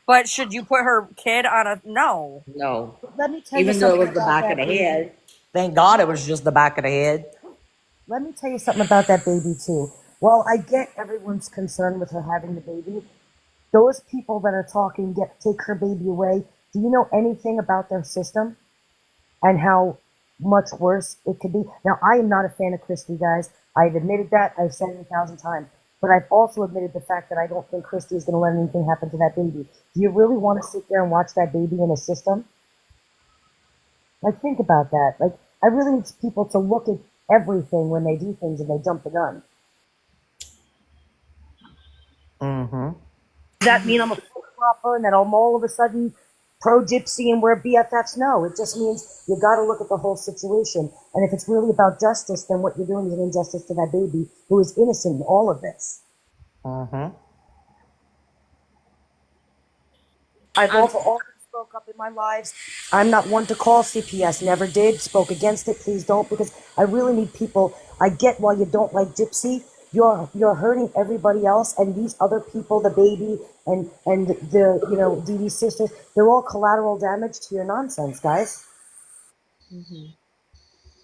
but should you put her kid on a, no. No. Let me tell you Even though it something was the about back of that the baby. head. Thank God it was just the back of the head. Let me tell you something about that baby too. Well, I get everyone's concern with her having the baby. Those people that are talking, take her baby away. Do you know anything about their system and how much worse it could be? Now, I am not a fan of Christy, guys. I've admitted that. I've said it 1,000 times. But I've also admitted the fact that I don't think Christy is going to let anything happen to that baby. Do you really want to sit there and watch that baby in a system? Like, think about that. Like, I really need people to look at everything when they do things and they jump the gun. Mm-hmm. Does that mean I'm a flip-flopper and that I'm all of a sudden pro-gypsy and we're BFFs? No, it just means you got to look at the whole situation. And if it's really about justice, then what you're doing is an injustice to that baby who is innocent in all of this. Mm-hmm. I've and also always spoke up in my lives. I'm not one to call CPS, never did, spoke against it, please don't, because I really need people. I get why you don't like Gypsy. You're hurting everybody else, and these other people, the baby and the Dee Dee's sisters, they're all collateral damage to your nonsense, guys.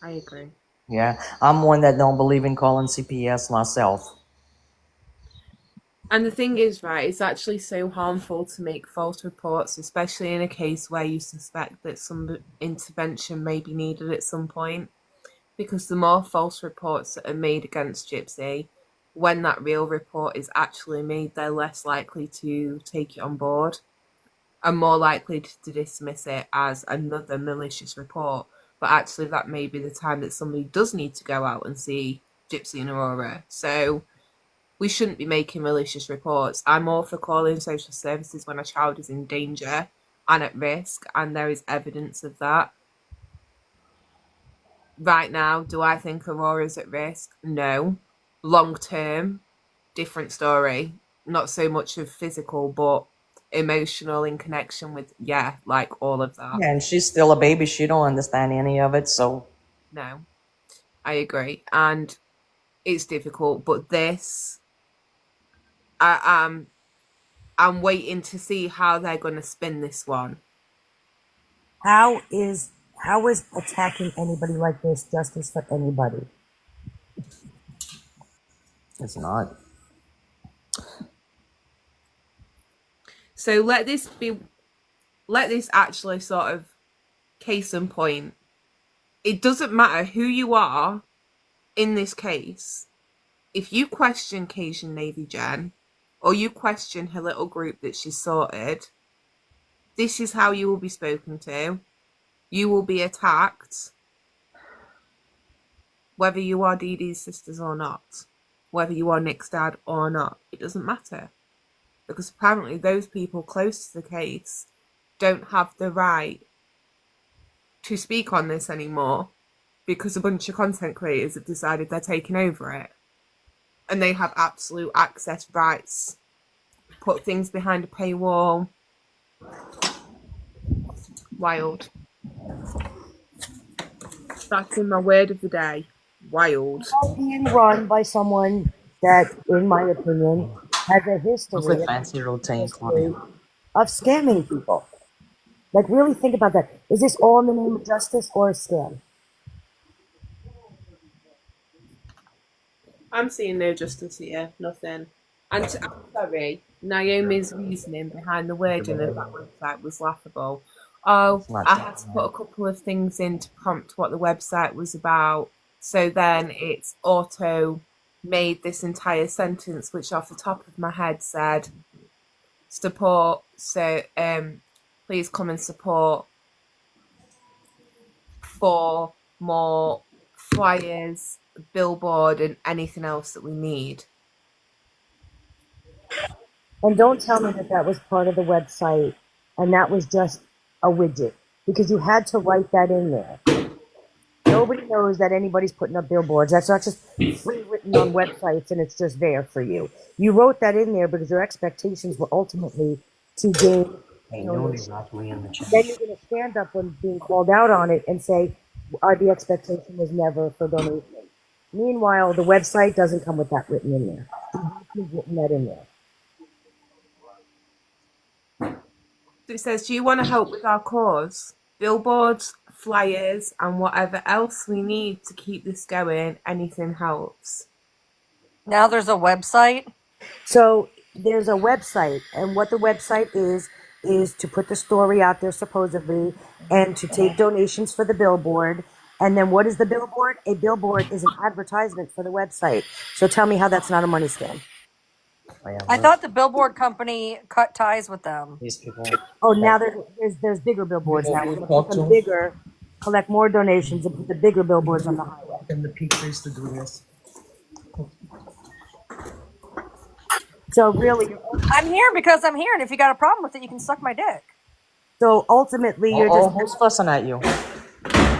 I agree. Yeah, I'm one that don't believe in calling CPS myself. And the thing is, right, it's actually so harmful to make false reports, especially in a case where you suspect that some intervention may be needed at some point. Because the more false reports that are made against Gypsy, when that real report is actually made, they're less likely to take it on board and more likely to dismiss it as another malicious report. But actually, that may be the time that somebody does need to go out and see Gypsy and Aurora. So we shouldn't be making malicious reports. I'm all for calling social services when a child is in danger and at risk, and there is evidence of that. Right now, do I think Aurora's at risk? No. Long term, different story. Not so much of physical, but emotional in connection with, like all of that. Yeah, and she's still a baby. She don't understand any of it, so. No, I agree. And it's difficult, but this, I'm waiting to see how they're going to spin this one. How is attacking anybody like this justice for anybody? It's not. So let this actually sort of case in point. It doesn't matter who you are in this case. If you question Cajun Navy Jen, or you question her little group that she's sorted, this is how you will be spoken to. You will be attacked, whether you are Dee Dee's sisters or not, whether you are Nick's dad or not. It doesn't matter. Because apparently those people close to the case don't have the right to speak on this anymore because a bunch of content creators have decided they're taking over it. And they have absolute access rights, put things behind a paywall. Wild. That's in my word of the day. Wild. Being run by someone that, in my opinion, has a history, Looks like fancy routine history of scamming people. Like, really think about that. Is this all in the name of justice or a scam? I'm seeing no justice here. Nothing. And I'm sorry, Naomi's reasoning behind the wording of that website was laughable. Oh, I had to put a couple of things in to prompt what the website was about. So then it's auto made this entire sentence, which off the top of my head said, support, so please come and support for more flyers, billboard, and anything else that we need. And don't tell me that that was part of the website and that was just a widget, because you had to write that in there. Nobody knows that anybody's putting up billboards. That's not just free written on websites and it's just there for you. You wrote that in there because your expectations were ultimately to gain. Hey, nobody's not really in the chat. Then you're going to stand up when being called out on it and say, the expectation was never for donation. Meanwhile, the website doesn't come with that written in there. You've written that in there. It says, do you want to help with our cause? Billboards, flyers, and whatever else we need to keep this going, anything helps. Now there's a website? So there's a website, and what the website is to put the story out there supposedly and to take donations for the billboard. And then what is the billboard? A billboard is an advertisement for the website. So tell me how that's not a money scam. I thought the billboard company cut ties with them. These people. Oh, now there's bigger billboards now. We're going to put them bigger, collect more donations, and put the bigger billboards on the highway. And the Fakery to do this. So really, I'm here because I'm here, and if you got a problem with it, you can suck my dick. So ultimately, you're just who's fussing at you?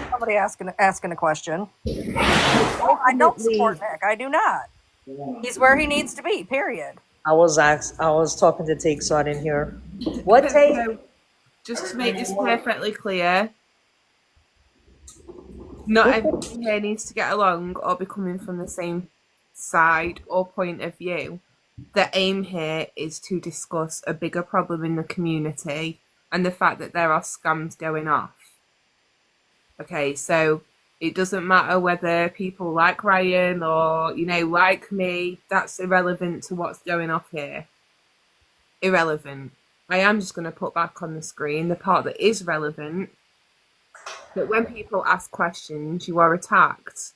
Somebody asking a question. I don't support Nick. I do not. He's where he needs to be. Period. I was talking to Take, so I didn't hear. What Take? So, just to make this perfectly clear, not everyone here needs to get along or be coming from the same side or point of view. The aim here is to discuss a bigger problem in the community and the fact that there are scams going off. Okay, so it doesn't matter whether people like Ryan or, like me. That's irrelevant to what's going off here. Irrelevant. I am just going to put back on the screen the part that is relevant. That when people ask questions, you are attacked.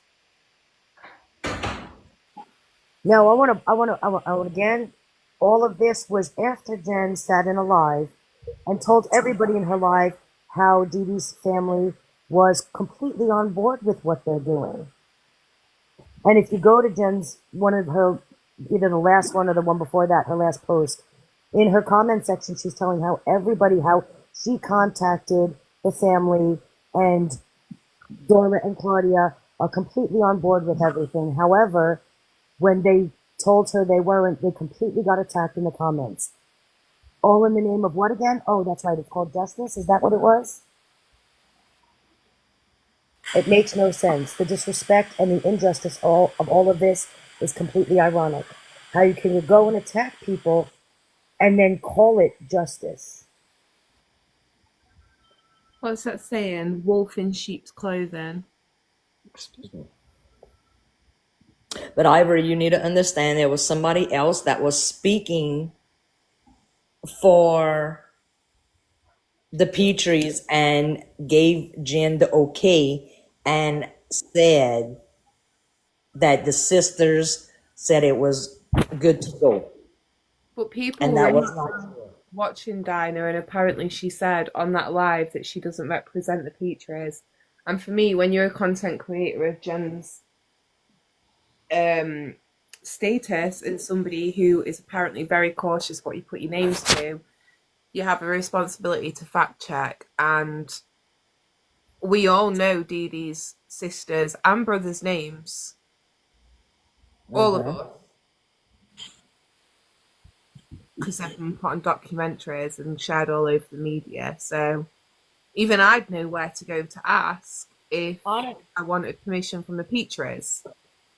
No, I want to again. All of this was after Jen sat in a live and told everybody in her live how Dee Dee's family was completely on board with what they're doing. And if you go to Jen's, one of her, either the last one or the one before that, her last post, in her comment section, she's telling how she contacted the family, and Dora and Claudia are completely on board with everything. However, when they told her they weren't, they completely got attacked in the comments. All in the name of what again? Oh, that's right, it's called justice. Is that what it was? It makes no sense. The disrespect and the injustice of all of this is completely ironic. How you can go and attack people and then call it justice. What's that saying? Wolf in sheep's clothing. Excuse me. But Ivory, you need to understand there was somebody else that was speaking for the Petries and gave Jen the okay and said that the sisters said it was good to go. But people And that were was not watching Dinah, and apparently she said on that live that she doesn't represent the Petries. And for me, when you're a content creator of Jen's status and somebody who is apparently very cautious what you put your names to, you have a responsibility to fact check. And We all know Dee Dee's sisters and brothers' names. All of us. Because they've been put on documentaries and shared all over the media. So even I'd know where to go to ask if I wanted permission from the Petries.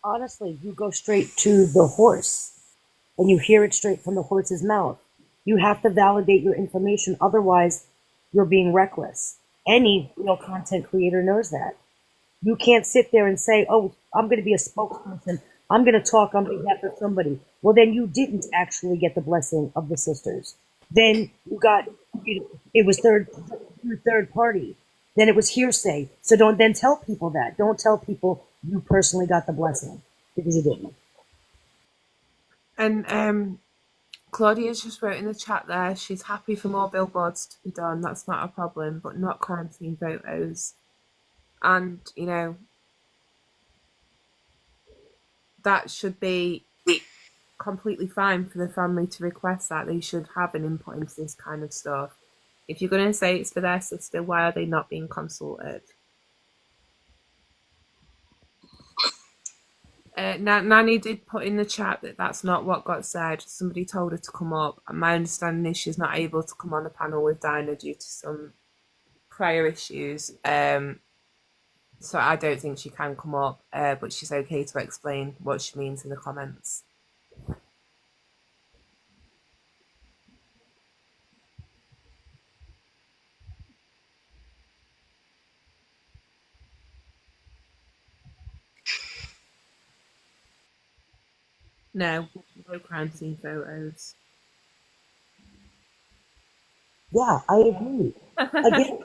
Honestly, you go straight to the horse and you hear it straight from the horse's mouth. You have to validate your information, otherwise you're being reckless. Any real content creator knows that. You can't sit there and say, oh, I'm going to be a spokesperson. I'm going to talk on behalf of somebody. Well, then you didn't actually get the blessing of the sisters. Then you got, it was third party. Then it was hearsay. So don't then tell people that. Don't tell people you personally got the blessing, because you didn't. And Claudia's just wrote in the chat there, she's happy for more billboards to be done. That's not a problem, but not quarantine photos. And, you know, that should be completely fine for the family to request that. They should have an input into this kind of stuff. If you're going to say it's for their sister, why are they not being consulted? Nanny did put in the chat that that's not what got said. Somebody told her to come up. And my understanding is she's not able to come on a panel with Dinah due to some prior issues. So I don't think she can come up, but she's okay to explain what she means in the comments. No quarantine photos. Yeah, I agree. Again,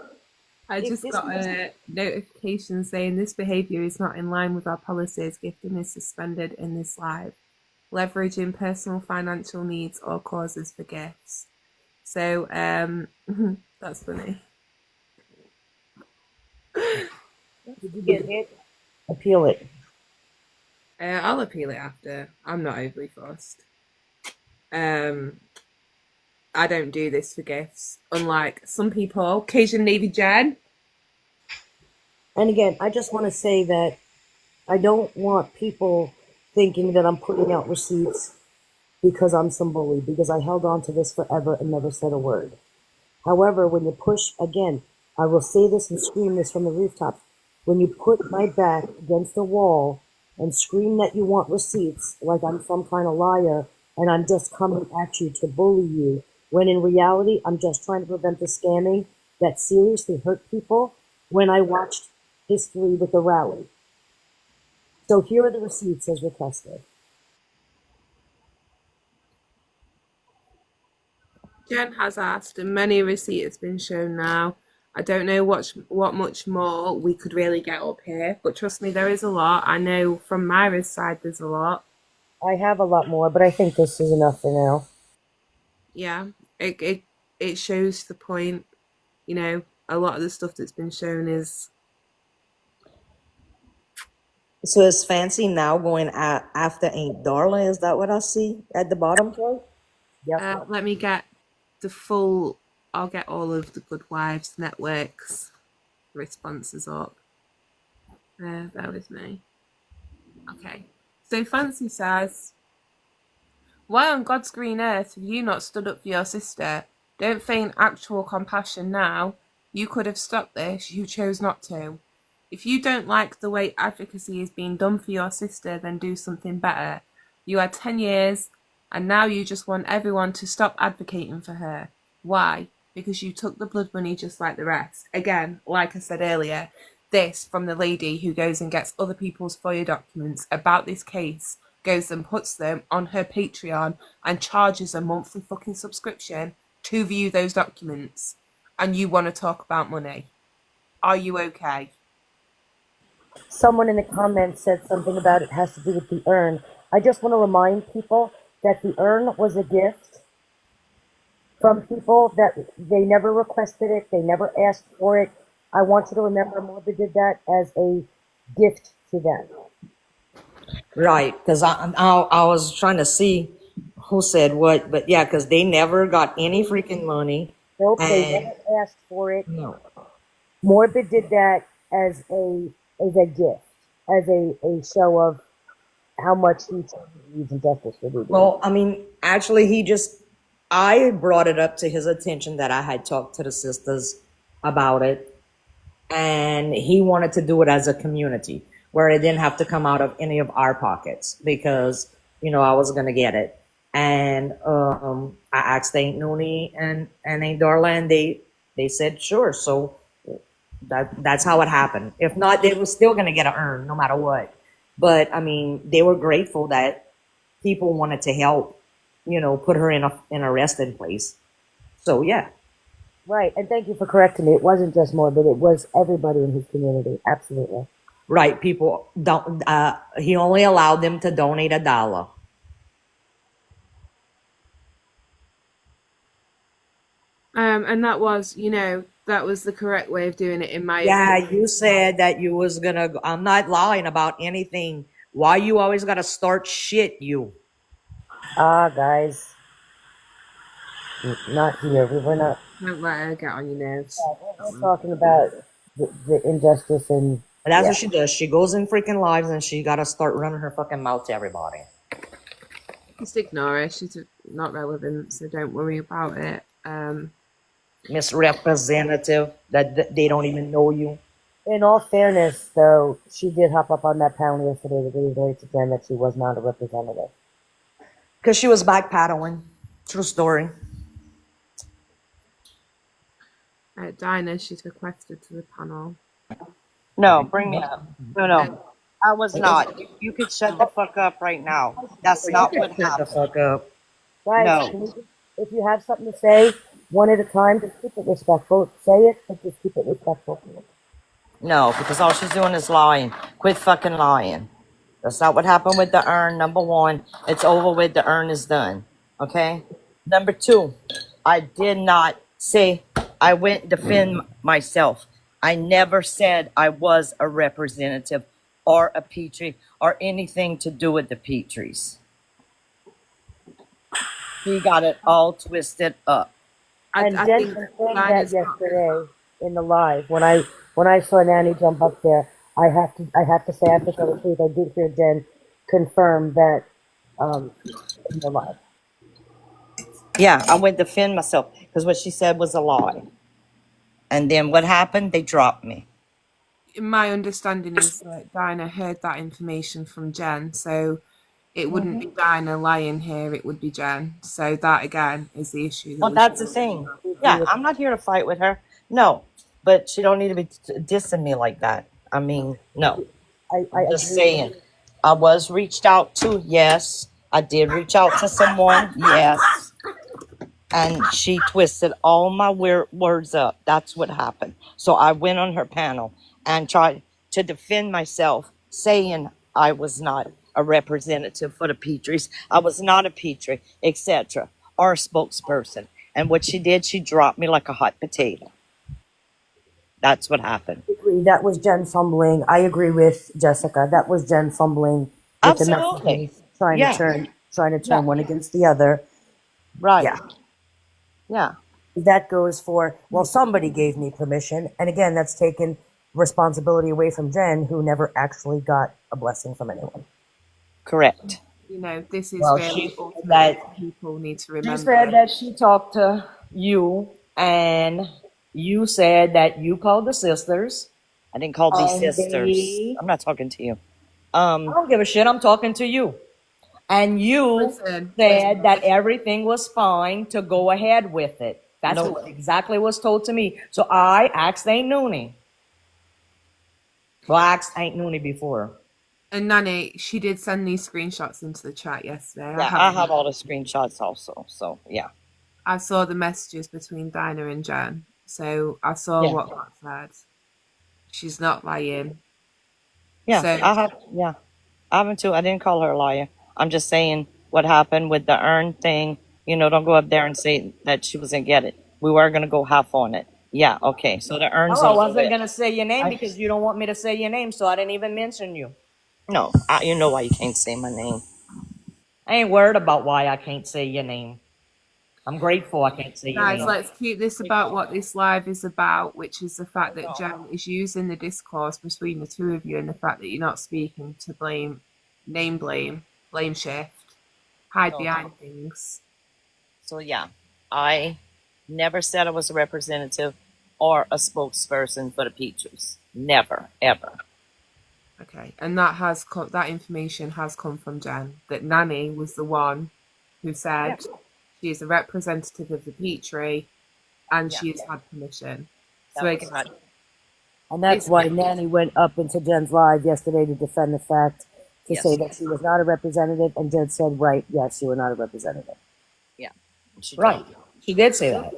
I just got a notification saying this behaviour is not in line with our policies. Gifting is suspended in this live. Leveraging personal financial needs or causes for gifts. So that's funny. Did you get hit? Appeal it. I'll appeal it after. I'm not overly fussed. I don't do this for gifts, unlike some people. Cajun Navy Jen. And again, I just want to say that I don't want people thinking that I'm putting out receipts because I'm some bully, because I held on to this forever and never said a word. However, when you push, again, I will say this and scream this from the rooftop, when you put my back against the wall and scream that you want receipts like I'm some kind of liar and I'm just coming at you to bully you, when in reality, I'm just trying to prevent the scamming that seriously hurt people when I watched history with the rally. So here are the receipts as requested. Jen has asked, and many a receipt has been shown now. I don't know what much more we could really get up here, but trust me, there is a lot. I know from Myra's side there's a lot. I have a lot more, but I think this is enough for now. Yeah, it shows the point. You know, a lot of the stuff that's been shown is. So is Fancy now going after Aunt Darla? Is that what I see at the bottom? Yep. Let me get the full. I'll get all of the Good Wives Network's responses up. Bear with me. Okay. So Fancy says, why on God's green earth have you not stood up for your sister? Don't feign actual compassion now. You could have stopped this. You chose not to. If you don't like the way advocacy is being done for your sister, then do something better. You had 10 years, and now you just want everyone to stop advocating for her. Why? Because you took the blood money just like the rest. Again, like I said earlier, this from the lady who goes and gets other people's FOIA documents about this case, goes and puts them on her Patreon and charges a monthly fucking subscription to view those documents. And you want to talk about money. Are you okay? Someone in the comments said something about it has to do with the urn. I just want to remind people that the urn was a gift from people that they never requested it, they never asked for it. I want you to remember Morba did that as a gift to them. Right, because I was trying to see who said what, but yeah, because they never got any freaking money. Nope, they never asked for it. No. Morbid did that as a gift, as a show of how much he believes in justice for people. Well, I mean, actually, I brought it up to his attention that I had talked to the sisters about it, and he wanted to do it as a community where it didn't have to come out of any of our pockets because, I was going to get it. And I asked Aunt Noonie and Aunt Darla, and they said sure. So that's how it happened. If not, they were still going to get an urn no matter what. But I mean, they were grateful that people wanted to help, put her in a resting place. So yeah. Right, and thank you for correcting me. It wasn't just Morbid; it was everybody in his community. Absolutely. Right. People don't. He only allowed them to donate $1. And that was, that was the correct way of doing it in my Yeah, opinion. you said that you was gonna. I'm not lying about anything. Why you always gotta start shit, you? Guys, not here. We were not. Don't let her get on your nerves. We're talking about the injustice and. But that's what she does. She goes in freaking lives and she gotta start running her fucking mouth to everybody. Just ignore her. She's not relevant, so don't worry about it. Misrepresentative that they don't even know you. In all fairness, though, she did hop up on that panel yesterday to reiterate to Jen that she was not a representative. Because she was backpedaling. True story. Dinah, she's requested to the panel. No, bring me up. No. I was not. You could shut the fuck up right now. That's not what Shut the happened. fuck up. Guys, No. if you have something to say, one at a time, just keep it respectful. Say it, but just keep it respectful. No, because all she's doing is lying. Quit fucking lying. That's not what happened with the urn. Number one, it's over with. The urn is done. Okay? Number two, I did not say I went and defend myself. I never said I was a representative or a Petrie or anything to do with the Petries. He got it all twisted up. And Jen confirmed that yesterday in the live. When I saw Nanny jump up there, I have to say, I have to tell the truth. I did hear Jen confirm that in the live. Yeah, I went defend myself because what she said was a lie. And then what happened? They dropped me. My understanding is that Dinah heard that information from Jen, so it wouldn't be Dinah lying here, it would be Jen. So that, again, is the issue. Well, that's the thing. Yeah, I'm not here to fight with her. No, but she don't need to be dissing me like that. I mean, no. I'm just saying. I was reached out to, yes. I did reach out to someone, yes. And she twisted all my words up. That's what happened. So I went on her panel and tried to defend myself, saying I was not a representative for the Petries. I was not a Petrie, etc., or a spokesperson. And what she did, she dropped me like a hot potato. That's what happened. I agree. That was Jen fumbling. I agree with Jessica. That was Jen fumbling with Absolutely. the messaging, trying to turn one against the other. Right. Yeah. Yeah. That goes for, well, somebody gave me permission. And again, that's taken responsibility away from Jen, who never actually got a blessing from anyone. Correct. This is Well, really she ultimately said what people need to She remember. said that she talked to you, and you said that you called the sisters. I didn't call these And sisters. they- I'm not talking to you. I don't give a shit. I'm talking to you. And you Listen. said that everything was fine to go ahead with it. That's No. what exactly was told to me. So I asked Aunt Noonie. Well, I asked Aunt Noonie before. And Nanny, she did send these screenshots into the chat yesterday. Yeah, I have all the screenshots also. So, yeah. I saw the messages between Dinah and Jen. So I saw Yeah. what that said. She's not lying. Yeah, So- I haven't too. I didn't call her a liar. I'm just saying what happened with the urn thing. Don't go up there and say that she was going to get it. We were going to go half on it. Yeah, okay. So the urn's Oh, I over wasn't with. going to say your name because you don't want me to say your name, so I didn't even mention you. No, you know why you can't say my name. I ain't worried about why I can't say your name. I'm grateful I can't see your Guys, name. let's keep this about what this live is about, which is the fact that Jen is using the discourse between the two of you and the fact that you're not speaking to blame shift, hide No. behind things. So yeah, I never said I was a representative or a spokesperson for the Petries. Never, ever. Okay, and that information has come from Jen, that Nanny was the one who said she is a representative of the Petrie and she has had permission. So I guess And that's why Nanny went up into Jen's live yesterday to defend the fact, to say that she was not a representative, and Jen said, right, yes, you were not a representative. Yeah. She She did say that.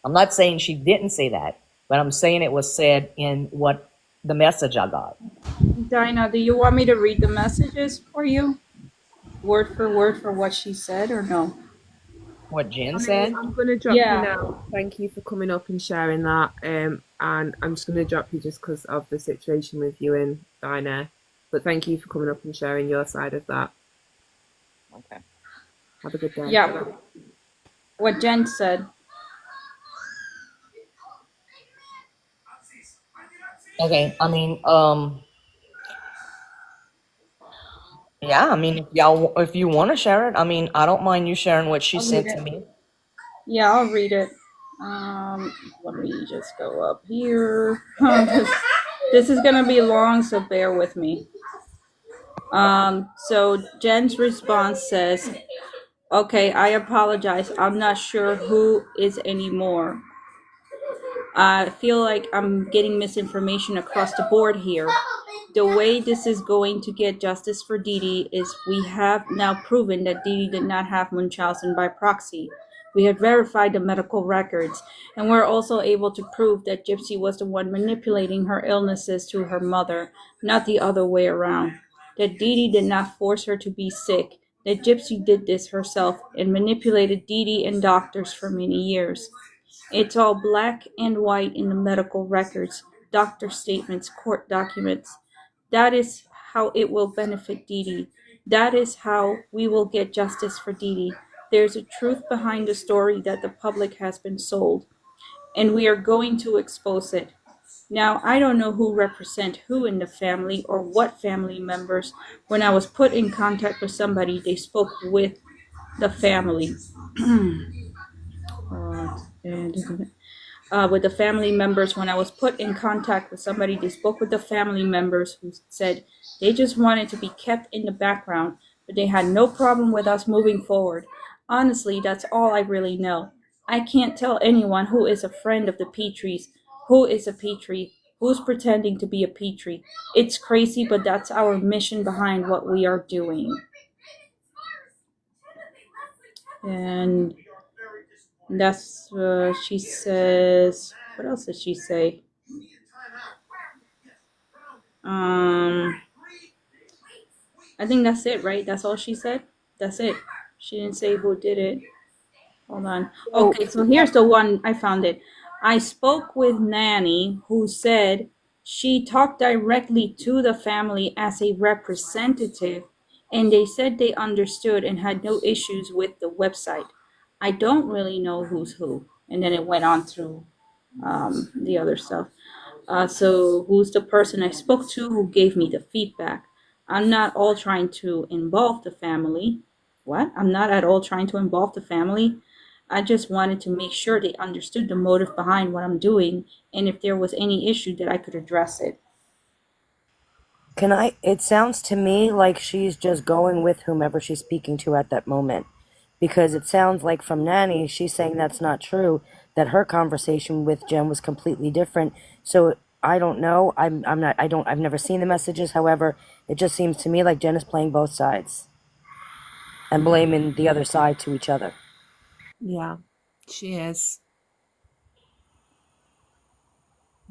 I'm not saying she didn't say that, but I'm saying it was said in what the message I got. Dinah, do you want me to read the messages for you? Word for what she said, or no? What Jen said? I'm going to drop you now. Thank you for coming up and sharing that. And I'm just going to drop you just because of the situation with you and Dinah. But thank you for coming up and sharing your side of that. Okay. Have a good day. Yeah. What Jen said. Okay, I mean, yeah, I mean, if you want to share it, I mean, I don't mind you sharing what she sent to me. Yeah, I'll read it. Let me just go up here. This is gonna be long, so bear with me. So Jen's response says, okay, I apologize. I'm not sure who is anymore. I feel like I'm getting misinformation across the board here. The way this is going to get justice for Dee Dee is we have now proven that Dee Dee did not have Munchausen by proxy. We have verified the medical records, and we're also able to prove that Gypsy was the one manipulating her illnesses to her mother, not the other way around. That Dee Dee did not force her to be sick, that Gypsy did this herself and manipulated Dee Dee and doctors for many years. It's all black and white in the medical records, doctor statements, court documents. That is how it will benefit Dee Dee. That is how we will get justice for Dee Dee. There's a truth behind the story that the public has been sold, and we are going to expose it. Now, I don't know who represent who in the family or what family members. When I was put in contact with somebody, they spoke with the family. With the family members, when I was put in contact with somebody, they spoke with the family members who said they just wanted to be kept in the background, but they had no problem with us moving forward. Honestly, that's all I really know. I can't tell anyone who is a friend of the Petries, who is a Petrie, who's pretending to be a Petrie. It's crazy, but that's our mission behind what we are doing. And that's she says. What else did she say? I think that's it, right? That's all she said. That's it. She didn't say who did it. Hold on. Okay, so here's the one. I found it. I spoke with Nanny, who said she talked directly to the family as a representative, and they said they understood and had no issues with the website. I don't really know who's who. And then it went on through the other stuff. So who's the person I spoke to who gave me the feedback? I'm not all trying to involve the family. What? I'm not at all trying to involve the family. I just wanted to make sure they understood the motive behind what I'm doing, and if there was any issue that I could address it. It sounds to me like she's just going with whomever she's speaking to at that moment. Because it sounds like from Nanny, she's saying that's not true, that her conversation with Jen was completely different. So I don't know. I've never seen the messages. However, it just seems to me like Jen is playing both sides and blaming the other side to each other. Yeah, she is.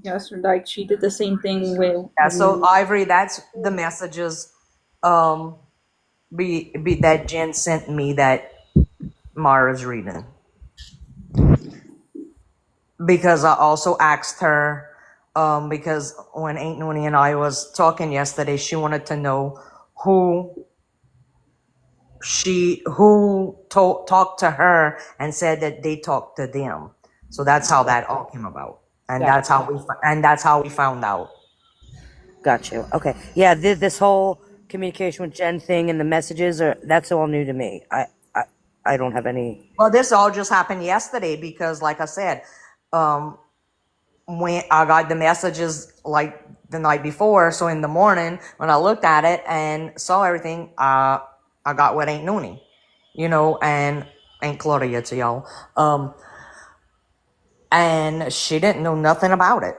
Yes, like she did the same thing with. Yeah, so Ivory, that's the messages that Jen sent me that Mara's reading. Because I also asked her, because when Aunt Noonie and I was talking yesterday, she wanted to know who who talked to her and said that they talked to them. So that's how that all came about, and that's how we found out. Got you. Okay. Yeah, this whole communication with Jen thing and the messages that's all new to me. I don't have any. Well, this all just happened yesterday because, like I said, when I got the messages like the night before, so in the morning when I looked at it and saw everything, I got with Aunt Noonie, and Aunt Claudia to y'all. And she didn't know nothing about it.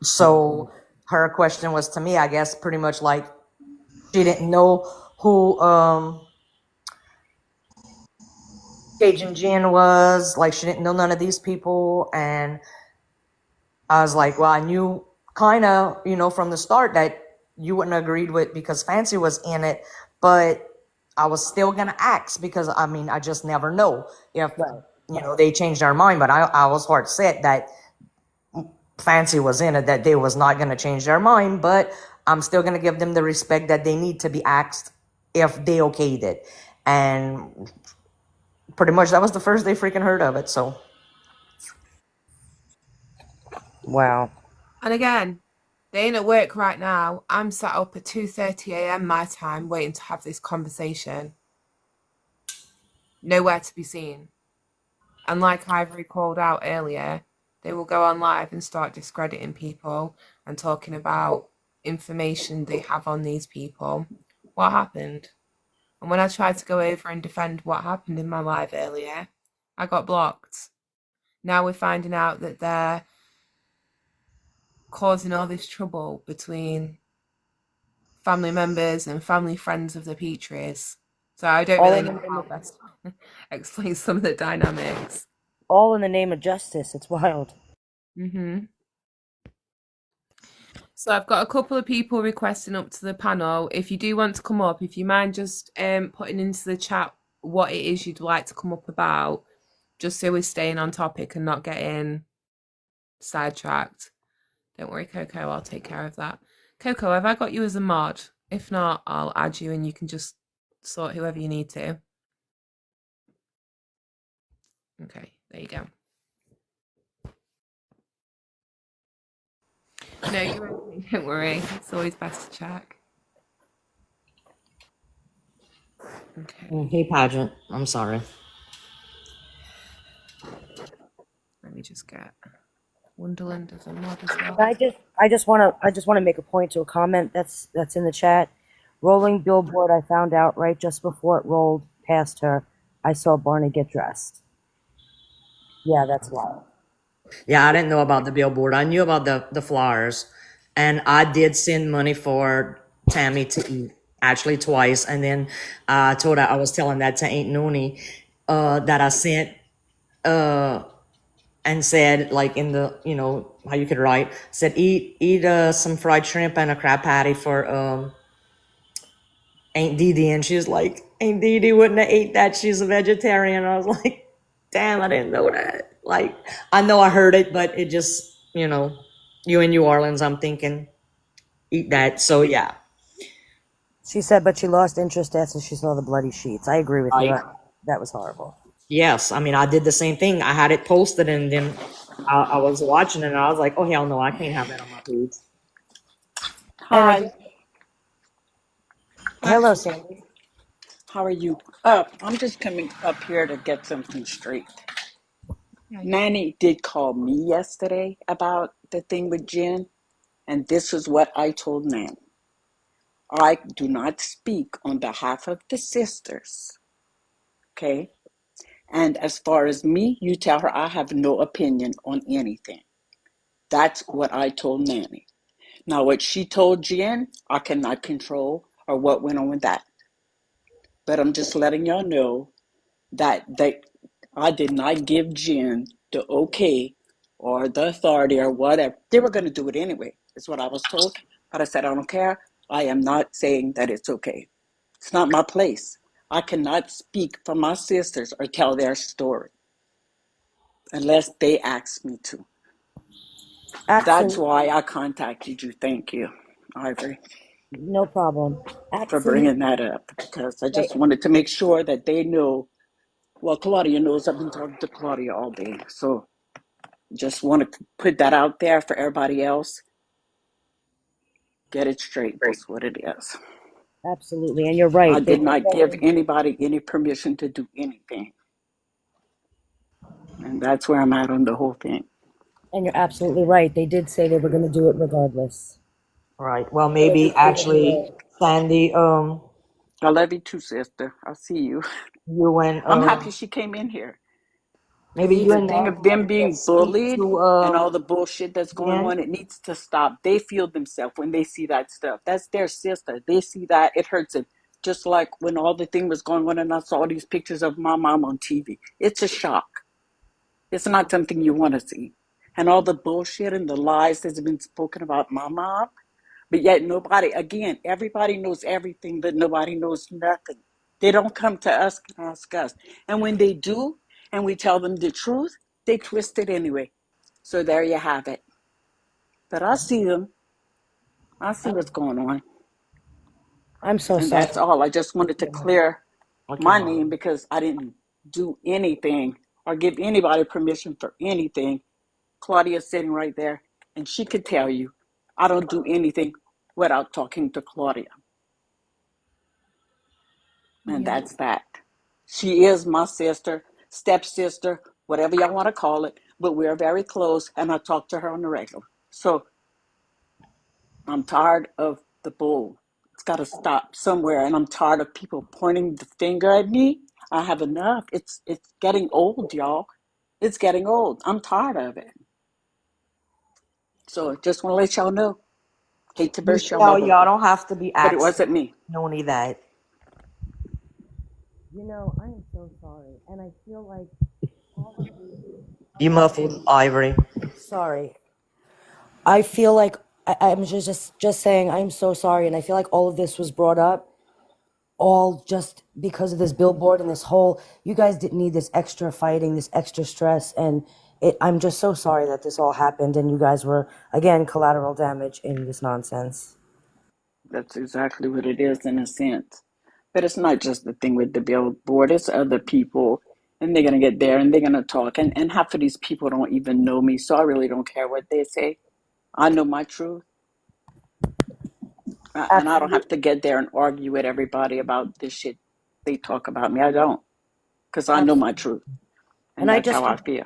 So her question was to me, I guess, pretty much like she didn't know who Cajun Jen was. Like, she didn't know none of these people. And I was like, well, I knew kind of, from the start that you wouldn't have agreed with because Fancy was in it. But I was still going to ask because, I just never know if, they changed their mind. But I was hard set that Fancy was in it, that they was not going to change their mind, but I'm still going to give them the respect that they need to be asked if they okayed it. And pretty much that was the first they freaking heard of it, so. Wow. And again, they ain't at work right now. I'm sat up at 2:30 a.m. my time waiting to have this conversation. Nowhere to be seen. And like Ivory called out earlier, they will go on live and start discrediting people and talking about information they have on these people. What happened? And when I tried to go over and defend what happened in my live earlier, I got blocked. Now we're finding out that they're causing all this trouble between family members and family friends of the Petries. So I don't really know how best to explain some of the dynamics. All in the name of justice. It's wild. So I've got a couple of people requesting up to the panel. If you do want to come up, if you mind just putting into the chat what it is you'd like to come up about, just so we're staying on topic and not getting sidetracked. Don't worry, Coco, I'll take care of that. Coco, have I got you as a mod? If not, I'll add you and you can just sort whoever you need to. Okay, there you go. No, you're okay, don't worry. It's always best to check. Okay. Hey, Pageant. I'm sorry. Let me just get Wonderland as a mod as well. I just want to make a point to a comment that's in the chat. Rolling billboard. I found out right just before it rolled past her. I saw Barney get dressed. Yeah, that's wild. Yeah, I didn't know about the billboard. I knew about the flyers, and I did send money for Tammy to eat, actually twice. And then I was telling that to Aunt Noonie that I sent and said, like, in the, how you could write, said eat some fried shrimp and a crab patty for Aunt Dee Dee. And she was like, Aunt Dee Dee wouldn't have ate that. She's a vegetarian. I was like, damn, I didn't know that. Like, I know I heard it, but it just, you in New Orleans, I'm thinking, eat that. So, yeah. She said, but she lost interest after she saw the bloody sheets. I agree with you. That was horrible. Yes. I did the same thing. I had it posted, and then I was watching it, and I was like, oh, hell no, I can't have that on my page. Hi. Hello, Sandy. How are you? I'm just coming up here to get something straight. Nanny did call me yesterday about the thing with Jen, and this is what I told Nanny. I do not speak on behalf of the sisters, okay? And as far as me, you tell her I have no opinion on anything. That's what I told Nanny. Now, what she told Jen, I cannot control, or what went on with that. But I'm just letting y'all know that I did not give Jen the okay or the authority or whatever. They were going to do it anyway, is what I was told. But I said, I don't care. I am not saying that it's okay. It's not my place. I cannot speak for my sisters or tell their story unless they ask me to. Absolutely. That's why I contacted you. Thank you, Ivory. No problem. for Absolutely. bringing that up because I Right. just wanted to make sure that they know. Well, Claudia knows I've been talking to Claudia all day, so just wanted to put that out there for everybody else. Get it straight. That's what it is. Absolutely. And you're I right. They did did not give mention, anybody any permission to do anything, and that's where I'm at on the whole thing. and you're absolutely right. They did say they were going to do it regardless. Right. Well, So maybe just so you actually, know. Sandy, I love you too, sister. I'll see you. you and I'm happy she came in here maybe because you the and thing of Nancy them can being just speak bullied to and all the bullshit that's going Jen. on, it needs to stop. They feel themselves when they see that stuff. That's their sister. They see that, it hurts them. Just like when all the thing was going on and I saw these pictures of my mom on TV. It's a shock. It's not something you want to see. And all the bullshit and the lies that's been spoken about my mom, but yet nobody, again, everybody knows everything, but nobody knows nothing. They don't come to us and ask us. And when they do, and we tell them the truth, they twist it anyway. So there you have it. But I see them. I see what's going on. I'm so And sorry. that's all. I just wanted to clear Okay, my Mom. name because I didn't do anything or give anybody permission for anything. Claudia's sitting right there, and she could tell you I don't do anything without talking to Claudia. And Yeah. that's that. She is my sister, stepsister, whatever y'all want to call it, but we're very close, and I talk to her on the regular. So I'm tired of the bull. It's got to stop somewhere, and I'm tired of people pointing the finger at me. I have enough. It's getting old, y'all. It's getting old. I'm tired of it. So just want to let y'all know. Hate to burst your Michelle, bubble, y'all don't have to be but it asking wasn't me. Noni that. You know, I am so sorry. And I feel like all of you, You muffled, Ivory. sorry. I feel like I'm just saying I'm so sorry. And I feel like all of this was brought up all just because of this billboard and this whole, you guys didn't need this extra fighting, this extra stress. And I'm just so sorry that this all happened. And you guys were, again, collateral damage in this nonsense. That's exactly what it is in a sense. But it's not just the thing with the billboard, it's other people. And they're going to get there and they're going to talk. And half of these people don't even know me. So I really don't care what they say. I know my truth. And I don't Absolutely. have to get there and argue with everybody about this shit they talk about me. I don't. Because I know my Absolutely. truth. And And that's how I feel.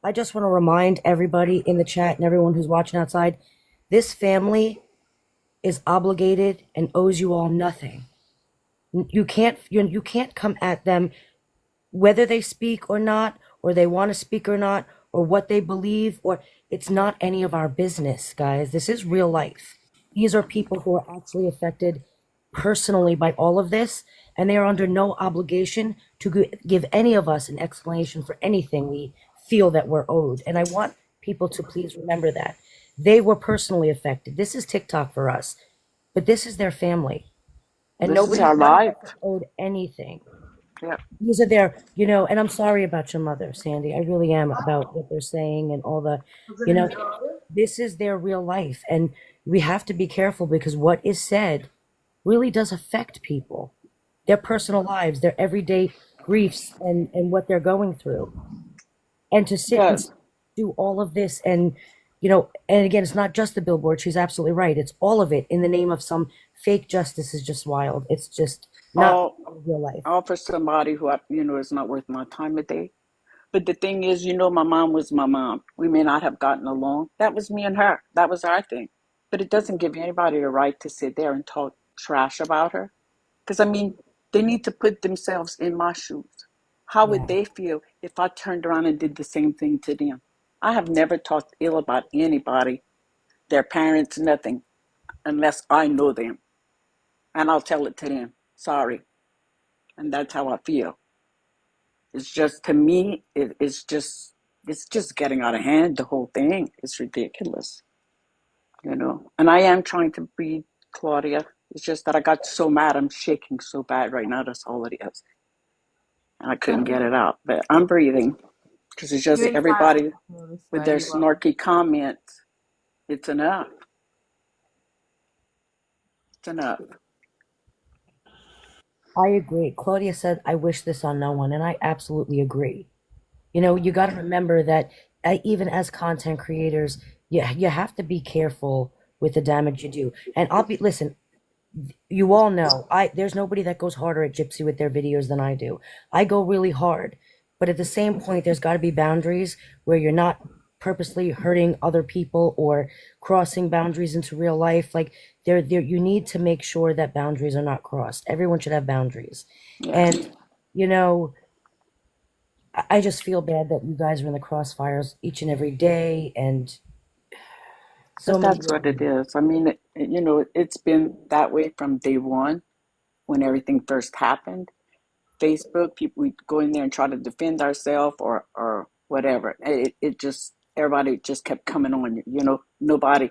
I just want to remind everybody in the chat and everyone who's watching outside, this family is obligated and owes you all nothing. You can't come at them whether they speak or not, or they want to speak or not, or what they believe, or it's not any of our business, guys. This is real life. These are people who are actually affected personally by all of this, and they are under no obligation to give any of us an explanation for anything we feel that we're owed. And I want people to please remember that. They were personally affected. This is TikTok for us, but this is their family. And This is none our of life. us is owed anything. Yeah. These are their, and I'm sorry about your mother, Sandy. I really am about what they're saying and all the, this is their real life. And we have to be careful because what is said really does affect people, their personal lives, their everyday griefs and what they're going through. And to sit and Because do all of this and, and again, it's not just the billboard. She's absolutely right. It's all of it in the name of some fake justice is just wild. It's just not all, real life. all for somebody who, is not worth my time a day. But the thing is, my mom was my mom. We may not have gotten along. That was me and her. That was our thing. But it doesn't give anybody the right to sit there and talk trash about her. Because, they need to put themselves in my shoes. How would they feel if I turned around and did the same thing to them? I have never talked ill about anybody, their parents, nothing, unless I know them. And I'll tell it to them. Sorry. And that's how I feel. It's just, to me, it's just getting out of hand. The whole thing is ridiculous, And I am trying to breathe, Claudia. It's just that I got so mad. I'm shaking so bad right now. That's all it is. And I couldn't get it out. But I'm breathing because it's just You're entitled everybody to feel this with way. their You are. snarky comments. It's enough. It's enough. I agree. Claudia said, I wish this on no one, and I absolutely agree. You know, you got to remember that even as content creators, you have to be careful with the damage you do. And listen, you all know, there's nobody that goes harder at Gypsy with their videos than I do. I go really hard, but at the same point, there's got to be boundaries where you're not purposely hurting other people or crossing boundaries into real life. Like you need to make sure that boundaries are not crossed. Everyone should have boundaries. Yes. And, you know, I just feel bad that you guys are in the crossfires each and every day, and so But many. that's what it is. I mean, it's been that way from day one when everything first happened. Facebook, people, we go in there and try to defend ourselves or whatever. It just, everybody just kept coming on you. Nobody,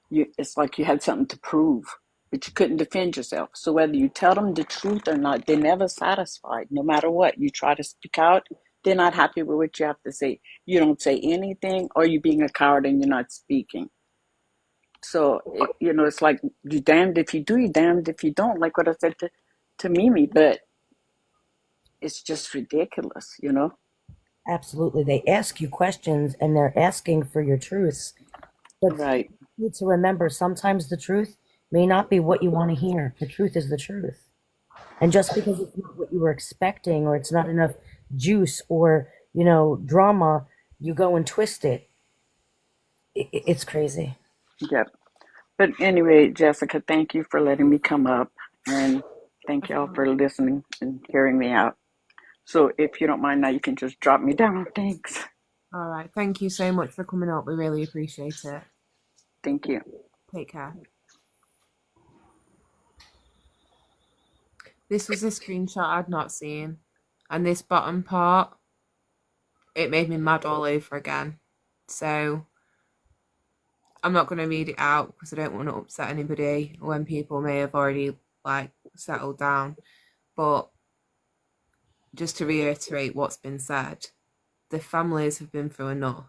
it's like you had something to prove, but you couldn't defend yourself. So whether you tell them the truth or not, they're never satisfied. No matter what, you try to speak out, they're not happy with what you have to say. You don't say anything, or you're being a coward and you're not speaking. So, it's like you damned if you do, you damned if you don't, like what I said to Mimi, but it's just ridiculous. Absolutely. They ask you questions and they're asking for your truths. But Right. you need to remember sometimes the truth may not be what you want to hear. The truth is the truth. And just because it's not what you were expecting, or it's not enough juice or, drama, you go and twist it. It's crazy. Yep. But anyway, Jessica, thank you for letting me come up, and thank y'all for listening and hearing me out. So if you don't mind now, you can just drop me down. Thanks. All right. Thank you so much for coming up. We really appreciate it. Thank you. Take care. This was a screenshot I'd not seen. And this bottom part, it made me mad all over again. So I'm not going to read it out because I don't want to upset anybody when people may have already settled down. But just to reiterate what's been said, the families have been through enough.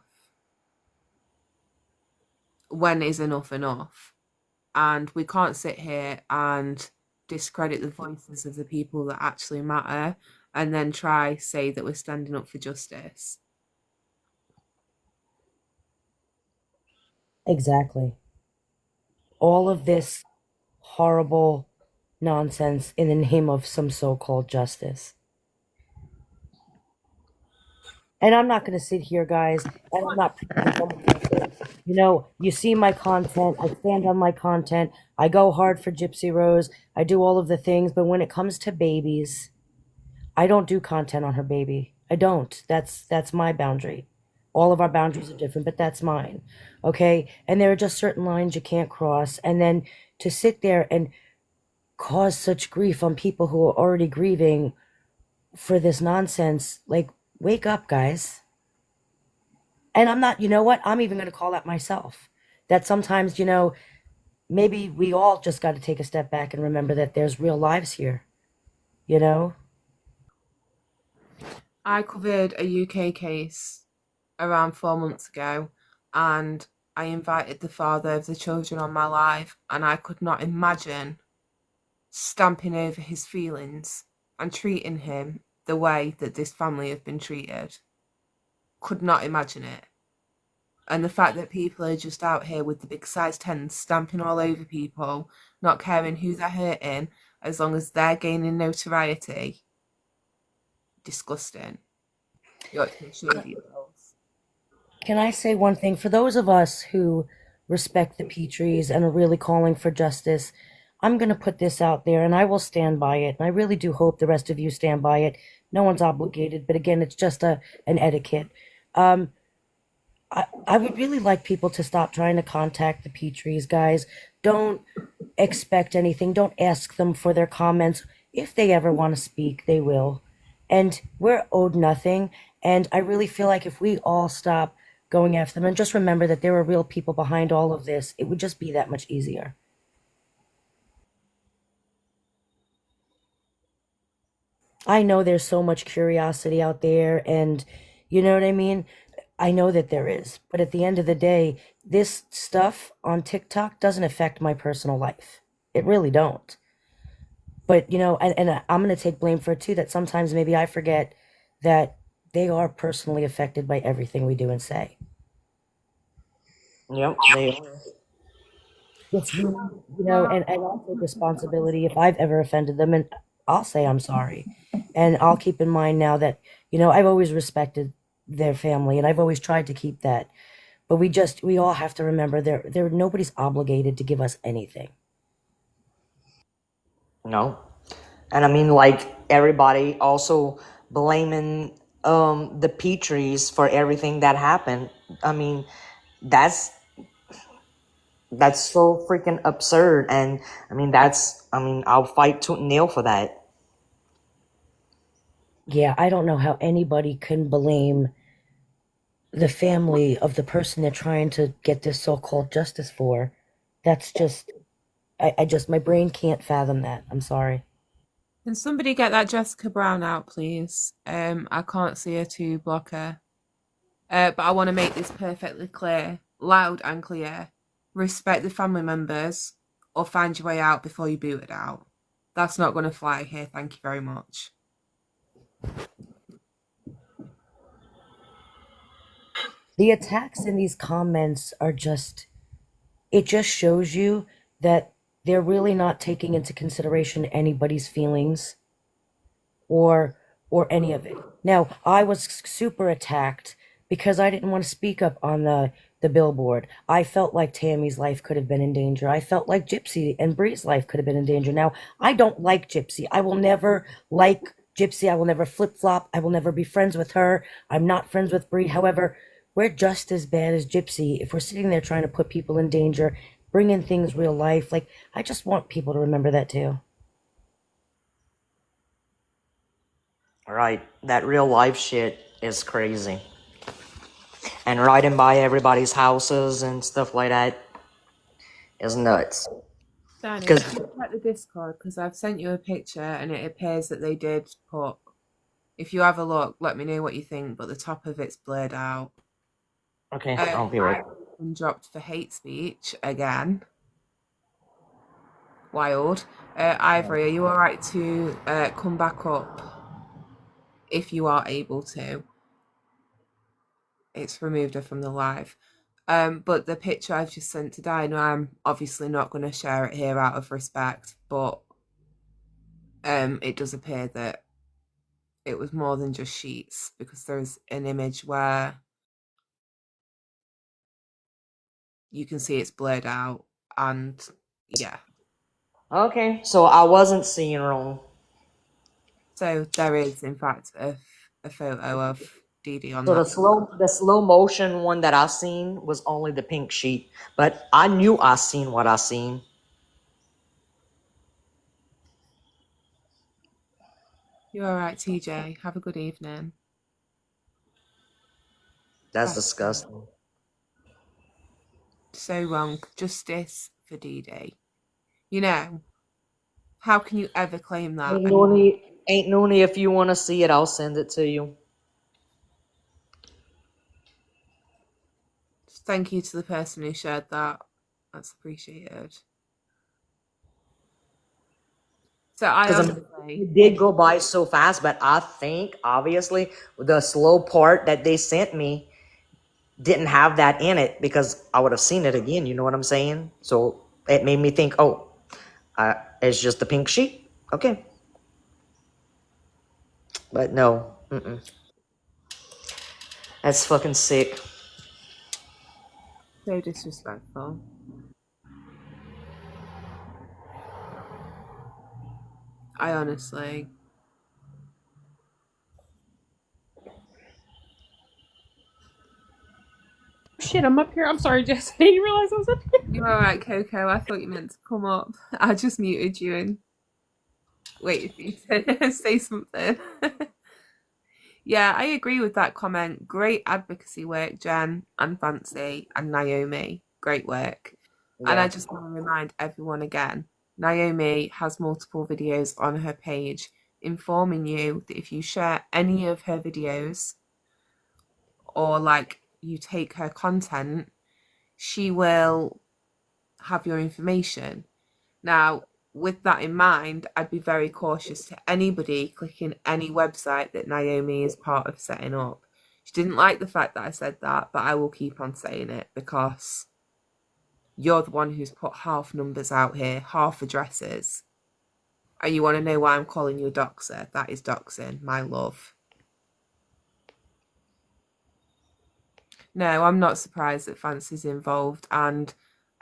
When is enough enough? And we can't sit here and discredit the voices of the people that actually matter and then try say that we're standing up for justice. Exactly. All of this horrible nonsense in the name of some so-called justice. And I'm not going to sit here, guys, and I'm not, you see my content, I stand on my content, I go hard for Gypsy Rose, I do all of the things, but when it comes to babies, I don't do content on her baby. I don't. That's my boundary. All of our boundaries are different, but that's mine. Okay? And there are just certain lines you can't cross. And then to sit there and cause such grief on people who are already grieving for this nonsense, wake up, guys. And I'm not, you know what? I'm even going to call out myself. That sometimes, maybe we all just got to take a step back and remember that there's real lives here. I covered a UK case around 4 months ago, and I invited the father of the children on my live, and I could not imagine stamping over his feelings and treating him the way that this family have been treated. Could not imagine it. And the fact that people are just out here with the big size 10s stamping all over people, not caring who they're hurting, as long as they're gaining notoriety. Disgusting. You ought to show yourselves. Can I say one thing? For those of us who respect the Petries and are really calling for justice, I'm going to put this out there, and I will stand by it. And I really do hope the rest of you stand by it. No one's obligated, but again, it's just an etiquette. I would really like people to stop trying to contact the Petries, guys. Don't expect anything. Don't ask them for their comments. If they ever want to speak, they will. And we're owed nothing. And I really feel like if we all stop going after them and just remember that there are real people behind all of this, it would just be that much easier. I know there's so much curiosity out there, and you know what I mean? I know that there is. But at the end of the day, this stuff on TikTok doesn't affect my personal life. It really don't. But, and I'm going to take blame for it too, that sometimes maybe I forget that they are personally affected by everything we do and say. Yep, they are. It's really, and I'll take responsibility if I've ever offended them, and I'll say I'm sorry. And I'll keep in mind now that, I've always respected their family and I've always tried to keep that. But we all have to remember nobody's obligated to give us anything. No. And I mean, like, everybody also blaming the Petries for everything that happened. I mean, that's so freaking absurd. And I mean, I'll fight tooth and nail for that. Yeah, I don't know how anybody can blame the family of the person they're trying to get this so-called justice for. That's just, my brain can't fathom that. I'm sorry. Can somebody get that Jessica Brown out, please? I can't see her to block her. But I want to make this perfectly clear, loud and clear. Respect the family members or find your way out before you boot it out. That's not going to fly here. Thank you very much. The attacks in these comments are it just shows you that they're really not taking into consideration anybody's feelings or any of it. Now, I was super attacked because I didn't want to speak up on the billboard. I felt like Tammy's life could have been in danger. I felt like Gypsy and Bree's life could have been in danger. Now, I don't like Gypsy. I will never like Gypsy. I will never flip-flop. I will never be friends with her. I'm not friends with Bree. However, we're just as bad as Gypsy if we're sitting there trying to put people in danger, bring in things real life. Like, I just want people to remember that too. Right. That real life shit is crazy. And riding by everybody's houses and stuff like that is nuts. Danny, check the Discord because I've sent you a picture and it appears that they did put. If you have a look, let me know what you think, but the top of it's blurred out. Okay, I'll be right. I've been dropped for hate speech again. Wild. Ivory, are you alright to come back up if you are able to? It's removed her from the live. But the picture I've just sent to Dino, I'm obviously not going to share it here out of respect, but it does appear that it was more than just sheets because there's an image where you can see it's blurred out and yeah. Okay, so I wasn't seeing wrong. So there is, in fact, a photo of Dee Dee on So that. the slow motion one that I seen was only the pink sheet, but I knew I seen what I seen. You're all right, TJ. Have a good evening. That's disgusting. So wrong. Justice for Dee Dee. You know, how can you ever claim that? Ain't Noonie, if you want to see it, I'll send it to you. Thank you to the person who shared that. That's appreciated. So it did go by so fast, but I think obviously the slow part that they sent me didn't have that in it because I would have seen it again. You know what I'm saying? So it made me think, oh, it's just the pink sheet. Okay. But no. That's fucking sick. So disrespectful. I honestly. Shit, I'm up here. I'm sorry, Jess. I didn't realize I was up here. You're alright, Coco. I thought you meant to come up. I just muted you and waited for you to say something. Yeah, I agree with that comment. Great advocacy work, Jen and Fancy and Naomi. Great work. Yeah. And I just want to remind everyone again, Naomi has multiple videos on her page informing you that if you share any of her videos or like you take her content, she will have your information. Now, with that in mind, I'd be very cautious to anybody clicking any website that Naomi is part of setting up. She didn't like the fact that I said that, but I will keep on saying it because you're the one who's put half numbers out here, half addresses. And you want to know why I'm calling you a doxer? That is doxing, my love. No, I'm not surprised that Fancy's involved, and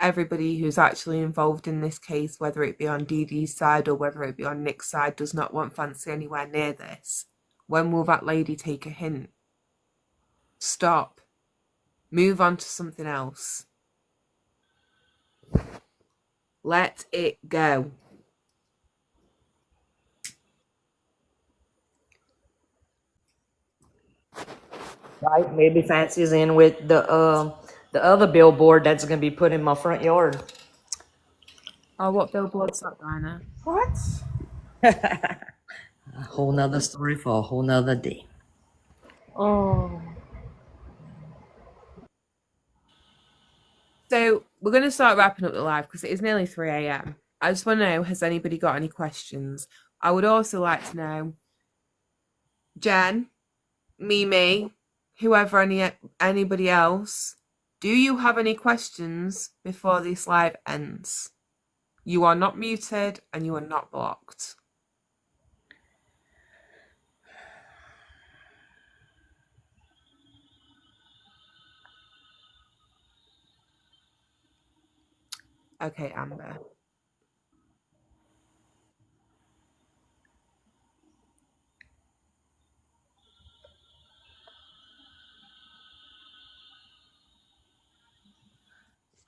everybody who's actually involved in this case, whether it be on Dee Dee's side or whether it be on Nick's side, does not want Fancy anywhere near this. When will that lady take a hint? Stop. Move on to something else. Let it go. Right? Maybe Fancy's in with the other billboard that's gonna be put in my front yard. Oh, what billboard's that, Dinah? What? A whole nother story for a whole nother day. Oh. So we're going to start wrapping up the live because it is nearly 3 a.m. I just want to know, has anybody got any questions? I would also like to know, Jen, Mimi, whoever, anybody else, do you have any questions before this live ends? You are not muted and you are not blocked. Okay, Amber.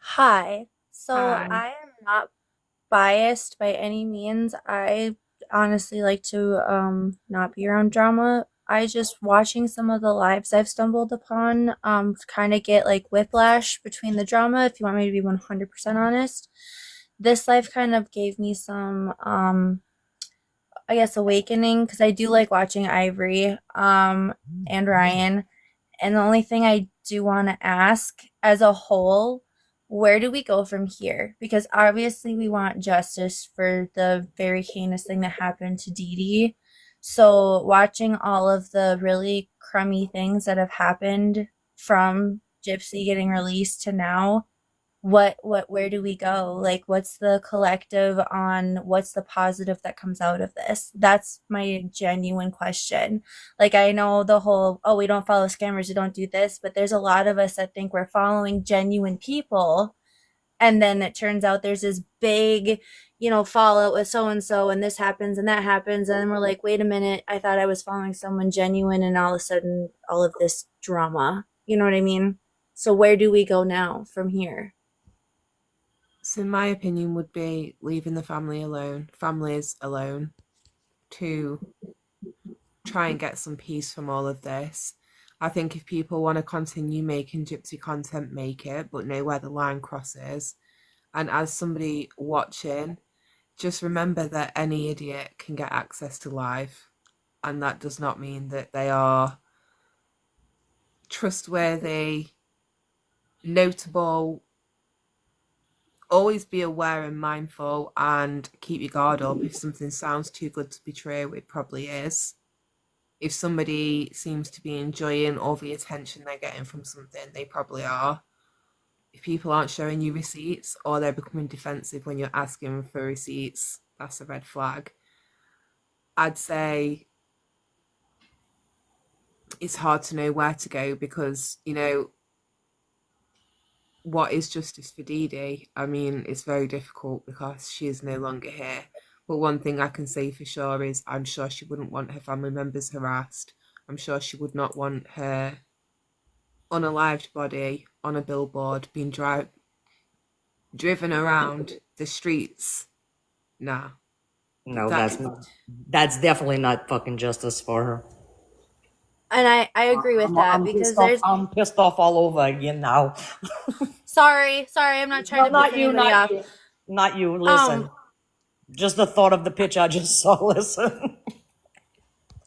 Hi. So Hi. I am not biased by any means. I honestly like to not be around drama. I just watching some of the lives I've stumbled upon kind of get like whiplash between the drama, if you want me to be 100% honest. This life kind of gave me some I guess awakening because I do like watching Ivory and Ryan. And the only thing I do want to ask as a whole, where do we go from here? Because obviously we want justice for the very heinous thing that happened to Dee Dee. So watching all of the really crummy things that have happened from Gypsy getting released to now, where do we go? Like, what's the collective on what's the positive that comes out of this? That's my genuine question. Like, I know the whole, oh, we don't follow scammers, we don't do this, but there's a lot of us that think we're following genuine people. And then it turns out there's this big, fallout with so and so, and this happens and that happens. And then we're like, wait a minute, I thought I was following someone genuine, and all of a sudden, all of this drama. You know what I mean? So, where do we go now from here? So my opinion would be leaving the families alone, to try and get some peace from all of this. I think if people want to continue making Gypsy content, make it, but know where the line crosses. And as somebody watching, just remember that any idiot can get access to live. And that does not mean that they are trustworthy, notable. Always be aware and mindful and keep your guard up. If something sounds too good to be true, it probably is. If somebody seems to be enjoying all the attention they're getting from something, they probably are. If people aren't showing you receipts or they're becoming defensive when you're asking for receipts, that's a red flag. I'd say it's hard to know where to go because, what is justice for Dee Dee? I mean, it's very difficult because she is no longer here. But one thing I can say for sure is I'm sure she wouldn't want her family members harassed. I'm sure she would not want her unalived body on a billboard being driven around the streets. Nah. No, that's definitely not fucking justice for her. And I agree with that because I'm pissed off all over again now. Sorry, I'm not trying to piss anybody off. Not you. Listen, just the thought of the pitch I just saw. Listen,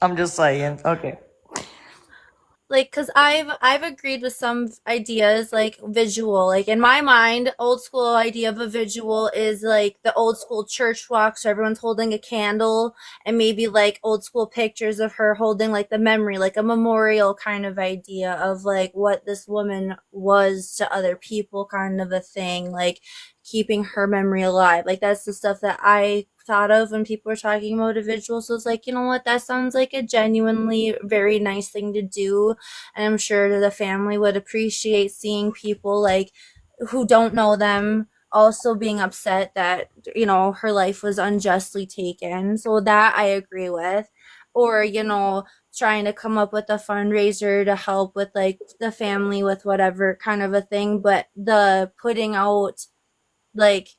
I'm just saying. Okay. like because I've agreed with some ideas like visual, like in my mind old school idea of a visual is like the old school church walk, so everyone's holding a candle, and maybe like old school pictures of her holding like the memory, like a memorial kind of idea of like what this woman was to other people, kind of a thing, like keeping her memory alive. Like that's the stuff that I thought of when people were talking about a visual. So it's like, you know what, that sounds like a genuinely very nice thing to do. And I'm sure the family would appreciate seeing people like who don't know them also being upset that, you know, her life was unjustly taken. So that I agree with. Or, you know, trying to come up with a fundraiser to help with like the family with whatever kind of a thing. But the putting out like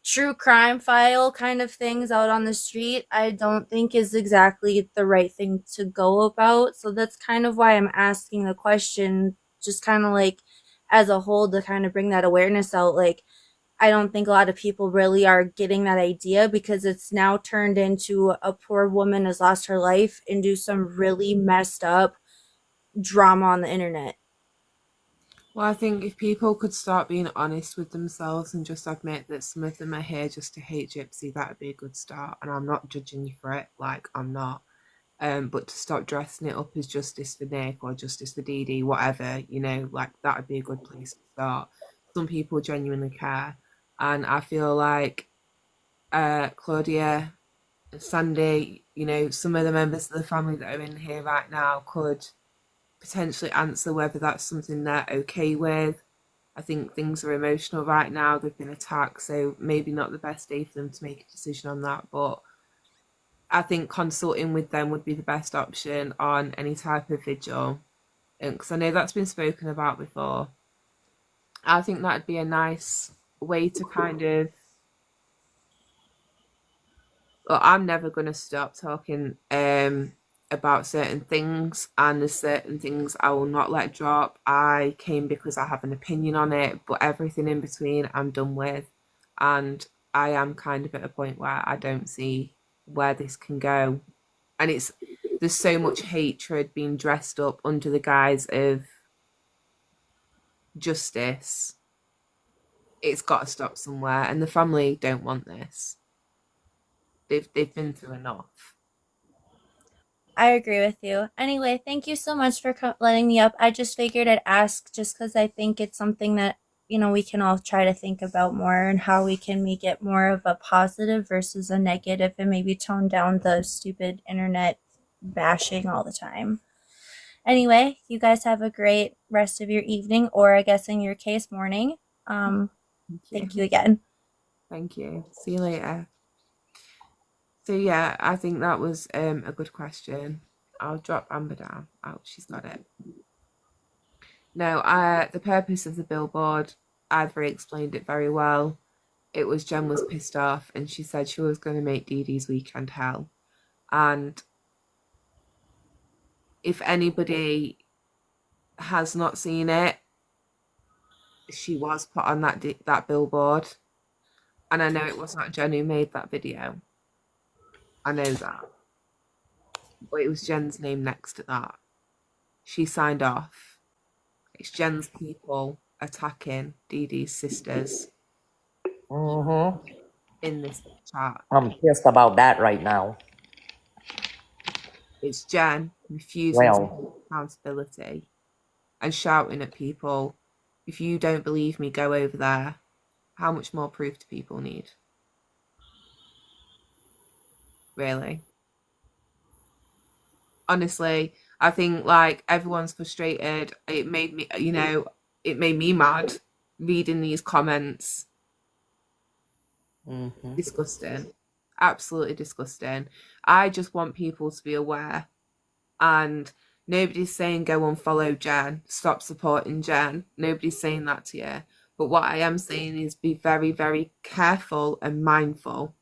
true crime file kind of things out on the street, I don't think is exactly the right thing to go about. So that's kind of why I'm asking the question, just kind of like as a whole, to kind of bring that awareness out. Like, I don't think a lot of people really are getting that idea, because it's now turned into a poor woman has lost her life into some really messed up drama on the internet. Well, I think if people could start being honest with themselves and just admit that some of them are here just to hate Gypsy, that would be a good start. And I'm not judging you for it, like I'm not. But to stop dressing it up as justice for Nick or justice for Dee Dee, whatever, you know, like that would be a good place to start. Some people genuinely care. And I feel like Claudia, Sandy, you know, some of the members of the family that are in here right now could potentially answer whether that's something they're okay with. I think things are emotional right now. They've been attacked, so maybe not the best day for them to make a decision on that. But I think consulting with them would be the best option on any type of vigil, because I know that's been spoken about before. I think that'd be a nice way to kind of. Well, I'm never going to stop talking about certain things, and there's certain things I will not let drop. I came because I have an opinion on it, but everything in between I'm done with. And I am kind of at a point where I don't see where this can go. And there's so much hatred being dressed up under the guise of justice. It's got to stop somewhere, and the family don't want this. They've been through enough. I agree with you. Anyway, thank you so much for letting me up. I just figured I'd ask just because I think it's something that, you know, we can all try to think about more, and how we can make it more of a positive versus a negative, and maybe tone down the stupid internet bashing all the time. Anyway, you guys have a great rest of your evening, or I guess in your case, morning. Thank you again. Thank you. See you later. So yeah, I think that was a good question. I'll drop Amber down. Oh, she's got it. No, the purpose of the billboard, Ivory explained it very well. It was Jen was pissed off, and she said she was going to make Dee Dee's weekend hell. And if anybody has not seen it, she was put on that billboard. And I know it was not Jen who made that video. I know that. But it was Jen's name next to that. She signed off. It's Jen's people attacking Dee Dee's sisters in this chat. I'm pissed about that right now. It's Jen refusing to take accountability and shouting at people, if you don't believe me, go over there. How much more proof do people need? Really? Honestly, I think like everyone's frustrated. It made me, you know, it made me mad reading these comments. Disgusting. Absolutely disgusting. I just want people to be aware, and nobody's saying go unfollow Jen, stop supporting Jen. Nobody's saying that to you. But what I am saying is be very, very careful and mindful,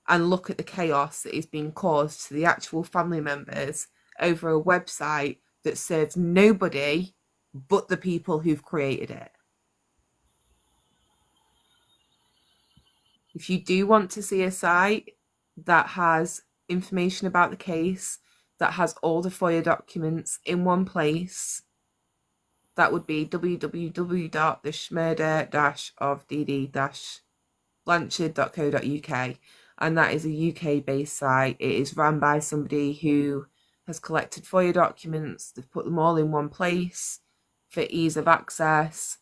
and look at the chaos that is being caused to the actual family members over a website that serves nobody but the people who've created it. If you do want to see a site that has information about the case, that has all the FOIA documents in one place, that would be www.theshmurder-of-dd-blanchard.co.uk, and that is a UK-based site. It is run by somebody who has collected FOIA documents. They've put them all in one place for ease of access.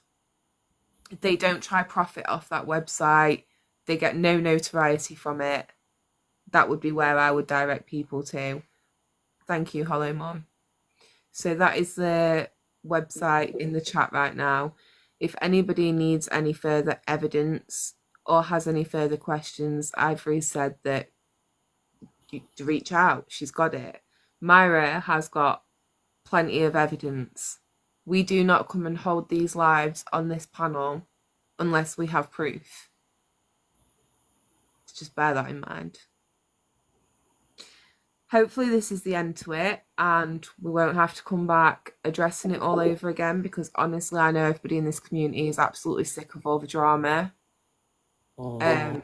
They don't try profit off that website. They get no notoriety from it. That would be where I would direct people to. Thank you, Hollow Mom. So that is the website in the chat right now. If anybody needs any further evidence or has any further questions, Ivory said that you to reach out. She's got it. Myra has got plenty of evidence. We do not come and hold these lives on this panel unless we have proof. Just bear that in mind. Hopefully this is the end to it and we won't have to come back addressing it all over again, because honestly I know everybody in this community is absolutely sick of all the drama. I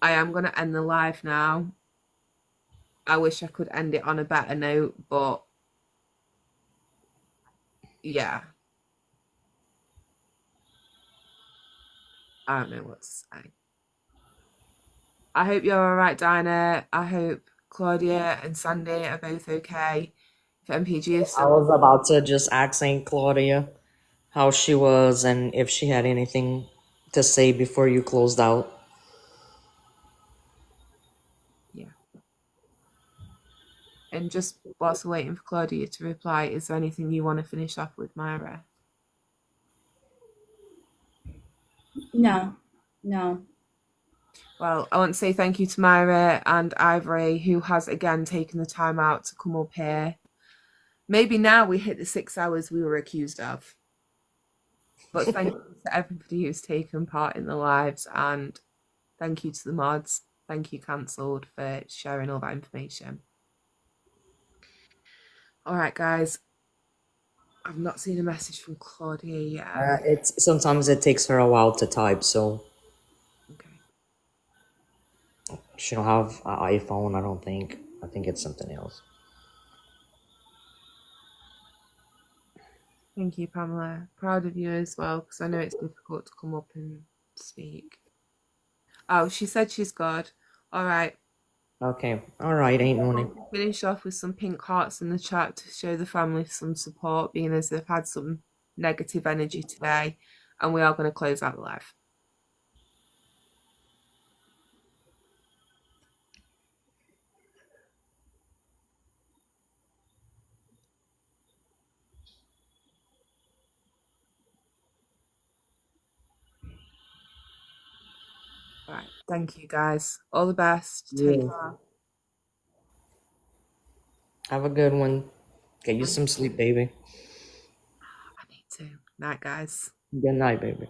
am going to end the live now. I wish I could end it on a better note, but yeah. I don't know what to say. I hope you're all right, Dinah. I hope Claudia and Sandy are both okay. If MPG is I was about to just ask Aunt Claudia how she was and if she had anything to say before you closed out. Yeah. And just whilst we're waiting for Claudia to reply, is there anything you want to finish off with, Myra? No. Well, I want to say thank you to Myra and Ivory, who has again taken the time out to come up here. Maybe now we hit the 6 hours we were accused of. But thank you to everybody who's taken part in the lives, and thank you to the mods. Thank you, Cancelled, for sharing all that information. All right, guys. I've not seen a message from Claudia yet. Sometimes it takes her a while to type, so. Okay. She don't have an iPhone, I don't think. I think it's something else. Thank you, Pamela. Proud of you as well, because I know it's difficult to come up and speak. Oh, she said she's good. All right. Okay. All right, ain't no name. Finish off with some pink hearts in the chat to show the family some support, being as they've had some negative energy today. And we are going to close out the live. All right. Thank you, guys. All the best. Take care. Have a good one. Get you some sleep, baby. I need to. Night, guys. Good night, baby.